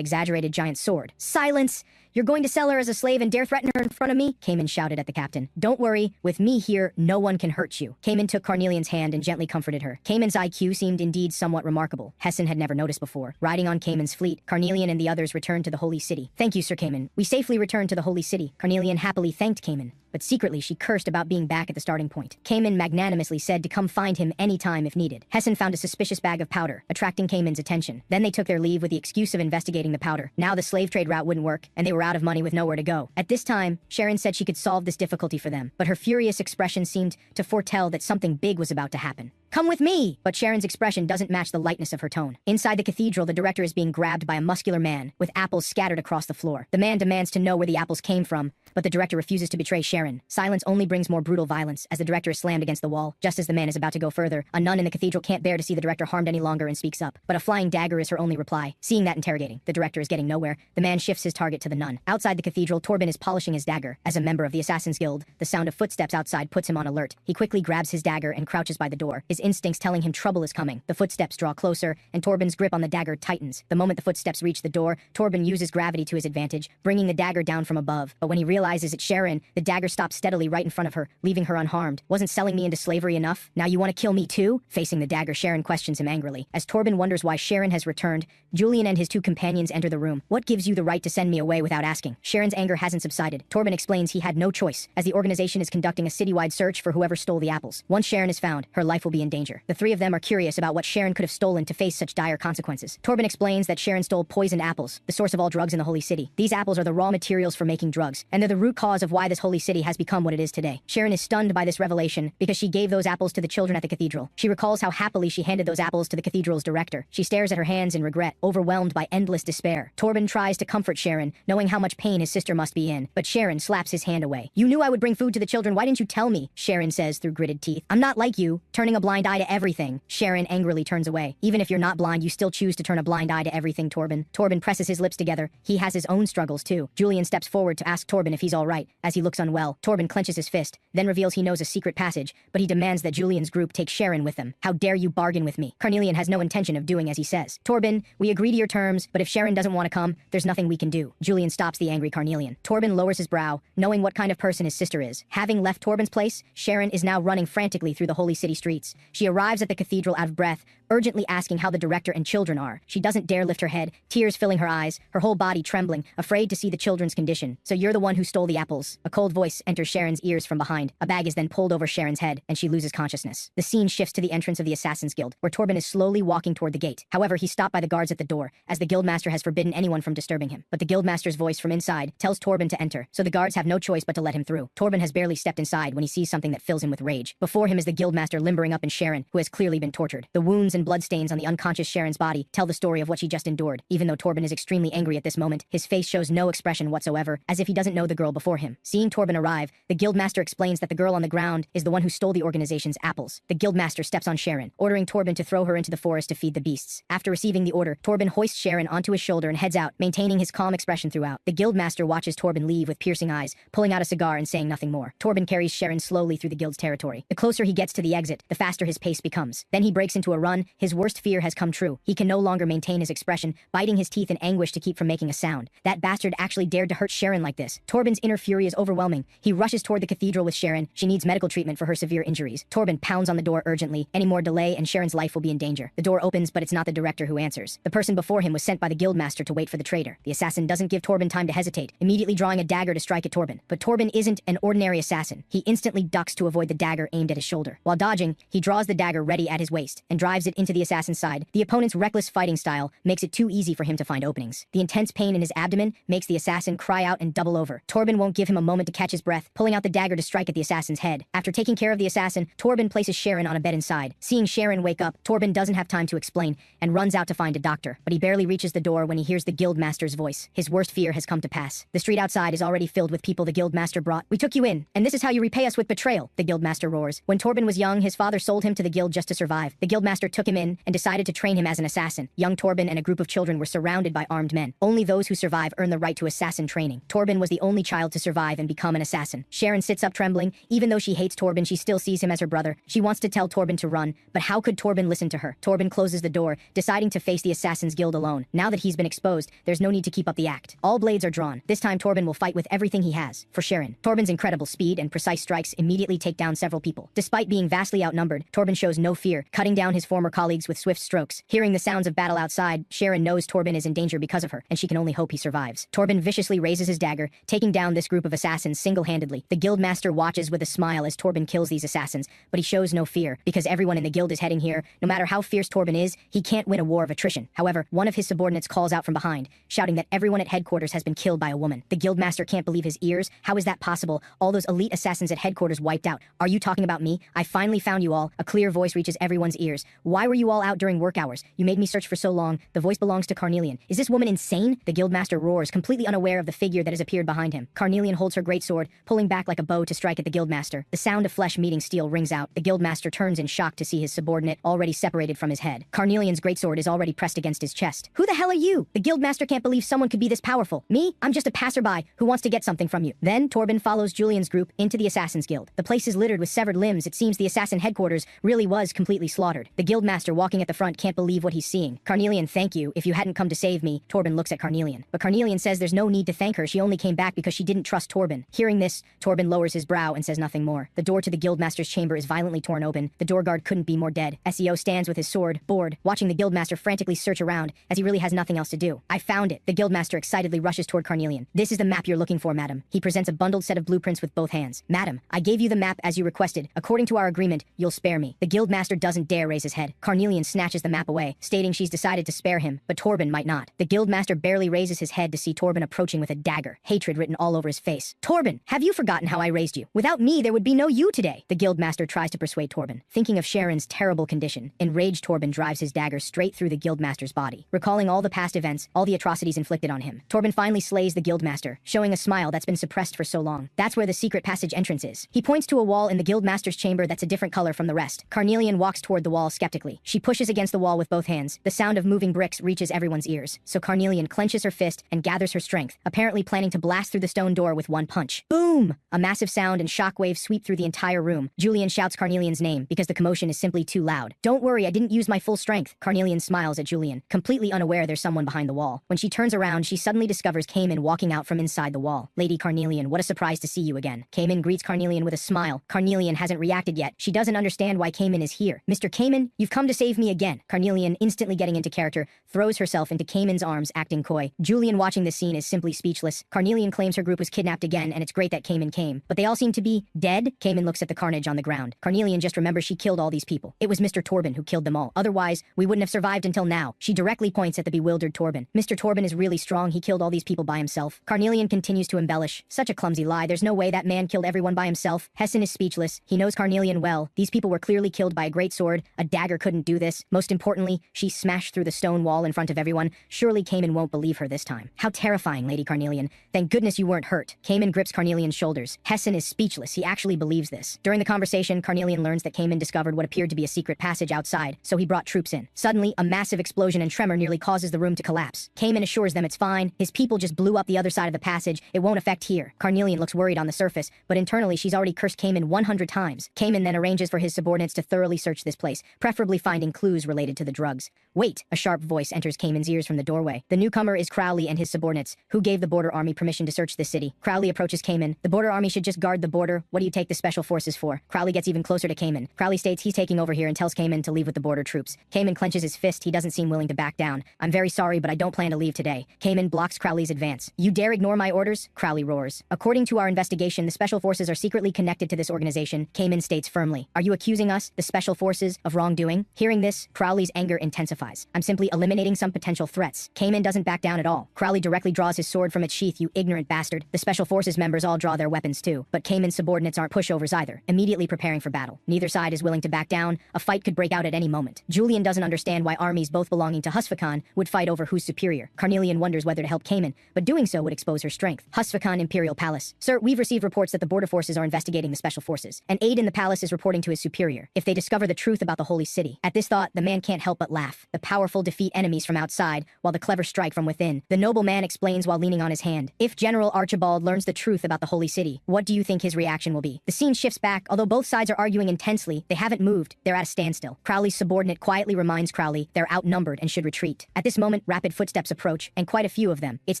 exaggerated giant sword. "Silence! You're going to sell her as a slave and dare threaten her in front of me?" Cayman shouted at the captain. "Don't worry, with me here, no one can hurt you." Cayman took Carnelian's hand and gently comforted her. Cayman's IQ seemed indeed somewhat remarkable. Hessen had never noticed before. Riding on Cayman's fleet, Carnelian and the others returned to the Holy City. "Thank you, Sir Cayman. We safely returned to the Holy City." Carnelian happily thanked Cayman, but secretly she cursed about being back at the starting point. Cayman magnanimously said to come find him any time if needed. Hessen found a suspicious bag of powder, attracting Cayman's attention. Then they took their leave with the excuse of investigating the powder. Now the slave trade route wouldn't work, and they were out of money with nowhere to go. At this time, Sharon said she could solve this difficulty for them, but her furious expression seemed to foretell that something big was about to happen. "Come with me!" But Sharon's expression doesn't match the lightness of her tone. Inside the cathedral, the director is being grabbed by a muscular man, with apples scattered across the floor. The man demands to know where the apples came from, but the director refuses to betray Sharon. Silence only brings more brutal violence, as the director is slammed against the wall. Just as the man is about to go further, a nun in the cathedral can't bear to see the director harmed any longer and speaks up. But a flying dagger is her only reply. Seeing that interrogating, the director is getting nowhere, the man shifts his target to the nun. Outside the cathedral, Torben is polishing his dagger. As a member of the Assassin's Guild, the sound of footsteps outside puts him on alert. He quickly grabs his dagger and crouches by the door, his instincts telling him trouble is coming. The footsteps draw closer, and Torben's grip on the dagger tightens. The moment the footsteps reach the door, Torben uses gravity to his advantage, bringing the dagger down from above. But when he realizes it's Sharon, the dagger stops steadily right in front of her, leaving her unharmed. "Wasn't selling me into slavery enough? Now you want to kill me too?" Facing the dagger, Sharon questions him angrily. As Torben wonders why Sharon has returned, Julian and his two companions enter the room. "What gives you the right to send me away without asking?" Sharon's anger hasn't subsided. Torben explains he had no choice, as the organization is conducting a citywide search for whoever stole the apples. Once Sharon is found, her life will be in danger. The three of them are curious about what Sharon could have stolen to face such dire consequences. Torben explains that Sharon stole poisoned apples, the source of all drugs in the Holy City. These apples are the raw materials for making drugs, and they're the root cause of why this Holy City has become what it is today. Sharon is stunned by this revelation because she gave those apples to the children at the cathedral. She recalls how happily she handed those apples to the cathedral's director. She stares at her hands in regret, overwhelmed by endless despair. Torben tries to comfort Sharon, knowing how much pain his sister must be in, but Sharon slaps his hand away. "You knew I would bring food to the children, why didn't you tell me?" Sharon says through gritted teeth. "I'm not like you, turning a blind eye to everything." Sharon angrily turns away. "Even if you're not blind, you still choose to turn a blind eye to everything, Torben." Torben presses his lips together. He has his own struggles too. Julian steps forward to ask Torben if he's all right, as he looks unwell. Torben clenches his fist, then reveals he knows a secret passage, but he demands that Julian's group take Sharon with them. "How dare you bargain with me?" Carnelian has no intention of doing as he says. "Torben, we agree to your terms, but if Sharon doesn't want to come, there's nothing we can do." Julian stops the angry Carnelian. Torben lowers his brow, knowing what kind of person his sister is. Having left Torben's place, Sharon is now running frantically through the Holy City streets. She arrives at the cathedral out of breath, urgently asking how the director and children are. She doesn't dare lift her head, tears filling her eyes, her whole body trembling, afraid to see the children's condition. "So you're the one who stole the apples." A cold voice enters Sharon's ears from behind. A bag is then pulled over Sharon's head, and she loses consciousness. The scene shifts to the entrance of the Assassin's Guild, where Torben is slowly walking toward the gate. However, he's stopped by the guards at the door, as the guildmaster has forbidden anyone from disturbing him. But the guildmaster's voice from inside tells Torben to enter, so the guards have no choice but to let him through. Torben has barely stepped inside when he sees something that fills him with rage. Before him is the guildmaster limbering up in Sharon, who has clearly been tortured. The wounds wounds and bloodstains on the unconscious Sharon's body tell the story of what she just endured. Even though Torben is extremely angry at this moment, his face shows no expression whatsoever, as if he doesn't know the girl before him. Seeing Torben arrive, the guildmaster explains that the girl on the ground is the one who stole the organization's apples. The guildmaster steps on Sharon, ordering Torben to throw her into the forest to feed the beasts. After receiving the order, Torben hoists Sharon onto his shoulder and heads out, maintaining his calm expression throughout. The guildmaster watches Torben leave with piercing eyes, pulling out a cigar and saying nothing more. Torben carries Sharon slowly through the guild's territory. The closer he gets to the exit, the faster his pace becomes. Then he breaks into a run. His worst fear has come true. He can no longer maintain his expression, biting his teeth in anguish to keep from making a sound. That bastard actually dared to hurt Sharon like this. Torben's inner fury is overwhelming. He rushes toward the cathedral with Sharon. She needs medical treatment for her severe injuries. Torben pounds on the door urgently. Any more delay and Sharon's life will be in danger. The door opens, but it's not the director who answers. The person before him was sent by the guildmaster to wait for the traitor. The assassin doesn't give Torben time to hesitate, immediately drawing a dagger to strike at Torben. But Torben isn't an ordinary assassin. He instantly ducks to avoid the dagger aimed at his shoulder. While dodging, he draws the dagger ready at his waist and drives it into the assassin's side. The opponent's reckless fighting style makes it too easy for him to find openings. The intense pain in his abdomen makes the assassin cry out and double over. Torben won't give him a moment to catch his breath, pulling out the dagger to strike at the assassin's head. After taking care of the assassin, Torben places Sharon on a bed inside. Seeing Sharon wake up, Torben doesn't have time to explain and runs out to find a doctor, but he barely reaches the door when he hears the guildmaster's voice. His worst fear has come to pass. The street outside is already filled with people the guildmaster brought. "We took you in, and this is how you repay us with betrayal," the guildmaster roars. When Torben was young, his father sold him to the guild just to survive. The guildmaster took him in and decided to train him as an assassin. Young Torben and a group of children were surrounded by armed men. Only those who survive earn the right to assassin training. Torben was the only child to survive and become an assassin. Sharon sits up trembling. Even though she hates Torben, she still sees him as her brother. She wants to tell Torben to run, but how could Torben listen to her? Torben closes the door, deciding to face the Assassin's Guild alone. Now that he's been exposed, there's no need to keep up the act. All blades are drawn. This time Torben will fight with everything he has. For Sharon, Torben's incredible speed and precise strikes immediately take down several people. Despite being vastly outnumbered, Torben shows no fear, cutting down his former colleagues with swift strokes. Hearing the sounds of battle outside, Sharon knows Torben is in danger because of her, and she can only hope he survives. Torben viciously raises his dagger, taking down this group of assassins single-handedly. The guildmaster watches with a smile as Torben kills these assassins, but he shows no fear, because everyone in the guild is heading here. No matter how fierce Torben is, he can't win a war of attrition. However, one of his subordinates calls out from behind, shouting that everyone at headquarters has been killed by a woman. The guildmaster can't believe his ears. How is that possible? All those elite assassins at headquarters wiped out. Are you talking about me? I finally found you all. A clear voice reaches everyone's ears. Why were you all out during work hours? You made me search for so long. The voice belongs to Carnelian. Is this woman insane? The guildmaster roars, completely unaware of the figure that has appeared behind him. Carnelian holds her greatsword, pulling back like a bow to strike at the guildmaster. The sound of flesh meeting steel rings out. The guildmaster turns in shock to see his subordinate already separated from his head. Carnelian's greatsword is already pressed against his chest. Who the hell are you? The guildmaster can't believe someone could be this powerful. Me? I'm just a passerby who wants to get something from you. Then Torben follows Julian's group into the Assassin's Guild. The place is littered with severed limbs. It seems the assassin headquarters really was completely slaughtered. The guildmaster walking at the front can't believe what he's seeing. Carnelian, thank you. If you hadn't come to save me, Torben looks at Carnelian. But Carnelian says there's no need to thank her. She only came back because she didn't trust Torben. Hearing this, Torben lowers his brow and says nothing more. The door to the guildmaster's chamber is violently torn open. The door guard couldn't be more dead. SEO stands with his sword, bored, watching the guildmaster frantically search around, as he really has nothing else to do. I found it. The guildmaster excitedly rushes toward Carnelian. This is the map you're looking for, madam. He presents a bundled set of blueprints with both hands. Madam, I gave you the map as you requested. According to our agreement, you'll spare me. The guildmaster doesn't dare raise his head. Carnelian snatches the map away, stating she's decided to spare him, but Torben might not. The guildmaster barely raises his head to see Torben approaching with a dagger, hatred written all over his face. Torben, have you forgotten how I raised you? Without me, there would be no you today. The guildmaster tries to persuade Torben. Thinking of Sharon's terrible condition, enraged Torben drives his dagger straight through the guildmaster's body. Recalling all the past events, all the atrocities inflicted on him, Torben finally slays the guildmaster, showing a smile that's been suppressed for so long. That's where the secret passage entrance is. He points to a wall in the guildmaster's chamber that's a different color from the rest. Carnelian walks toward the wall skeptically. She pushes against the wall with both hands. The sound of moving bricks reaches everyone's ears, so Carnelian clenches her fist and gathers her strength, apparently planning to blast through the stone door with one punch. Boom! A massive sound and shockwaves sweep through the entire room. Julian shouts Carnelian's name because the commotion is simply too loud. Don't worry, I didn't use my full strength. Carnelian smiles at Julian, completely unaware there's someone behind the wall. When she turns around, she suddenly discovers Cayman walking out from inside the wall. Lady Carnelian, what a surprise to see you again. Cayman greets Carnelian with a smile. Carnelian hasn't reacted yet. She doesn't understand why Cayman is here. Mr. Cayman, you've come to save me again. Carnelian, instantly getting into character, throws herself into Cayman's arms, acting coy. Julian watching this scene is simply speechless. Carnelian claims her group was kidnapped again, and it's great that Cayman came. But they all seem to be dead. Cayman looks at the carnage on the ground. Carnelian just remembers she killed all these people. It was Mr. Torben who killed them all. Otherwise, we wouldn't have survived until now. She directly points at the bewildered Torben. Mr. Torben is really strong. He killed all these people by himself. Carnelian continues to embellish. Such a clumsy lie. There's no way that man killed everyone by himself. Hessen is speechless. He knows Carnelian well. These people were clearly killed by a great sword. A dagger couldn't do this. Most importantly, she smashed through the stone wall in front of everyone. Surely Cayman won't believe her this time. How terrifying, Lady Carnelian. Thank goodness you weren't hurt. Cayman grips Carnelian's shoulders. Hessen is speechless. He actually believes this. During the conversation, Carnelian learns that Cayman discovered what appeared to be a secret passage outside, so he brought troops in. Suddenly, a massive explosion and tremor nearly causes the room to collapse. Cayman assures them it's fine. His people just blew up the other side of the passage. It won't affect here. Carnelian looks worried on the surface, but internally she's already cursed Cayman 100 times. Cayman then arranges for his subordinates to thoroughly search this place, preferably finding clues related to the drugs. Wait! A sharp voice enters Cayman's ears from the doorway. The newcomer is Crowley and his subordinates, who gave the border army permission to search this city. Crowley approaches Cayman. The border army should just guard the border. What do you take the special forces for? Crowley gets even closer to Cayman. Crowley states he's taking over here and tells Cayman to leave with the border troops. Cayman clenches his fist. He doesn't seem willing to back down. I'm very sorry, but I don't plan to leave today. Cayman blocks Crowley's advance. You dare ignore my orders? Crowley roars. According to our investigation, the special forces are secretly connected to this organization, Cayman states firmly. Are you accusing us, the special forces, of wrongdoing? Hearing this, Crowley's anger intensifies. I'm simply eliminating some potential threats. Cayman doesn't back down at all. Crowley directly draws his sword from its sheath. You ignorant bastard. The special forces members all draw their weapons too, but Cayman's subordinates aren't pushovers either, immediately preparing for battle. Neither side is willing to back down. A fight could break out at any moment. Julian doesn't understand why armies both belonging to Husfakan would fight over who's superior. Carnelian wonders whether to help Cayman, but doing so would expose her strength. Husfakan Imperial Palace. Sir, we've received reports that the border forces are investigating the special forces. An aide in the palace is reporting to his superior if they discover the truth about the holy city. At this thought, the man can't help but laugh. The powerful defeat enemies from outside, while the clever strike from within. The noble man explains while leaning on his hand. If General Archibald learns the truth about the holy city, what do you think his reaction will be? The scene shifts back. Although both sides are arguing intensely, they haven't moved. They're at a standstill. Crowley's subordinate quietly reminds Crowley they're outnumbered and should retreat. At this moment, rapid footsteps approach, and quite a few of them. It's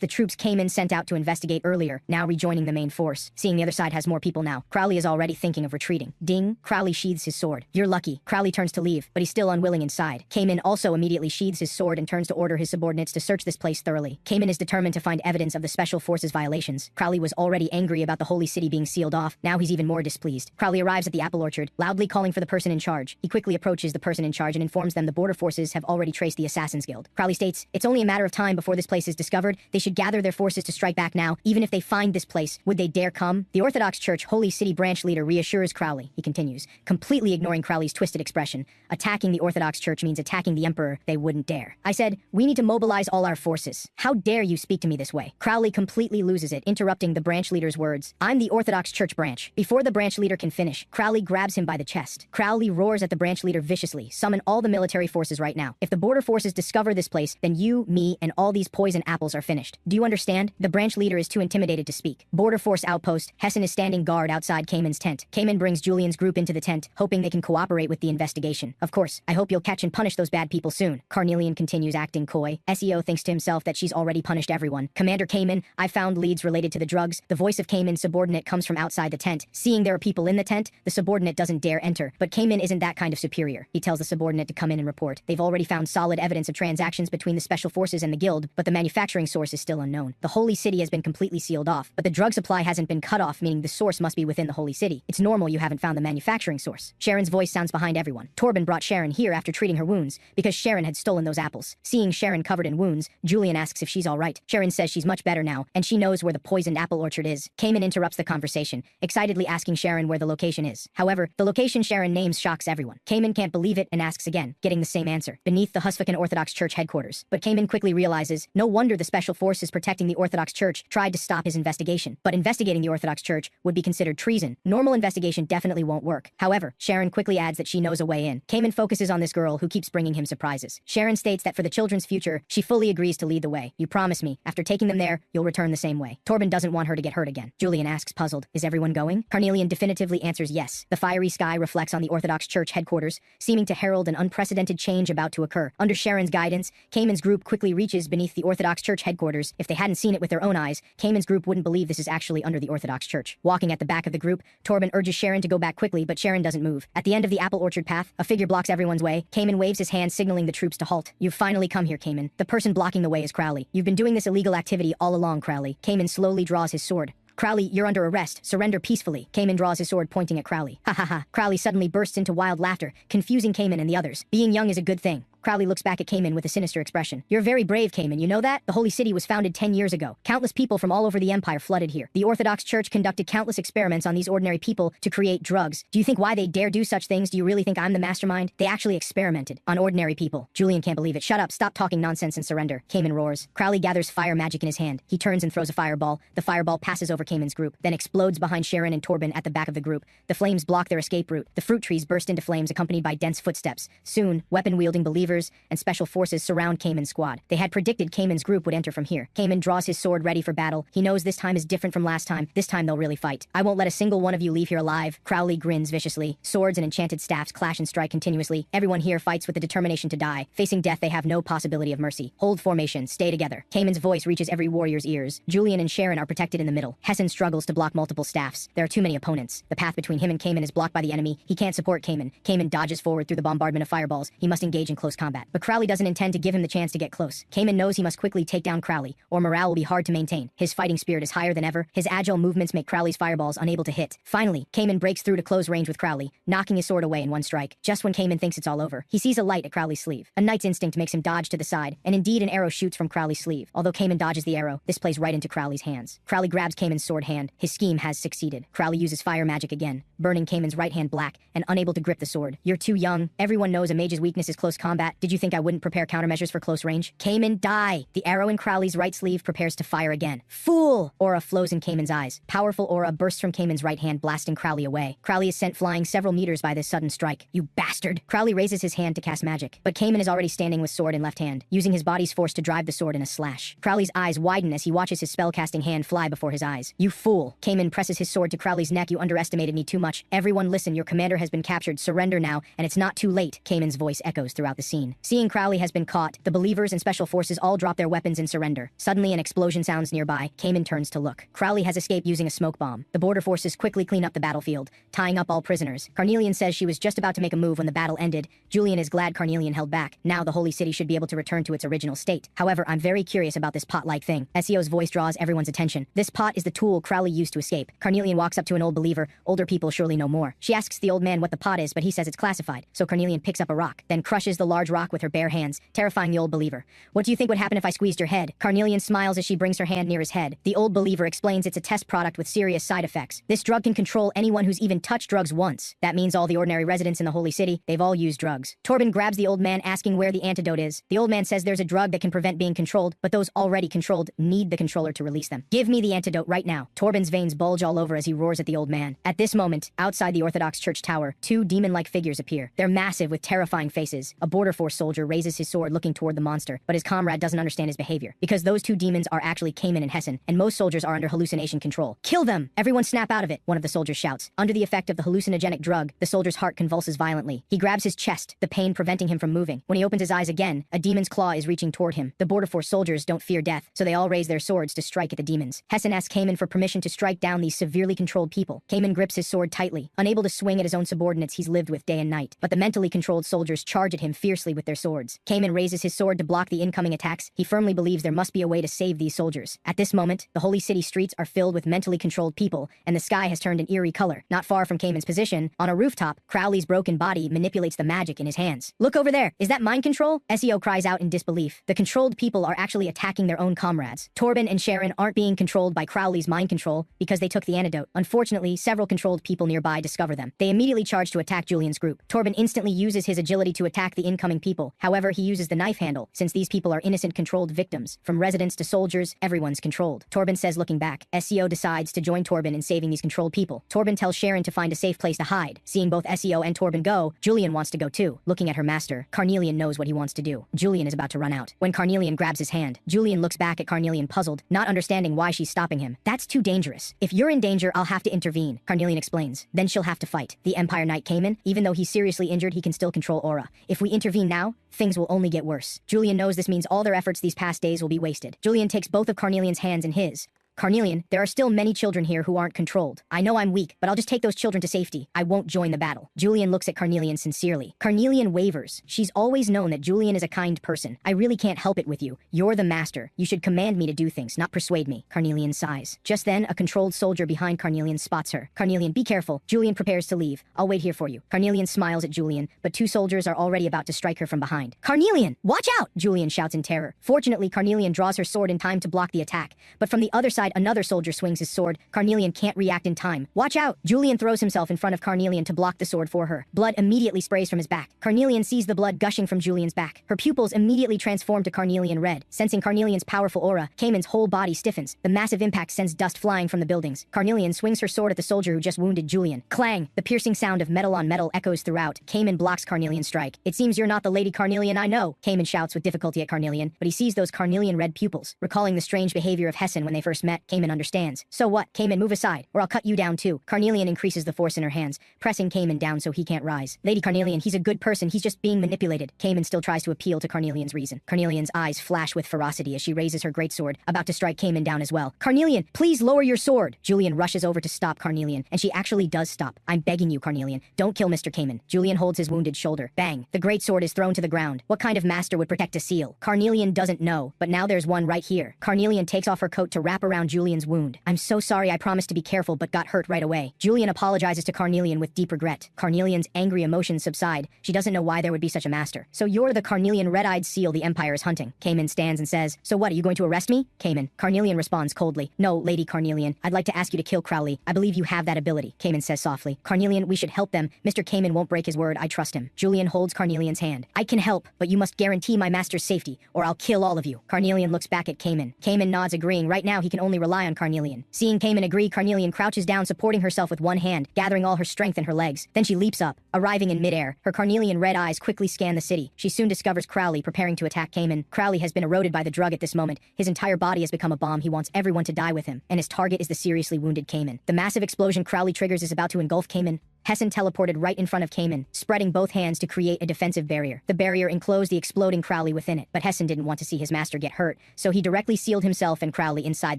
the troops Cayman sent out to investigate earlier, now rejoining the main force. Seeing the other side has more people now, Crowley is already thinking of retreating. Ding! Crowley sheathes his sword. You're lucky. Crowley turns to leave, but he's still unwilling inside. Cayman also immediately sheathes his sword and turns to order his subordinates to search this place thoroughly. Cayman is determined to find evidence of the special forces violations. Crowley was already angry about the holy city being sealed off. Now he's even more displeased. Crowley arrives at the apple orchard, loudly calling for the person in charge. He quickly approaches the person in charge and informs them the border forces have already traced the Assassin's Guild. Crowley states, it's only a matter of time before this place is discovered. They should gather their forces to strike back now. Even if they find this place, would they dare come? The Orthodox Church Holy City branch leader reassures Crowley. He continues, completely ignoring Crowley's twisted expression. Attacking the Orthodox Church means attacking the Emperor. They wouldn't dare. I said, we need to mobilize all our forces. How dare you speak to me this way? Crowley completely loses it, interrupting the branch leader's words. I'm the Orthodox Church branch. Before the branch leader can finish, Crowley grabs him by the chest. Crowley roars at the branch leader viciously. Summon all the military forces right now. If the border forces discover this place, then you, me, and all these poison apples are finished. Do you understand? The branch leader is too intimidated to speak. Border force outpost. Hessen is standing guard outside Cayman's tent. Cayman brings Julian's group into the tent, hoping they can cooperate with the investigation. Of course, I hope you'll catch and punish those bad people soon. Carnelian continues acting coy. SEO thinks to himself that she's already punished everyone. Commander Cayman, I found leads related to the drugs. The voice of Cayman's subordinate comes from outside the tent. Seeing there are people in the tent, the subordinate doesn't dare enter. But Cayman isn't that kind of superior. He tells the subordinate to come in and report. They've already found solid evidence of transactions between the special forces and the guild, but the manufacturing source is still unknown. The holy city has been completely sealed off, but the drug supply hasn't been cut off, meaning the source must be within the holy city. It's normal you haven't found the manufacturing source. Sharon's voice sounds behind everyone. Torben brought Sharon here after treating her wounds, because Sharon had stolen those apples. Seeing Sharon covered in wounds, Julian asks if she's alright. Sharon says she's much better now, and she knows where the poisoned apple orchard is. Cayman interrupts the conversation, excitedly asking Sharon where the location is. However, the location Sharon names shocks everyone. Cayman can't believe it and asks again, getting the same answer. Beneath the Husfakan Orthodox Church headquarters. But Cayman quickly realizes, no wonder the special forces protecting the Orthodox Church tried to stop his investigation. But investigating the Orthodox Church would be considered treason. Normal investigation definitely won't work. However, Sharon quickly adds that she knows a way in. Cayman focuses on this girl who keeps bringing him surprises. Sharon states that for the children's future, she fully agrees to lead the way. You promise me, after taking them there, you'll return the same way. Torben doesn't want her to get hurt again. Julian asks, puzzled, is everyone going? Carnelian definitively answers yes. The fiery sky reflects on the Orthodox Church headquarters, seeming to herald an unprecedented change about to occur. Under Sharon's guidance, Cayman's group quickly reaches beneath the Orthodox Church headquarters. If they hadn't seen it with their own eyes, Cayman's group wouldn't believe this is actually under the Orthodox Church. Walking at the back of the group, Torben urges Sharon to go back quickly, but Sharon doesn't move. At the end of the apple orchard path, a figure blocks everyone's way. Cayman waves his hand, signaling the troops to halt. You've finally come here, Cayman. The person blocking the way is Crowley. You've been doing this illegal activity all along, Crowley. Cayman slowly draws his sword. Crowley, you're under arrest. Surrender peacefully. Cayman draws his sword, pointing at Crowley. Ha ha ha. Crowley suddenly bursts into wild laughter, confusing Cayman and the others. Being young is a good thing. Crowley looks back at Cayman with a sinister expression. You're very brave, Cayman, you know that? The Holy City was founded 10 years ago. Countless people from all over the empire flooded here. The Orthodox Church conducted countless experiments on these ordinary people to create drugs. Do you think why they dare do such things? Do you really think I'm the mastermind? They actually experimented on ordinary people. Julian can't believe it. Shut up, stop talking nonsense and surrender. Cayman roars. Crowley gathers fire magic in his hand. He turns and throws a fireball. The fireball passes over Cayman's group, then explodes behind Sharon and Torben at the back of the group. The flames block their escape route. The fruit trees burst into flames accompanied by dense footsteps. Soon, weapon-wielding believers and special forces surround Cayman's squad. They had predicted Cayman's group would enter from here. Cayman draws his sword ready for battle. He knows this time is different from last time. This time they'll really fight. I won't let a single one of you leave here alive. Crowley grins viciously. Swords and enchanted staffs clash and strike continuously. Everyone here fights with the determination to die. Facing death, they have no possibility of mercy. Hold formation. Stay together. Cayman's voice reaches every warrior's ears. Julian and Sharon are protected in the middle. Hessen struggles to block multiple staffs. There are too many opponents. The path between him and Cayman is blocked by the enemy. He can't support Cayman. Cayman dodges forward through the bombardment of fireballs. He must engage in close combat. But Crowley doesn't intend to give him the chance to get close. Cayman knows he must quickly take down Crowley, or morale will be hard to maintain. His fighting spirit is higher than ever. His agile movements make Crowley's fireballs unable to hit. Finally, Cayman breaks through to close range with Crowley, knocking his sword away in one strike. Just when Cayman thinks it's all over, he sees a light at Crowley's sleeve. A knight's instinct makes him dodge to the side, and indeed an arrow shoots from Crowley's sleeve. Although Cayman dodges the arrow, this plays right into Crowley's hands. Crowley grabs Cayman's sword hand. His scheme has succeeded. Crowley uses fire magic again, burning Cayman's right hand black and unable to grip the sword. You're too young. Everyone knows a mage's weakness is close combat. Did you think I wouldn't prepare countermeasures for close range? Cayman, die! The arrow in Crowley's right sleeve prepares to fire again. Fool! Aura flows in Cayman's eyes. Powerful aura bursts from Cayman's right hand, blasting Crowley away. Crowley is sent flying several meters by this sudden strike. You bastard! Crowley raises his hand to cast magic, but Cayman is already standing with sword in left hand, using his body's force to drive the sword in a slash. Crowley's eyes widen as he watches his spellcasting hand fly before his eyes. You fool! Cayman presses his sword to Crowley's neck. You underestimated me too much. Everyone listen, your commander has been captured. Surrender now, and it's not too late. Cayman's voice echoes throughout the scene. Seeing Crowley has been caught, the believers and special forces all drop their weapons and surrender. Suddenly an explosion sounds nearby. Cayman turns to look. Crowley has escaped using a smoke bomb. The border forces quickly clean up the battlefield, tying up all prisoners. Carnelian says she was just about to make a move when the battle ended. Julian is glad Carnelian held back. Now the Holy City should be able to return to its original state. However, I'm very curious about this pot-like thing. SEO's voice draws everyone's attention. This pot is the tool Crowley used to escape. Carnelian walks up to an old believer. Older people surely know more. She asks the old man what the pot is, but he says it's classified. So Carnelian picks up a rock, then crushes the large rock with her bare hands, terrifying the old believer. What do you think would happen if I squeezed your head? Carnelian smiles as she brings her hand near his head. The old believer explains it's a test product with serious side effects. This drug can control anyone who's even touched drugs once. That means all the ordinary residents in the Holy City, they've all used drugs. Torben grabs the old man, asking where the antidote is. The old man says there's a drug that can prevent being controlled, but those already controlled need the controller to release them. Give me the antidote right now. Torben's veins bulge all over as he roars at the old man. At this moment, outside the Orthodox Church tower, two demon-like figures appear. They're massive with terrifying faces. A border force soldier raises his sword looking toward the monster, but his comrade doesn't understand his behavior, because those two demons are actually Cayman and Hessen, and most soldiers are under hallucination control. Kill them! Everyone snap out of it, one of the soldiers shouts. Under the effect of the hallucinogenic drug, the soldier's heart convulses violently. He grabs his chest, the pain preventing him from moving. When he opens his eyes again, a demon's claw is reaching toward him. The border force soldiers don't fear death, so they all raise their swords to strike at the demons. Hessen asks Cayman for permission to strike down these severely controlled people. Cayman grips his sword tightly, unable to swing at his own subordinates he's lived with day and night. But the mentally controlled soldiers charge at him fiercely with their swords. Cayman raises his sword to block the incoming attacks. He firmly believes there must be a way to save these soldiers. At this moment, the Holy City streets are filled with mentally controlled people, and the sky has turned an eerie color. Not far from Cayman's position, on a rooftop, Crowley's broken body manipulates the magic in his hands. Look over there! Is that mind control? SEO cries out in disbelief. The controlled people are actually attacking their own comrades. Torben and Sharon aren't being controlled by Crowley's mind control because they took the antidote. Unfortunately, several controlled people nearby discover them. They immediately charge to attack Julian's group. Torben instantly uses his agility to attack the incoming people. However, he uses the knife handle, since these people are innocent controlled victims. From residents to soldiers, everyone's controlled. Torben says looking back. SEO decides to join Torben in saving these controlled people. Torben tells Sharon to find a safe place to hide. Seeing both SEO and Torben go, Julian wants to go too. Looking at her master, Carnelian knows what he wants to do. Julian is about to run out. When Carnelian grabs his hand, Julian looks back at Carnelian puzzled, not understanding why she's stopping him. That's too dangerous. If you're in danger, I'll have to intervene, Carnelian explains. Then she'll have to fight. The Empire Knight Cayman, even though he's seriously injured, he can still control aura. If we intervene now, things will only get worse. Julian knows this means all their efforts these past days will be wasted. Julian takes both of Carnelian's hands in his. Carnelian, there are still many children here who aren't controlled. I know I'm weak, but I'll just take those children to safety. I won't join the battle. Julian looks at Carnelian sincerely. Carnelian wavers. She's always known that Julian is a kind person. I really can't help it with you. You're the master. You should command me to do things, not persuade me. Carnelian sighs. Just then, a controlled soldier behind Carnelian spots her. Carnelian, be careful. Julian prepares to leave. I'll wait here for you. Carnelian smiles at Julian, but two soldiers are already about to strike her from behind. Carnelian, watch out! Julian shouts in terror. Fortunately, Carnelian draws her sword in time to block the attack, but from the other side, another soldier swings his sword. Carnelian can't react in time. Watch out! Julian throws himself in front of Carnelian to block the sword for her. Blood immediately sprays from his back. Carnelian sees the blood gushing from Julian's back. Her pupils immediately transform to carnelian red. Sensing Carnelian's powerful aura, Cayman's whole body stiffens. The massive impact sends dust flying from the buildings. Carnelian swings her sword at the soldier who just wounded Julian. Clang! The piercing sound of metal on metal echoes throughout. Cayman blocks Carnelian's strike. It seems you're not the Lady Carnelian I know, Cayman shouts with difficulty at Carnelian, but he sees those carnelian red pupils. Recalling the strange behavior of Hessen when they first met, Cayman understands. So what? Cayman, move aside, or I'll cut you down too. Carnelian increases the force in her hands, pressing Cayman down so he can't rise. Lady Carnelian, he's a good person, he's just being manipulated. Cayman still tries to appeal to Carnelian's reason. Carnelian's eyes flash with ferocity as she raises her greatsword, about to strike Cayman down as well. Carnelian, please lower your sword! Julian rushes over to stop Carnelian, and she actually does stop. I'm begging you, Carnelian, don't kill Mr. Cayman. Julian holds his wounded shoulder. Bang! The greatsword is thrown to the ground. What kind of master would protect a seal? Carnelian doesn't know, but now there's one right here. Carnelian takes off her coat to wrap around Julian's wound. I'm so sorry, I promised to be careful but got hurt right away. Julian apologizes to Carnelian with deep regret. Carnelian's angry emotions subside. She doesn't know why there would be such a master. So you're the Carnelian red-eyed seal the Empire is hunting. Cayman stands and says, so what, are you going to arrest me? Cayman. Carnelian responds coldly. No, Lady Carnelian, I'd like to ask you to kill Crowley. I believe you have that ability. Cayman says softly. Carnelian, we should help them. Mr. Cayman won't break his word, I trust him. Julian holds Carnelian's hand. I can help, but you must guarantee my master's safety, or I'll kill all of you. Carnelian looks back at Cayman. Cayman nods agreeing. Right now he can only rely on Carnelian. Seeing Cayman agree, Carnelian crouches down supporting herself with one hand, gathering all her strength in her legs. Then she leaps up, arriving in midair. Her carnelian red eyes quickly scan the city. She soon discovers Crowley preparing to attack Cayman. Crowley has been eroded by the drug at this moment. His entire body has become a bomb. He wants everyone to die with him, and his target is the seriously wounded Cayman. The massive explosion Crowley triggers is about to engulf Cayman. Hessen teleported right in front of Cayman, spreading both hands to create a defensive barrier. The barrier enclosed the exploding Crowley within it, but Hessen didn't want to see his master get hurt, so he directly sealed himself and Crowley inside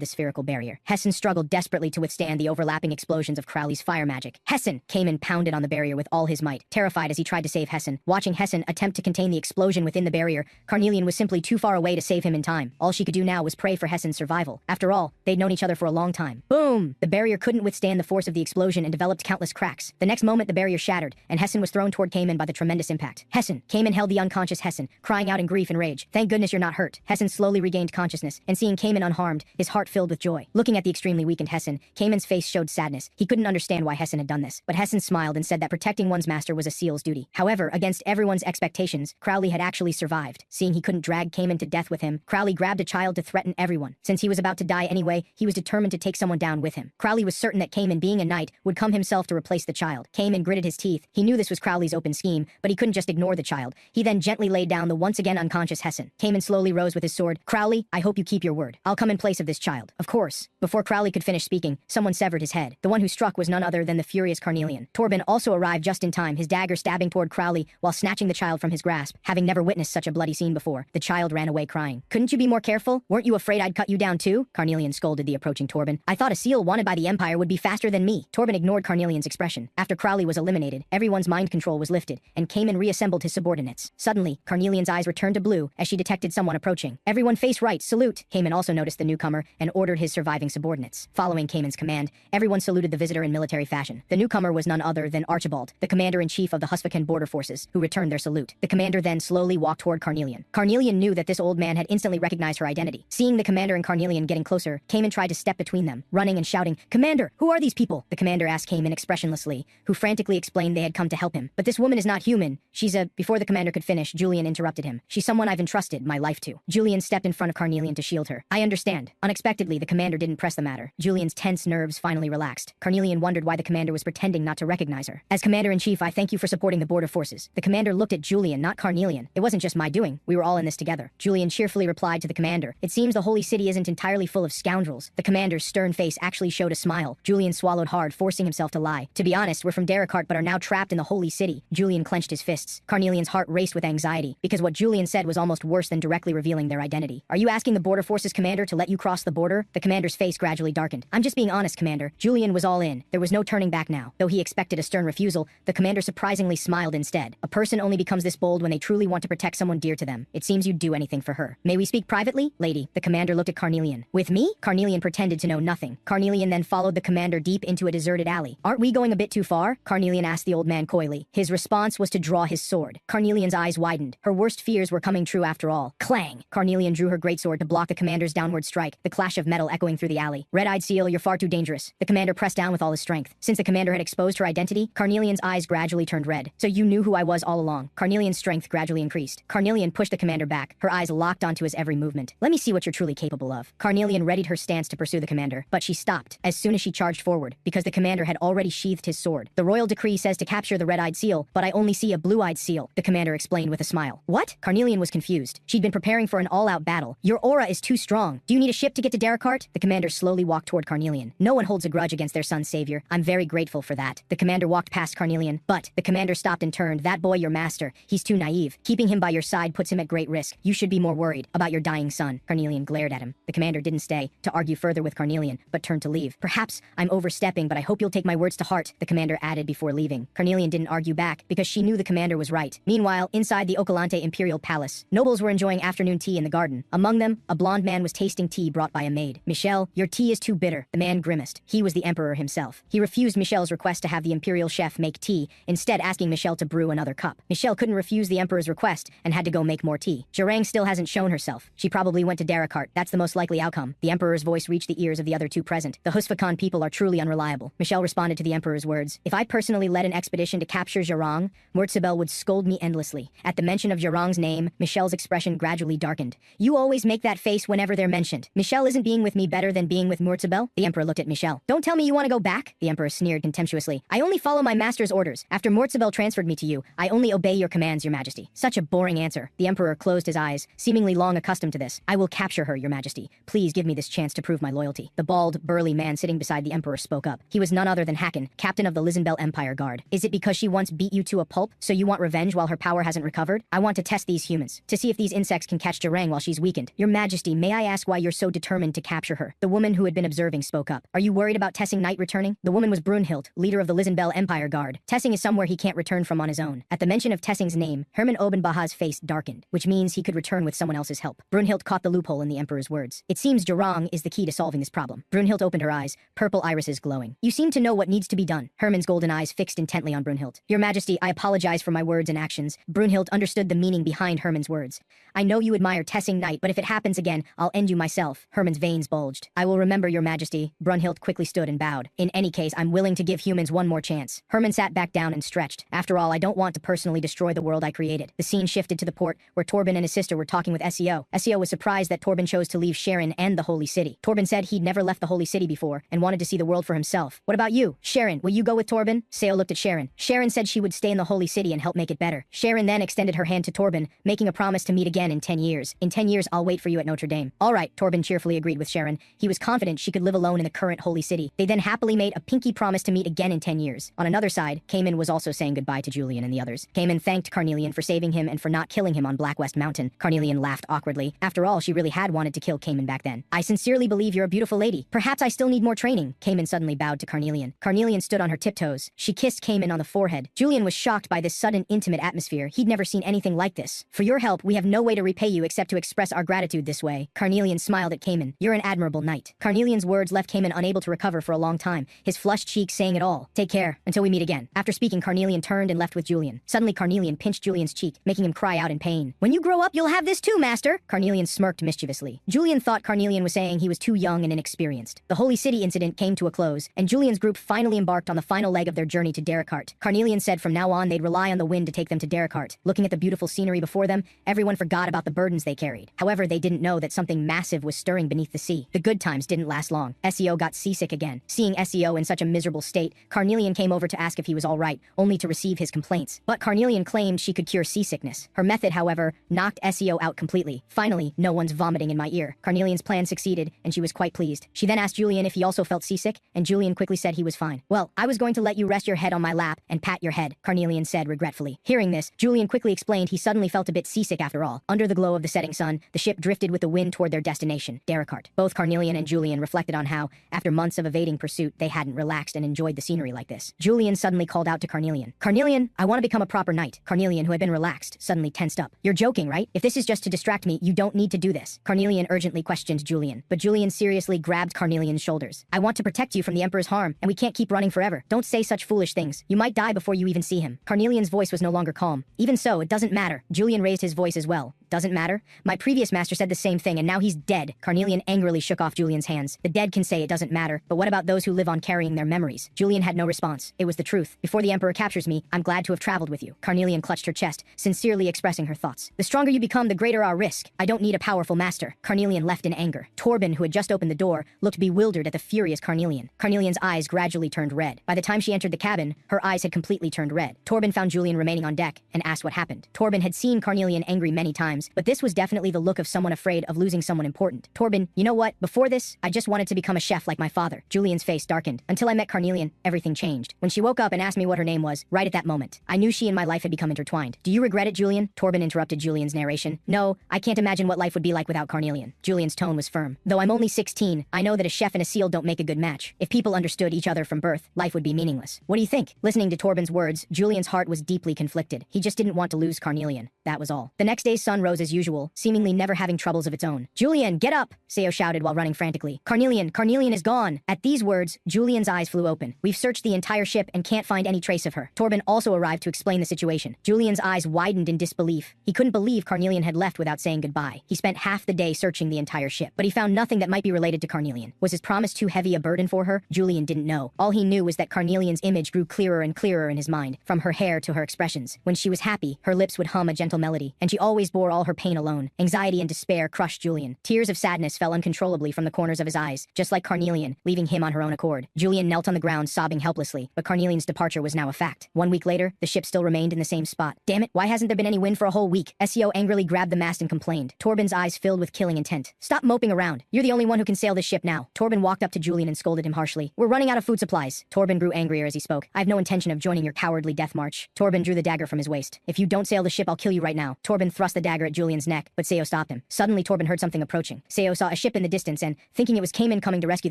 the spherical barrier. Hessen struggled desperately to withstand the overlapping explosions of Crowley's fire magic. Hessen! Cayman pounded on the barrier with all his might, terrified as he tried to save Hessen. Watching Hessen attempt to contain the explosion within the barrier, Carnelian was simply too far away to save him in time. All she could do now was pray for Hessen's survival. After all, they'd known each other for a long time. Boom! The barrier couldn't withstand the force of the explosion and developed countless cracks. The next moment, the barrier shattered, and Hessen was thrown toward Cayman by the tremendous impact. Hessen! Cayman held the unconscious Hessen, crying out in grief and rage. Thank goodness you're not hurt. Hessen slowly regained consciousness, and seeing Cayman unharmed, his heart filled with joy. Looking at the extremely weakened Hessen, Cayman's face showed sadness. He couldn't understand why Hessen had done this, but Hessen smiled and said that protecting one's master was a seal's duty. However, against everyone's expectations, Crowley had actually survived. Seeing he couldn't drag Cayman to death with him, Crowley grabbed a child to threaten everyone. Since he was about to die anyway, he was determined to take someone down with him. Crowley was certain that Cayman, being a knight, would come himself to replace the child. Cayman gritted his teeth. He knew this was Crowley's open scheme, but he couldn't just ignore the child. He then gently laid down the once again unconscious Hessen. Cayman slowly rose with his sword. Crowley, I hope you keep your word. I'll come in place of this child. Of course. Before Crowley could finish speaking, someone severed his head. The one who struck was none other than the furious Carnelian. Torben also arrived just in time, his dagger stabbing toward Crowley while snatching the child from his grasp. Having never witnessed such a bloody scene before, the child ran away crying. Couldn't you be more careful? Weren't you afraid I'd cut you down too? Carnelian scolded the approaching Torben. I thought a seal wanted by the Empire would be faster than me. Torben ignored Carnelian's expression. After Crowley was eliminated, everyone's mind control was lifted, and Cayman reassembled his subordinates. Suddenly, Carnelian's eyes returned to blue as she detected someone approaching. Everyone face right, salute! Cayman also noticed the newcomer and ordered his surviving subordinates. Following Cayman's command, everyone saluted the visitor in military fashion. The newcomer was none other than Archibald, the commander-in-chief of the Husvakan border forces, who returned their salute. The commander then slowly walked toward Carnelian. Carnelian knew that this old man had instantly recognized her identity. Seeing the commander and Carnelian getting closer, Cayman tried to step between them, running and shouting, Commander, who are these people? The commander asked Cayman expressionlessly, who frantically explained they had come to help him. But this woman is not human. She's a... Before the commander could finish, Julian interrupted him. She's someone I've entrusted my life to. Julian stepped in front of Carnelian to shield her. I understand. Unexpectedly, the commander didn't press the matter. Julian's tense nerves finally relaxed. Carnelian wondered why the commander was pretending not to recognize her. As commander-in-chief, I thank you for supporting the border forces. The commander looked at Julian, not Carnelian. It wasn't just my doing. We were all in this together. Julian cheerfully replied to the commander. It seems the holy city isn't entirely full of scoundrels. The commander's stern face actually showed a smile. Julian swallowed hard, forcing himself to lie. To be honest, we're from Derricart but are now trapped in the Holy City. Julian clenched his fists. Carnelian's heart raced with anxiety, because what Julian said was almost worse than directly revealing their identity. Are you asking the Border Forces commander to let you cross the border? The commander's face gradually darkened. I'm just being honest, Commander. Julian was all in. There was no turning back now. Though he expected a stern refusal, the commander surprisingly smiled instead. A person only becomes this bold when they truly want to protect someone dear to them. It seems you'd do anything for her. May we speak privately? Lady. The commander looked at Carnelian. With me? Carnelian pretended to know nothing. Carnelian then followed the commander deep into a deserted alley. Aren't we going a bit too far? Carnelian asked the old man coyly. His response was to draw his sword. Carnelian's eyes widened. Her worst fears were coming true after all. Clang! Carnelian drew her greatsword to block the commander's downward strike, the clash of metal echoing through the alley. Red-eyed seal, you're far too dangerous. The commander pressed down with all his strength. Since the commander had exposed her identity, Carnelian's eyes gradually turned red. So you knew who I was all along. Carnelian's strength gradually increased. Carnelian pushed the commander back, her eyes locked onto his every movement. Let me see what you're truly capable of. Carnelian readied her stance to pursue the commander, but she stopped as soon as she charged forward, because the commander had already sheathed his sword. The royal decree says to capture the red-eyed seal, but I only see a blue-eyed seal, the commander explained with a smile. What? Carnelian was confused. She'd been preparing for an all-out battle. Your aura is too strong. Do you need a ship to get to Derricart? The commander slowly walked toward Carnelian. No one holds a grudge against their son's savior. I'm very grateful for that. The commander walked past Carnelian, but the commander stopped and turned. That boy, your master. He's too naive. Keeping him by your side puts him at great risk. You should be more worried about your dying son. Carnelian glared at him. The commander didn't stay to argue further with Carnelian, but turned to leave. Perhaps I'm overstepping, but I hope you'll take my words to heart, the commander added before leaving. Carnelian didn't argue back, because she knew the commander was right. Meanwhile, inside the Okalante Imperial Palace, nobles were enjoying afternoon tea in the garden. Among them, a blonde man was tasting tea brought by a maid. Michelle, your tea is too bitter. The man grimaced. He was the emperor himself. He refused Michelle's request to have the imperial chef make tea, instead asking Michelle to brew another cup. Michelle couldn't refuse the emperor's request and had to go make more tea. Jarang still hasn't shown herself. She probably went to Derricart. That's the most likely outcome. The emperor's voice reached the ears of the other two present. The Husfakan people are truly unreliable. Michelle responded to the emperor's words. If I personally led an expedition to capture Jarang, Murtzabel would scold me endlessly. At the mention of Jarang's name, Michelle's expression gradually darkened. You always make that face whenever they're mentioned. Michelle isn't being with me better than being with Murtzabel? The emperor looked at Michelle. Don't tell me you want to go back? The emperor sneered contemptuously. I only follow my master's orders. After Murtzabel transferred me to you, I only obey your commands, your majesty. Such a boring answer. The emperor closed his eyes, seemingly long accustomed to this. I will capture her, your majesty. Please give me this chance to prove my loyalty. The bald, burly man sitting beside the emperor spoke up. He was none other than Hakan, captain of the Lisenbel Empire Guard. Is it because she once beat you to a pulp, so you want revenge while her power hasn't recovered? I want to test these humans, to see if these insects can catch Jarang while she's weakened. Your majesty, may I ask why you're so determined to capture her? The woman who had been observing spoke up. Are you worried about Tessing Knight returning? The woman was Brunhild, leader of the Lisenbel Empire Guard. Tessing is somewhere he can't return from on his own. At the mention of Tessing's name, Hermann Obenbaha's face darkened, which means he could return with someone else's help. Brunhild caught the loophole in the emperor's words. It seems Jarang is the key to solving this problem. Brunhild opened her eyes, purple irises glowing. You seem to know what needs to be done. Hermann's golden eyes fixed intently on Brunhild. Your majesty, I apologize for my words and actions. Brunhild understood the meaning behind Hermann's words. I know you admire Tessing Knight, but if it happens again, I'll end you myself. Hermann's veins bulged. I will remember, your majesty. Brunhild quickly stood and bowed. In any case, I'm willing to give humans one more chance. Hermann sat back down and stretched. After all, I don't want to personally destroy the world I created. The scene shifted to the port, where Torben and his sister were talking with Seo. Seo was surprised that Torben chose to leave Sharon and the Holy City. Torben said he'd never left the Holy City before, and wanted to see the world for himself. What about you? Sharon, will you go with Torben? Seo looked at Sharon. Sharon said she would stay in the Holy City and help make it better. Sharon then extended her hand to Torben, making a promise to meet again in 10 years. In 10 years, I'll wait for you at Notre Dame. All right, Torben cheerfully agreed with Sharon. He was confident she could live alone in the current Holy City. They then happily made a pinky promise to meet again in 10 years. On another side, Cayman was also saying goodbye to Julian and the others. Cayman thanked Carnelian for saving him and for not killing him on Black West Mountain. Carnelian laughed awkwardly. After all, she really had wanted to kill Cayman back then. I sincerely believe you're a beautiful lady. Perhaps I still need more training. Cayman suddenly bowed to Carnelian. Carnelian stood on her tiptoes. She kissed Cayman on the forehead. Julian was shocked by this sudden, intimate atmosphere. He'd never seen anything like this. For your help, we have no way to repay you except to express our gratitude this way. Carnelian smiled at Cayman. You're an admirable knight. Carnelian's words left Cayman unable to recover for a long time, his flushed cheeks saying it all. Take care, until we meet again. After speaking, Carnelian turned and left with Julian. Suddenly, Carnelian pinched Julian's cheek, making him cry out in pain. When you grow up, you'll have this too, master. Carnelian smirked mischievously. Julian thought Carnelian was saying he was too young and inexperienced. The Holy City incident came to a close, and Julian's group finally embarked on the final leg of their journey to Derricart. Carnelian said from now on they'd rely on the wind to take them to Derricart. Looking at the beautiful scenery before them, everyone forgot about the burdens they carried. However, they didn't know that something massive was stirring beneath the sea. The good times didn't last long. Seo got seasick again. Seeing Seo in such a miserable state, Carnelian came over to ask if he was all right, only to receive his complaints. But Carnelian claimed she could cure seasickness. Her method, however, knocked Seo out completely. Finally, no one's vomiting in my ear. Carnelian's plan succeeded, and she was quite pleased. She then asked Julian if he also felt seasick, and Julian quickly said he was fine. Well, I was going to let you rest your head on my lap and pat your head, Carnelian said regretfully. Hearing this, Julian quickly explained he suddenly felt a bit seasick after all. Under the glow of the setting sun, the ship drifted with the wind toward their destination, Derricart. Both Carnelian and Julian reflected on how, after months of evading pursuit, they hadn't relaxed and enjoyed the scenery like this. Julian suddenly called out to Carnelian. Carnelian, I want to become a proper knight. Carnelian, who had been relaxed, suddenly tensed up. You're joking, right? If this is just to distract me, you don't need to do this. Carnelian urgently questioned Julian, but Julian seriously grabbed Carnelian's shoulders. I want to protect you from the Emperor's harm, and we can't keep running forever. Don't say such foolish things. You might die before you even see him. Carnelian's voice was no longer calm. Even so, it doesn't matter. Julian raised his voice as well. Doesn't matter? My previous master said the same thing, and now he's dead. Carnelian angrily shook off Julian's hands. The dead can say it doesn't matter, but what about those who live on carrying their memories? Julian had no response. It was the truth. Before the Emperor captures me, I'm glad to have traveled with you. Carnelian clutched her chest, sincerely expressing her thoughts. The stronger you become, the greater our risk. I don't need a powerful master. Carnelian left in anger. Torben, who had just opened the door, looked bewildered at the furious Carnelian. Carnelian's eyes gradually turned red. By the time she entered the cabin, her eyes had completely turned red. Torben found Julian remaining on deck and asked what happened. Torben had seen Carnelian angry many times, but this was definitely the look of someone afraid of losing someone important. Torben, you know what? Before this, I just wanted to become a chef like my father. Julian's face darkened. Until I met Carnelian, everything changed. When she woke up and asked me what her name was, right at that moment, I knew she and my life had become intertwined. Do you regret it, Julian? Torben interrupted Julian's narration. No, I can't imagine what life would be like without Carnelian. Julian's tone was firm. Though I'm only 16, I know that a chef and a seal don't make a good match. If people understood each other from birth, life would be meaningless. What do you think? Listening to Torben's words, Julian's heart was deeply conflicted. He just didn't want to lose Carnelian. That was all. The next day's sun rose as usual, seemingly never having troubles of its own. Julian, get up! Seo shouted while running frantically. Carnelian is gone! At these words, Julian's eyes flew open. We've searched the entire ship and can't find any trace of her. Torben also arrived to explain the situation. Julian's eyes widened in disbelief. He couldn't believe Carnelian had left without saying goodbye. He spent half the day searching the entire ship, but he found nothing that might be related to Carnelian. Was his promise too heavy a burden for her? Julian didn't know. All he knew was that Carnelian's image grew clearer and clearer in his mind, from her hair to her expressions. When she was happy, her lips would hum a gentle melody, and she always bore all her pain alone. Anxiety and despair crushed Julian. Tears of sadness fell uncontrollably from the corners of his eyes, just like Carnelian, leaving him on her own accord. Julian knelt on the ground, sobbing helplessly, but Carnelian's departure was now a fact. 1 week later, the ship still remained in the same spot. Damn it, why hasn't there been any wind for a whole week? SEO angrily grabbed the mast and complained. Torben's eyes filled with killing intent. Stop moping around. You're the only one who can sail this ship now. Torben walked up to Julian and scolded him harshly. We're running out of food supplies. Torben grew angrier as he spoke. I have no intention of joining your cowardly death march. Torben drew the dagger from his waist. If you don't sail the ship, I'll kill you right now. Torben thrust the dagger at Julian's neck, but Seo stopped him. Suddenly, Torben heard something approaching. Seo saw a ship in the distance and, thinking it was Cayman coming to rescue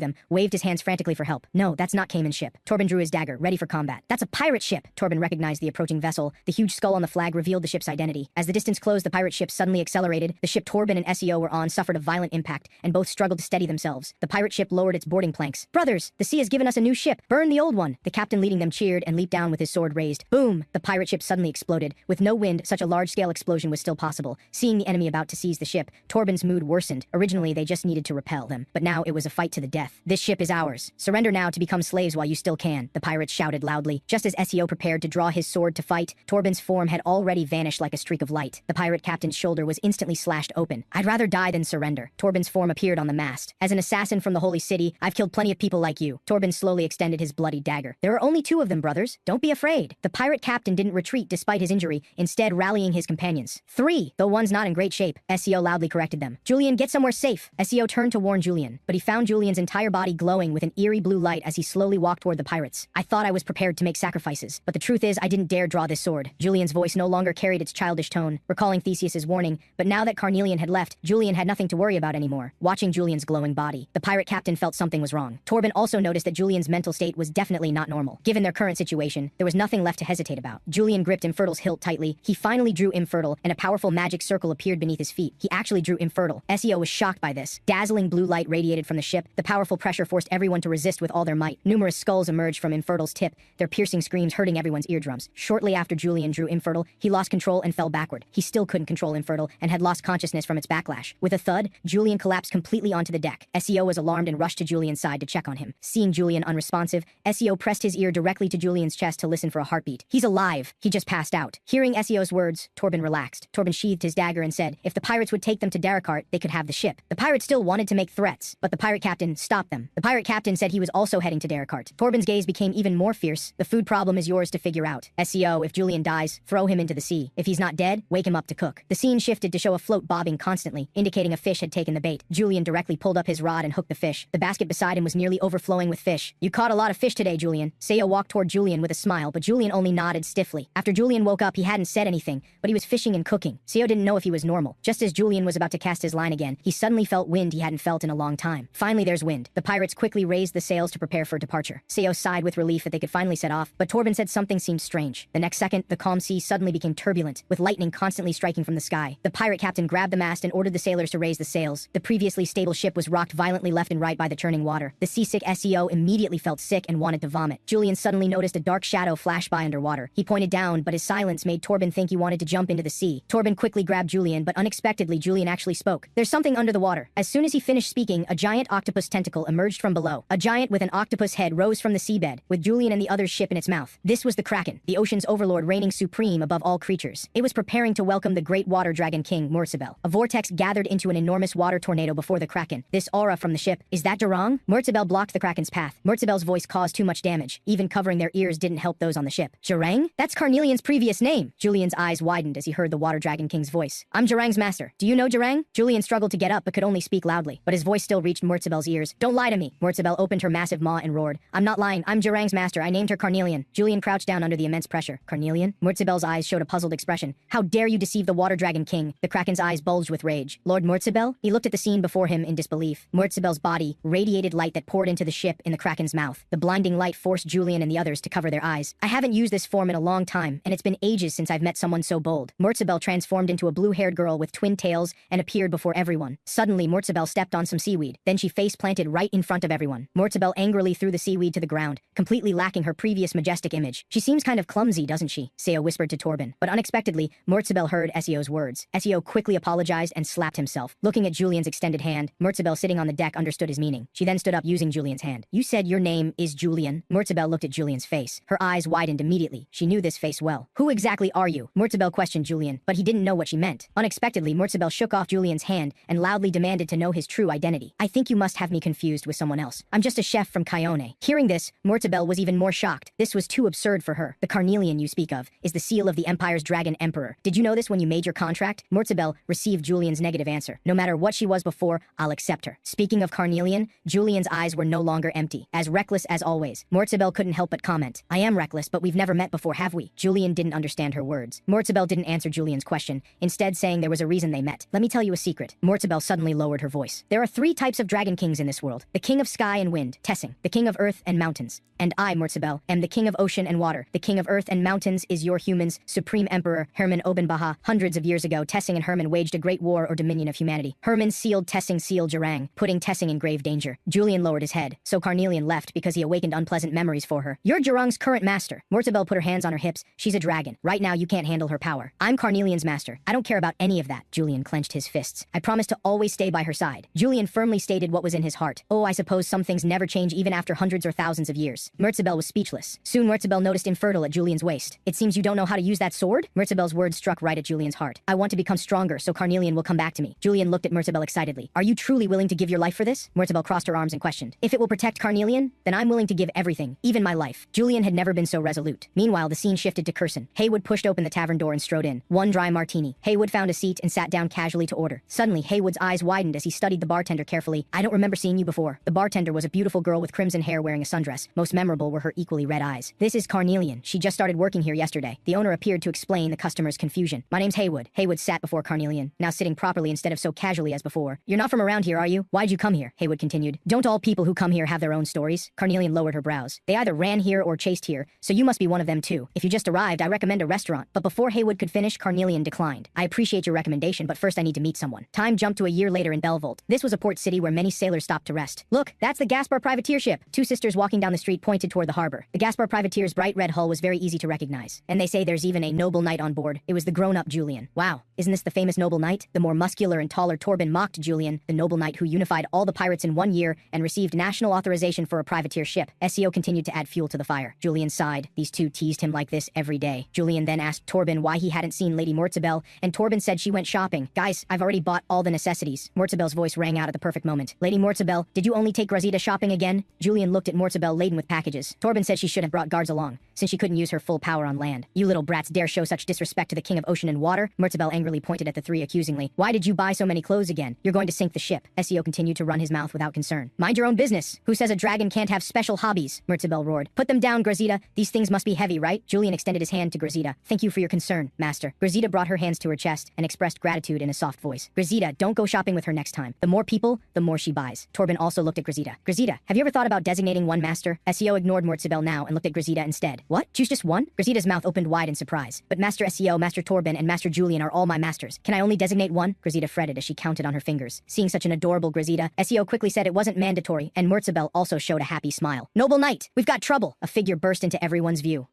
them, waved his hands frantically for help. No, that's not Cayman's ship. Torben drew his dagger, ready for combat. That's a pirate ship! Torben recognized the approaching vessel. The huge skull on the flag revealed the ship's identity. As the distance closed, the pirate ship suddenly accelerated. The ship Torben and SEO were on suffered a violent impact, and both struggled to steady themselves. The pirate ship lowered its boarding planks. Brothers, the sea has given us a new ship. Burn the old one. The captain leading them cheered and leaped down with his sword raised. Boom! The pirate ship suddenly exploded. With no wind, such a large-scale explosion was still possible. Seeing the enemy about to seize the ship, Torben's mood worsened. Originally, they just needed to repel them, but now it was a fight to the death. This ship is ours. Surrender now to become slaves while you still can, the pirates shouted loudly. Just as SEO prepared to draw his sword to fight, Torben's form had already vanished like a streak of light. The pirate captain's shoulder was instantly slashed open. I'd rather die than surrender. Torben's form appeared on the mast. As an assassin from the Holy City, I've killed plenty of people like you. Torben slowly extended his bloody dagger. There are only 2 of them, brothers. Don't be afraid. The pirate captain didn't retreat despite his injury, instead rallying his companions. 3, though one's not in great shape. SEO loudly corrected them. Julian, get somewhere safe. SEO turned to warn Julian, but he found Julian's entire body glowing with an eerie blue light as he slowly walked toward the pirates. I thought I was prepared to make sacrifices, but the truth is I didn't dare draw this sword. Julian's voice no longer carried its childish tone, recalling Theseus's warning, but now that Carnelian had left, Julian had nothing to worry about anymore. Watching Julian's glowing body, the pirate captain felt something was wrong. Torben also noticed that Julian's mental state was definitely not normal. Given their current situation, there was nothing left to hesitate about. Julian gripped Infertle's hilt tightly. He finally drew Infertile, and a powerful magic circle appeared beneath his feet. He actually drew Infertile. SEO was shocked by this. Dazzling blue light radiated from the ship. The powerful pressure forced everyone to resist with all their might. Numerous skulls emerged from Infertile's tip, their piercing screams hurting everyone's eardrums. Shortly after Julian drew Infertile, he lost control and fell backward. He still couldn't control Infertile and had lost consciousness from its backlash. With a thud, Julian collapsed completely onto the deck. SEO was alarmed and rushed to Julian's side to check on him. Seeing Julian unresponsive, SEO pressed his ear directly to Julian's chest to listen for a heartbeat. He's alive. He just passed out. Hearing SEO's words, Torben relaxed. Torben sheathed his his dagger and said if the pirates would take them to Derricart, they could have the ship. The pirates still wanted to make threats, but the pirate captain stopped them. The pirate captain said he was also heading to Derricart. Torben's gaze became even more fierce. The food problem is yours to figure out. SEO, if Julian dies, throw him into the sea. If he's not dead, wake him up to cook. The scene shifted to show a float bobbing constantly, indicating a fish had taken the bait. Julian directly pulled up his rod and hooked the fish. The basket beside him was nearly overflowing with fish. You caught a lot of fish today, Julian. Seo walked toward Julian with a smile, but Julian only nodded stiffly. After Julian woke up, he hadn't said anything, but he was fishing and cooking. Seo didn't know if he was normal. Just as Julian was about to cast his line again, he suddenly felt wind he hadn't felt in a long time. Finally, there's wind. The pirates quickly raised the sails to prepare for departure. Seo sighed with relief that they could finally set off, but Torben said something seemed strange. The next second, the calm sea suddenly became turbulent, with lightning constantly striking from the sky. The pirate captain grabbed the mast and ordered the sailors to raise the sails. The previously stable ship was rocked violently left and right by the churning water. The seasick SEO immediately felt sick and wanted to vomit. Julian suddenly noticed a dark shadow flash by underwater. He pointed down, but his silence made Torben think he wanted to jump into the sea. Torben quickly grabbed Julian, but unexpectedly Julian actually spoke. There's something under the water. As soon as he finished speaking, a giant octopus tentacle emerged from below. A giant with an octopus head rose from the seabed, with Julian and the other's ship in its mouth. This was the Kraken, the ocean's overlord reigning supreme above all creatures. It was preparing to welcome the great water dragon king, Murzabel. A vortex gathered into an enormous water tornado before the Kraken. This aura from the ship, is that Durang? Murzabel blocked the Kraken's path. Murzabel's voice caused too much damage. Even covering their ears didn't help those on the ship. Jarang? That's Carnelian's previous name. Julian's eyes widened as he heard the water dragon king's voice. I'm Jarang's master. Do you know Jarang? Julian struggled to get up but could only speak loudly, but his voice still reached Murzabel's ears. Don't lie to me. Murzabel opened her massive maw and roared. I'm not lying. I'm Jarang's master. I named her Carnelian. Julian crouched down under the immense pressure. Carnelian? Murzabel's eyes showed a puzzled expression. How dare you deceive the water dragon king? The Kraken's eyes bulged with rage. Lord Murzabel? He looked at the scene before him in disbelief. Murzabel's body radiated light that poured into the ship in the Kraken's mouth. The blinding light forced Julian and the others to cover their eyes. I haven't used this form in a long time, and it's been ages since I've met someone so bold. Murzabel transformed into a blue-haired girl with twin tails and appeared before everyone. Suddenly, Murzabel stepped on some seaweed. Then she face-planted right in front of everyone. Murzabel angrily threw the seaweed to the ground, completely lacking her previous majestic image. She seems kind of clumsy, doesn't she? Seo whispered to Torben. But unexpectedly, Murzabel heard Seo's words. Seo quickly apologized and slapped himself. Looking at Julian's extended hand, Murzabel sitting on the deck understood his meaning. She then stood up using Julian's hand. You said your name is Julian? Murzabel looked at Julian's face. Her eyes widened immediately. She knew this face well. Who exactly are you? Murzabel questioned Julian, but he didn't know what she meant. Unexpectedly, Murzabel shook off Julian's hand and loudly demanded to know his true identity. I think you must have me confused with someone else. I'm just a chef from Kyone. Hearing this, Murzabel was even more shocked. This was too absurd for her. The Carnelian you speak of is the seal of the Empire's Dragon Emperor. Did you know this when you made your contract? Murzabel received Julian's negative answer. No matter what she was before, I'll accept her. Speaking of Carnelian, Julian's eyes were no longer empty. As reckless as always, Murzabel couldn't help but comment. I am reckless, but we've never met before, have we? Julian didn't understand her words. Murzabel didn't answer Julian's question, instead saying there was a reason they met. Let me tell you a secret. Murzabel suddenly lowered her voice. There are 3 types of dragon kings in this world. The king of sky and wind, Tessing. The king of earth and mountains. And I, Murzabel, am the king of ocean and water. The king of earth and mountains is your humans, supreme emperor, Herman Obenbaha. Hundreds of years ago, Tessing and Herman waged a great war or dominion of humanity. Herman sealed Tessing sealed Jarang, putting Tessing in grave danger. Julian lowered his head, so Carnelian left because he awakened unpleasant memories for her. You're Jarang's current master. Murzabel put her hands on her hips. She's a dragon. Right now you can't handle her power. I'm Carnelian's master. I don't care about any of that. Julian clenched his fists. I promise to always stay by her side. Julian firmly stated what was in his heart. Oh, I suppose some things never change even after hundreds or thousands of years. Murzabel was speechless. Soon Murzabel noticed infertile at Julian's waist. It seems you don't know how to use that sword? Murzabel's words struck right at Julian's heart. I want to become stronger so Carnelian will come back to me. Julian looked at Murzabel excitedly. Are you truly willing to give your life for this? Murzabel crossed her arms and questioned. If it will protect Carnelian, then I'm willing to give everything, even my life. Julian had never been so resolute. Meanwhile, the scene shifted to Curson. Haywood pushed open the tavern door and strode in. One dry martini. Haywood found a seat and sat down casually to order. Suddenly, Haywood's eyes widened as he studied the bartender carefully. I don't remember seeing you before. The bartender was a beautiful girl with crimson hair wearing a sundress. Most memorable were her equally red eyes. This is Carnelian. She just started working here yesterday. The owner appeared to explain the customer's confusion. My name's Haywood. Haywood sat before Carnelian, now sitting properly instead of so casually as before. You're not from around here, are you? Why'd you come here? Haywood continued. Don't all people who come here have their own stories? Carnelian lowered her brows. They either ran here or chased here, so you must be one of them too. If you just arrived, I recommend a restaurant. But before Haywood could finish, Carnelian declined. I appreciate your recommendation, but first I need to meet someone. Time jumped to a year later in Belvolt. This was a port city where many sailors stopped to rest. Look, that's the Gaspar privateer ship. 2 sisters walking down the street pointed toward the harbor. The Gaspar privateer's bright red hull was very easy to recognize. And they say there's even a noble knight on board. It was the grown-up Julian. Wow, isn't this the famous noble knight? The more muscular and taller Torben mocked Julian, the noble knight who unified all the pirates in 1 year and received national authorization for a privateer ship. SEO continued to add fuel to the fire. Julian sighed. These two teased him like this every day. Julian then asked Torben why he hadn't seen Lady Murzabel and Torben said she went shopping. Guys, I've already bought all the necessities. Mortzabel's voice rang out at the perfect moment. Lady Mortzabel, did you only take Grazita shopping again? Julian looked at Mortzabel laden with packages. Torben said she should have brought guards along, since she couldn't use her full power on land. You little brats dare show such disrespect to the king of ocean and water? Mortzabel angrily pointed at the three accusingly. Why did you buy so many clothes again? You're going to sink the ship. SEO continued to run his mouth without concern. Mind your own business. Who says a dragon can't have special hobbies? Mortzabel roared. Put them down, Grazita. These things must be heavy, right? Julian extended his hand to Grazita. Thank you for your concern, master. Grazita brought her hands to her chest and expressed gratitude in a soft voice. Grazita, don't go shopping with her next time. The more people, the more she buys. Torben also looked at Grazita. Grazita, have you ever thought about designating one master? SEO ignored Mortzabel now and looked at Grazita instead. What? Choose just one? Grazita's mouth opened wide in surprise. But Master SEO, Master Torben, and Master Julian are all my masters. Can I only designate one? Grazita fretted as she counted on her fingers. Seeing such an adorable Grazita, SEO quickly said it wasn't mandatory, and Mortzabel also showed a happy smile. Noble knight, we've got trouble. A figure burst into everyone's view.